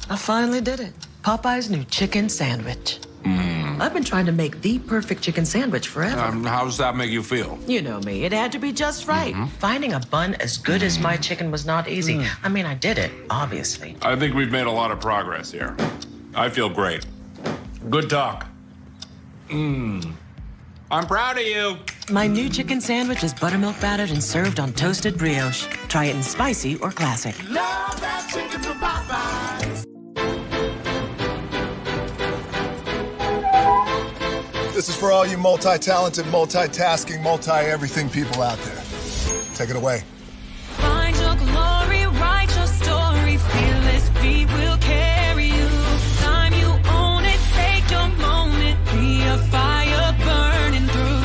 I finally did it. Popeye's new chicken sandwich. I've been trying to make the perfect chicken sandwich forever. How does that make you feel? You know me. It had to be just right. Finding a bun as good as my chicken was not easy. I mean, I did it, obviously. I think we've made a lot of progress here. I feel great. Good talk. I'm proud of you. My new chicken sandwich is buttermilk battered and served on toasted brioche. Try it in spicy or classic. Love that chicken from Popeyes. This is for all you multi-talented, multitasking, multi-everything people out there. Take it away. Find your glory, write your story. Fearless feet will carry you. Time you own it, take your moment. Be a fire burning through.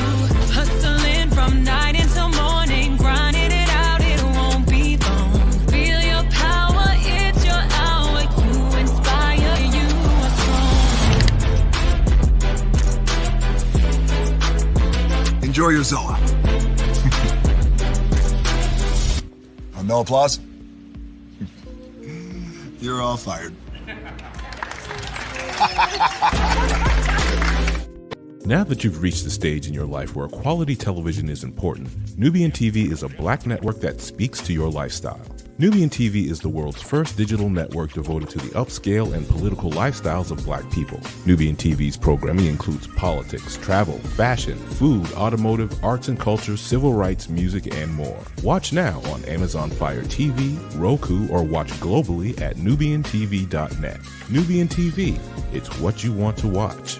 Hustling from night until morning, grinding it out, it won't be long. Feel your power, it's your hour. You inspire, you are strong. Enjoy your Zola. No applause? You're all fired. Now that you've reached the stage in your life where quality television is important, Nubian TV is a black network that speaks to your lifestyle. Nubian TV is the world's first digital network devoted to the upscale and political lifestyles of black people. Nubian TV's programming includes politics, travel, fashion, food, automotive, arts and culture, civil rights, music, and more. Watch now on Amazon Fire TV, Roku, or watch globally at NubianTV.net. Nubian TV, it's what you want to watch.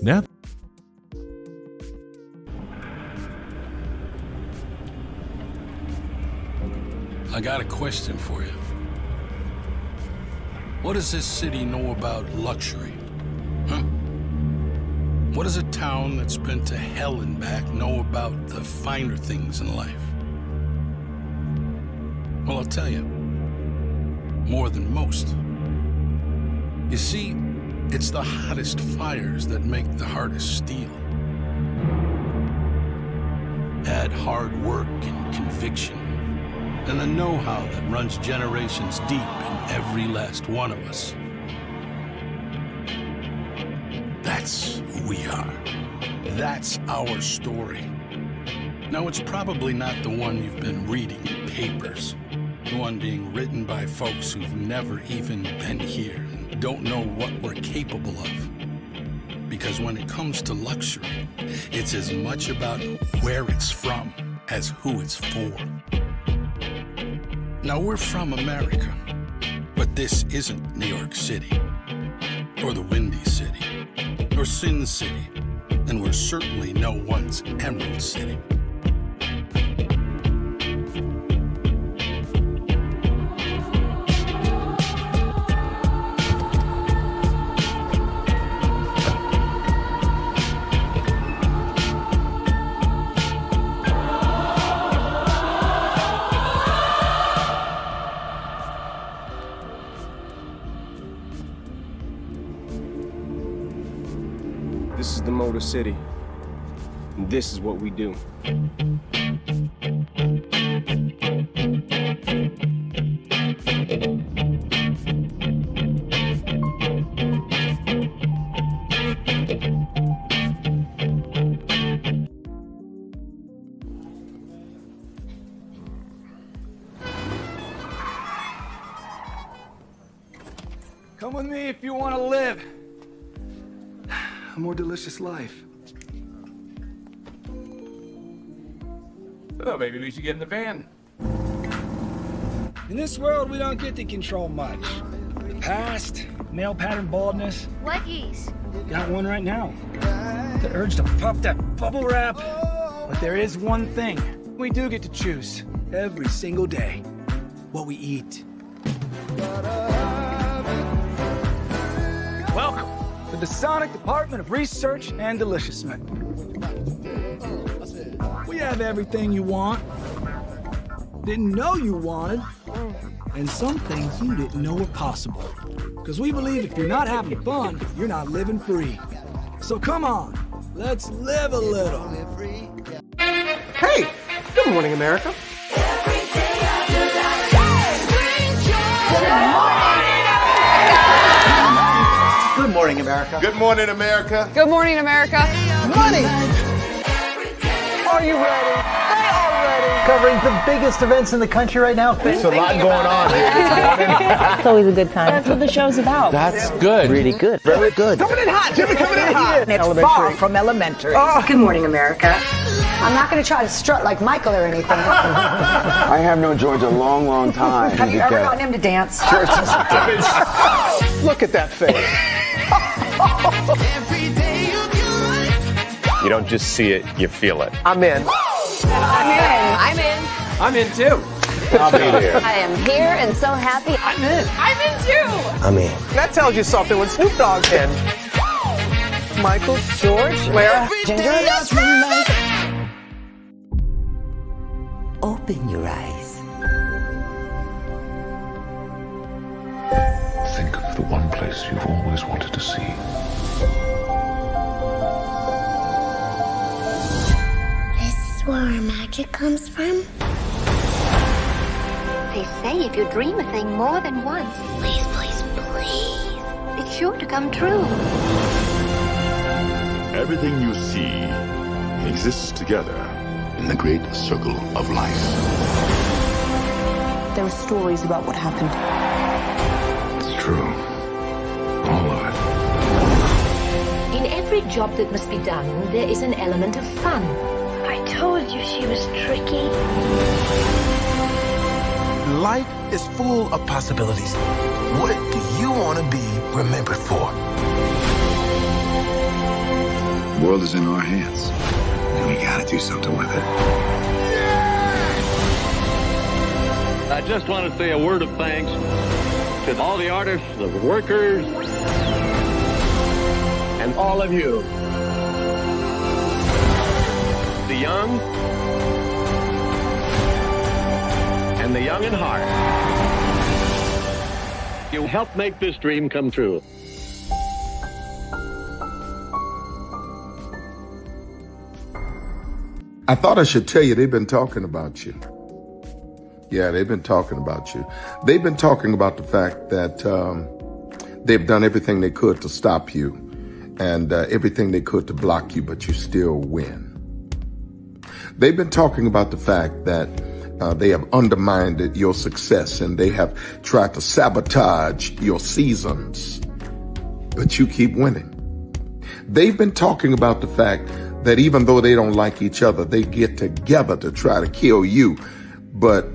Now, I got a question for you. What does this city know about luxury? Huh? What does a town that's been to hell and back know about the finer things in life? Well, I'll tell you. More than most. You see, it's the hottest fires that make the hardest steel. Add hard work and conviction, and the know-how that runs generations deep in every last one of us. That's who we are. That's our story. Now, it's probably not the one you've been reading in papers. The one being written by folks who've never even been here and don't know what we're capable of. Because when it comes to luxury, it's as much about where it's from as who it's for. Now, we're from America, but this isn't New York City, or the Windy City, or Sin City, and we're certainly no one's Emerald City. This is the Motor City, and this is what we do. Come with me if you want to live a more delicious life. Well, maybe we should get in the van. In this world, we don't get to control much. The past, male pattern baldness. What geese? Got one right now. The urge to pop that bubble wrap. But there is one thing we do get to choose every single day: what we eat. Welcome to the Sonic Department of Research and Deliciousment. We have everything you want. didn't know you wanted, and some things you didn't know were possible. Because we believe if you're not having fun, you're not living free. So come on, let's live a little. Hey, good morning, America. Good morning, America. Good morning, America. Good morning, America. Money! Are you ready? They are ready. Covering the biggest events in the country right now. There's a lot going on here this morning. It's always a good time. That's what the show's about. That's good. Really good. Very good. Coming in hot. Jimmy coming in hot. It's far from elementary. Oh. Good morning, America. I'm not going to try to strut like Michael or anything. I have known George a long, long time. Have you ever gotten him to dance? George doesn't dance. Look at that face. You don't just see it, you feel it. I'm in. I'm in. I'm in. I'm in too. I'll be there. I am here and so happy. I'm in. I'm in too. I'm in. That tells you something when Snoop Dogg's in. Michael, George, Lara, Ginger. Open your eyes. Think of the one place you've always wanted to see. This is where our magic comes from. They say if you dream a thing more than once, Please, please, please. it's sure to come true. Everything you see exists together in the great circle of life. There are stories about what happened. It's true. All of it. In every job that must be done, there is an element of fun. I told you she was tricky. Life is full of possibilities. What do you want to be remembered for? The world is in our hands, and we gotta do something with it. I just want to say a word of thanks to all the artists, the workers, and all of you. The young and the young in heart. You helped make this dream come true. I thought I should tell you they've been talking about you. Yeah, they've been talking about you. They've been talking about the fact that they've done everything they could to stop you and everything they could to block you, but you still win. They've been talking about the fact that they have undermined your success and they have tried to sabotage your seasons, but you keep winning. They've been talking about the fact that even though they don't like each other, they get together to try to kill you, but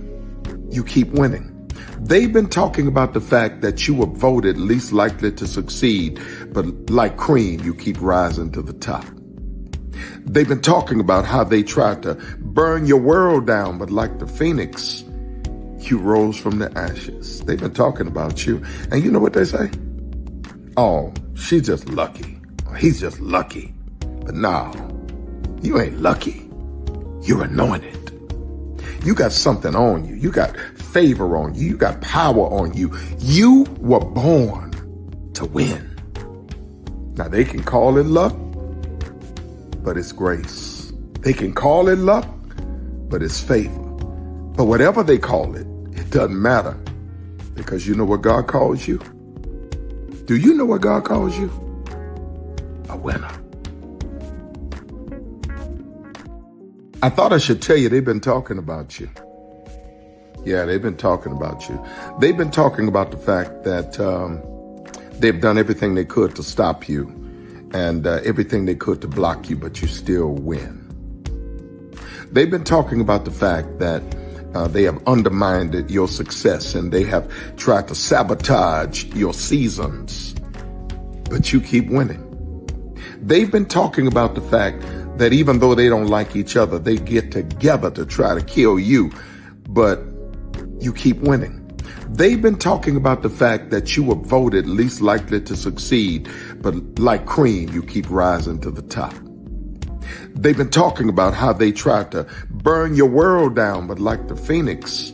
you keep winning. They've been talking about the fact that you were voted least likely to succeed, but like cream, you keep rising to the top. They've been talking about how they tried to burn your world down, but like the phoenix, you rose from the ashes. They've been talking about you, and you know what they say? Oh, she's just lucky. He's just lucky. But no, you ain't lucky. You're anointed. You got something on you. You got favor on you. You got power on you. You were born to win. Now they can call it luck, but it's grace. They can call it luck, but it's favor. But whatever they call it, it doesn't matter, because you know what God calls you? Do you know what God calls you? A winner. I thought I should tell you they've been talking about you. Yeah, they've been talking about you. They've been talking about the fact that they've done everything they could to stop you and everything they could to block you, but you still win. They've been talking about the fact that they have undermined your success and they have tried to sabotage your seasons, but you keep winning. They've been talking about the fact that even though they don't like each other, they get together to try to kill you, but you keep winning. They've been talking about the fact that you were voted least likely to succeed, but like cream, you keep rising to the top. They've been talking about how they tried to burn your world down, but like the phoenix,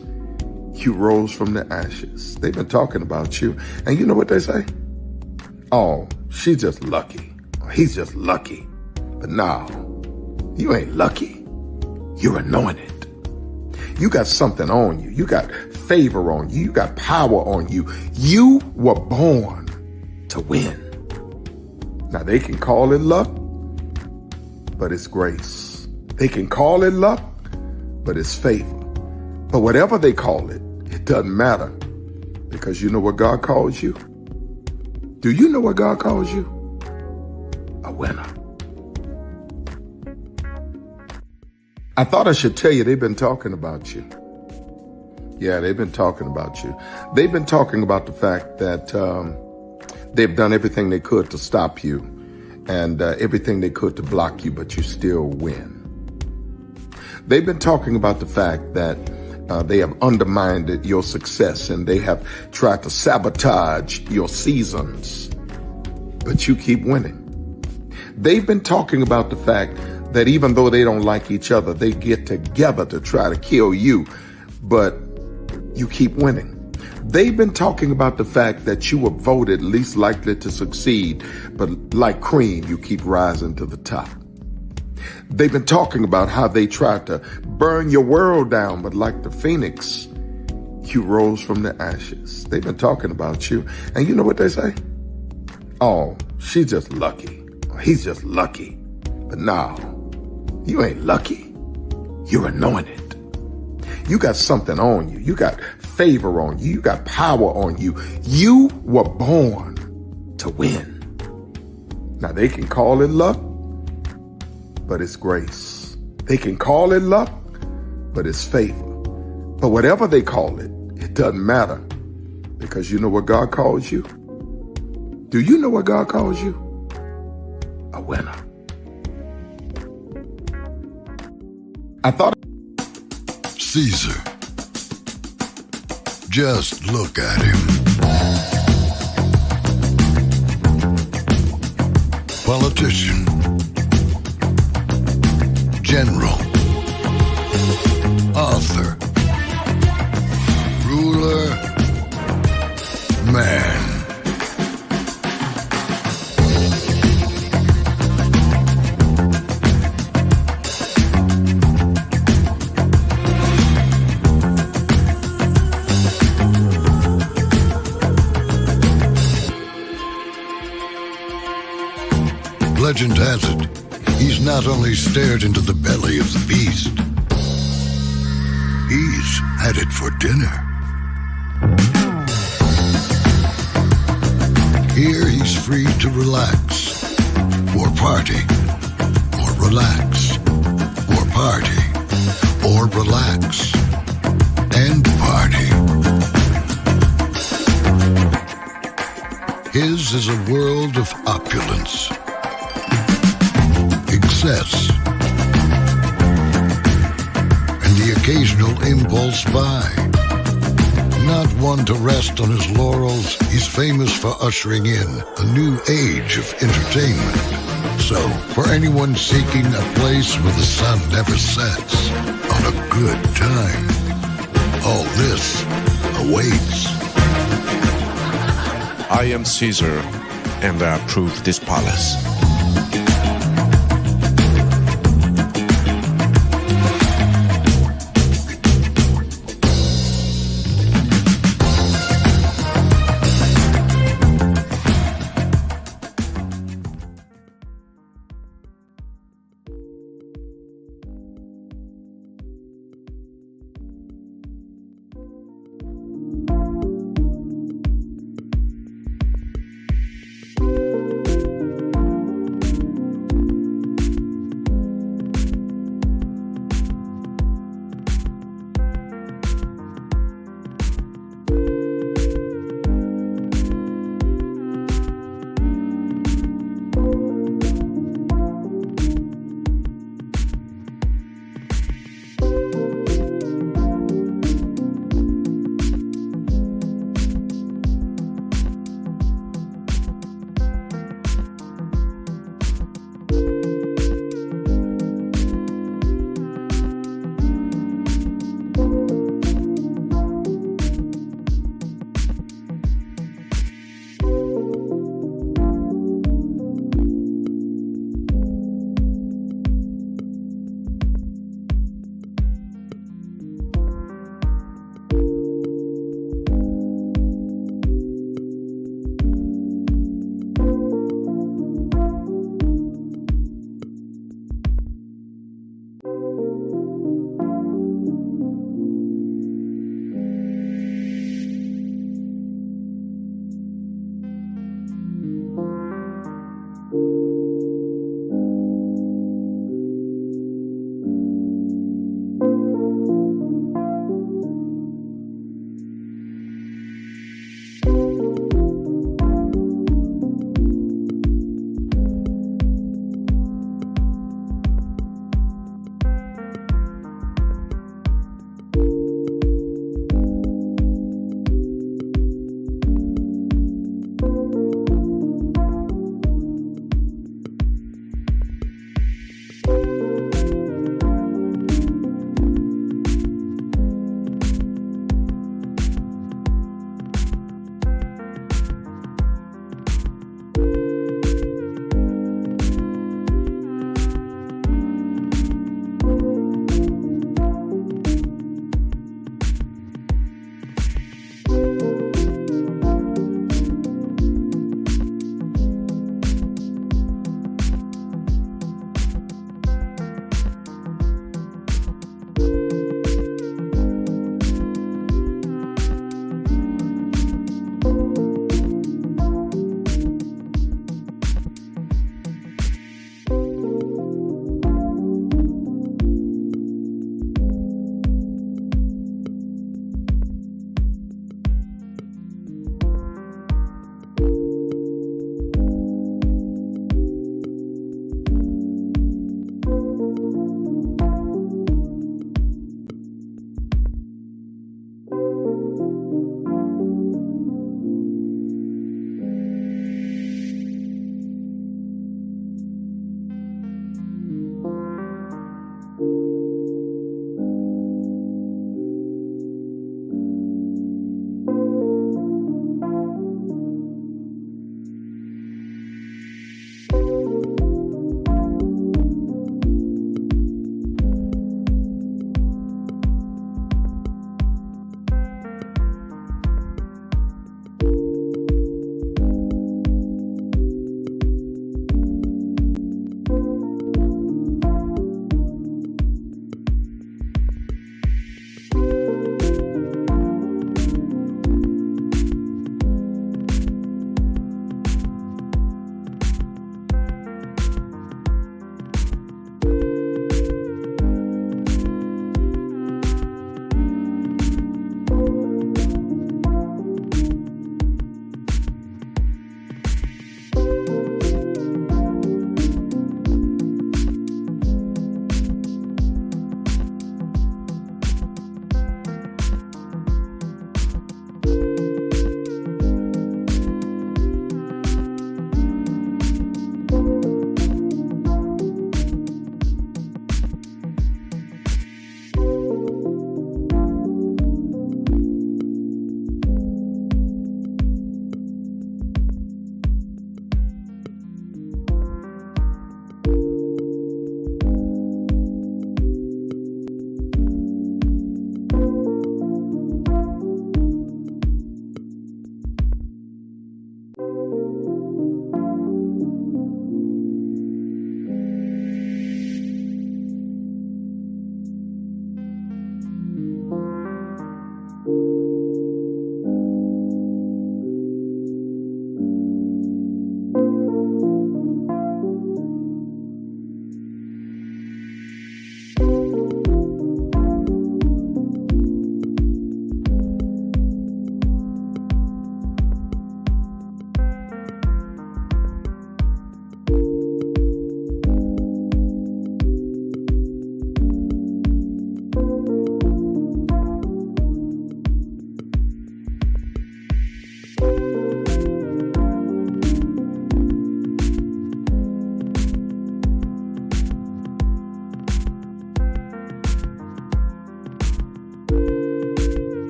you rose from the ashes. They've been talking about you. And you know what they say? Oh, she's just lucky. He's just lucky. But no, you ain't lucky. You're anointed. You got something on you. You got favor on you. You got power on you. You were born to win. Now, they can call it luck, but it's grace. They can call it luck, but it's favor. But whatever they call it, it doesn't matter, because you know what God calls you? Do you know what God calls you? A winner. I thought I should tell you, they've been talking about you. Yeah, they've been talking about you. They've been talking about the fact that they've done everything they could to stop you and everything they could to block you, but you still win. They've been talking about the fact that they have undermined your success and they have tried to sabotage your seasons, but you keep winning. They've been talking about the fact that even though they don't like each other, they get together to try to kill you, but you keep winning. They've been talking about the fact that you were voted least likely to succeed, but like cream, you keep rising to the top. They've been talking about how they tried to burn your world down, but like the phoenix, you rose from the ashes. They've been talking about you. And you know what they say? Oh, she's just lucky. He's just lucky. But no, you ain't lucky. You're anointed. You got something on you. You got favor on you. You got power on you. You were born to win. Now, they can call it luck, but it's grace. They can call it luck, but it's favor. But whatever they call it, it doesn't matter, because you know what God calls you? Do you know what God calls you? A winner. I thought Caesar. Just look at him. Politician. General. Author. Ruler. Man. Legend has it, he's not only stared into the belly of the beast, he's had it for dinner. Here he's free to relax, or party, or relax, or party, or relax, and party. His is a world of opulence, excess, and the occasional impulse buy. Not one to rest on his laurels, he's famous for ushering in a new age of entertainment. So, for anyone seeking a place where the sun never sets on a good time, all this awaits. I am Caesar, and I approve this palace.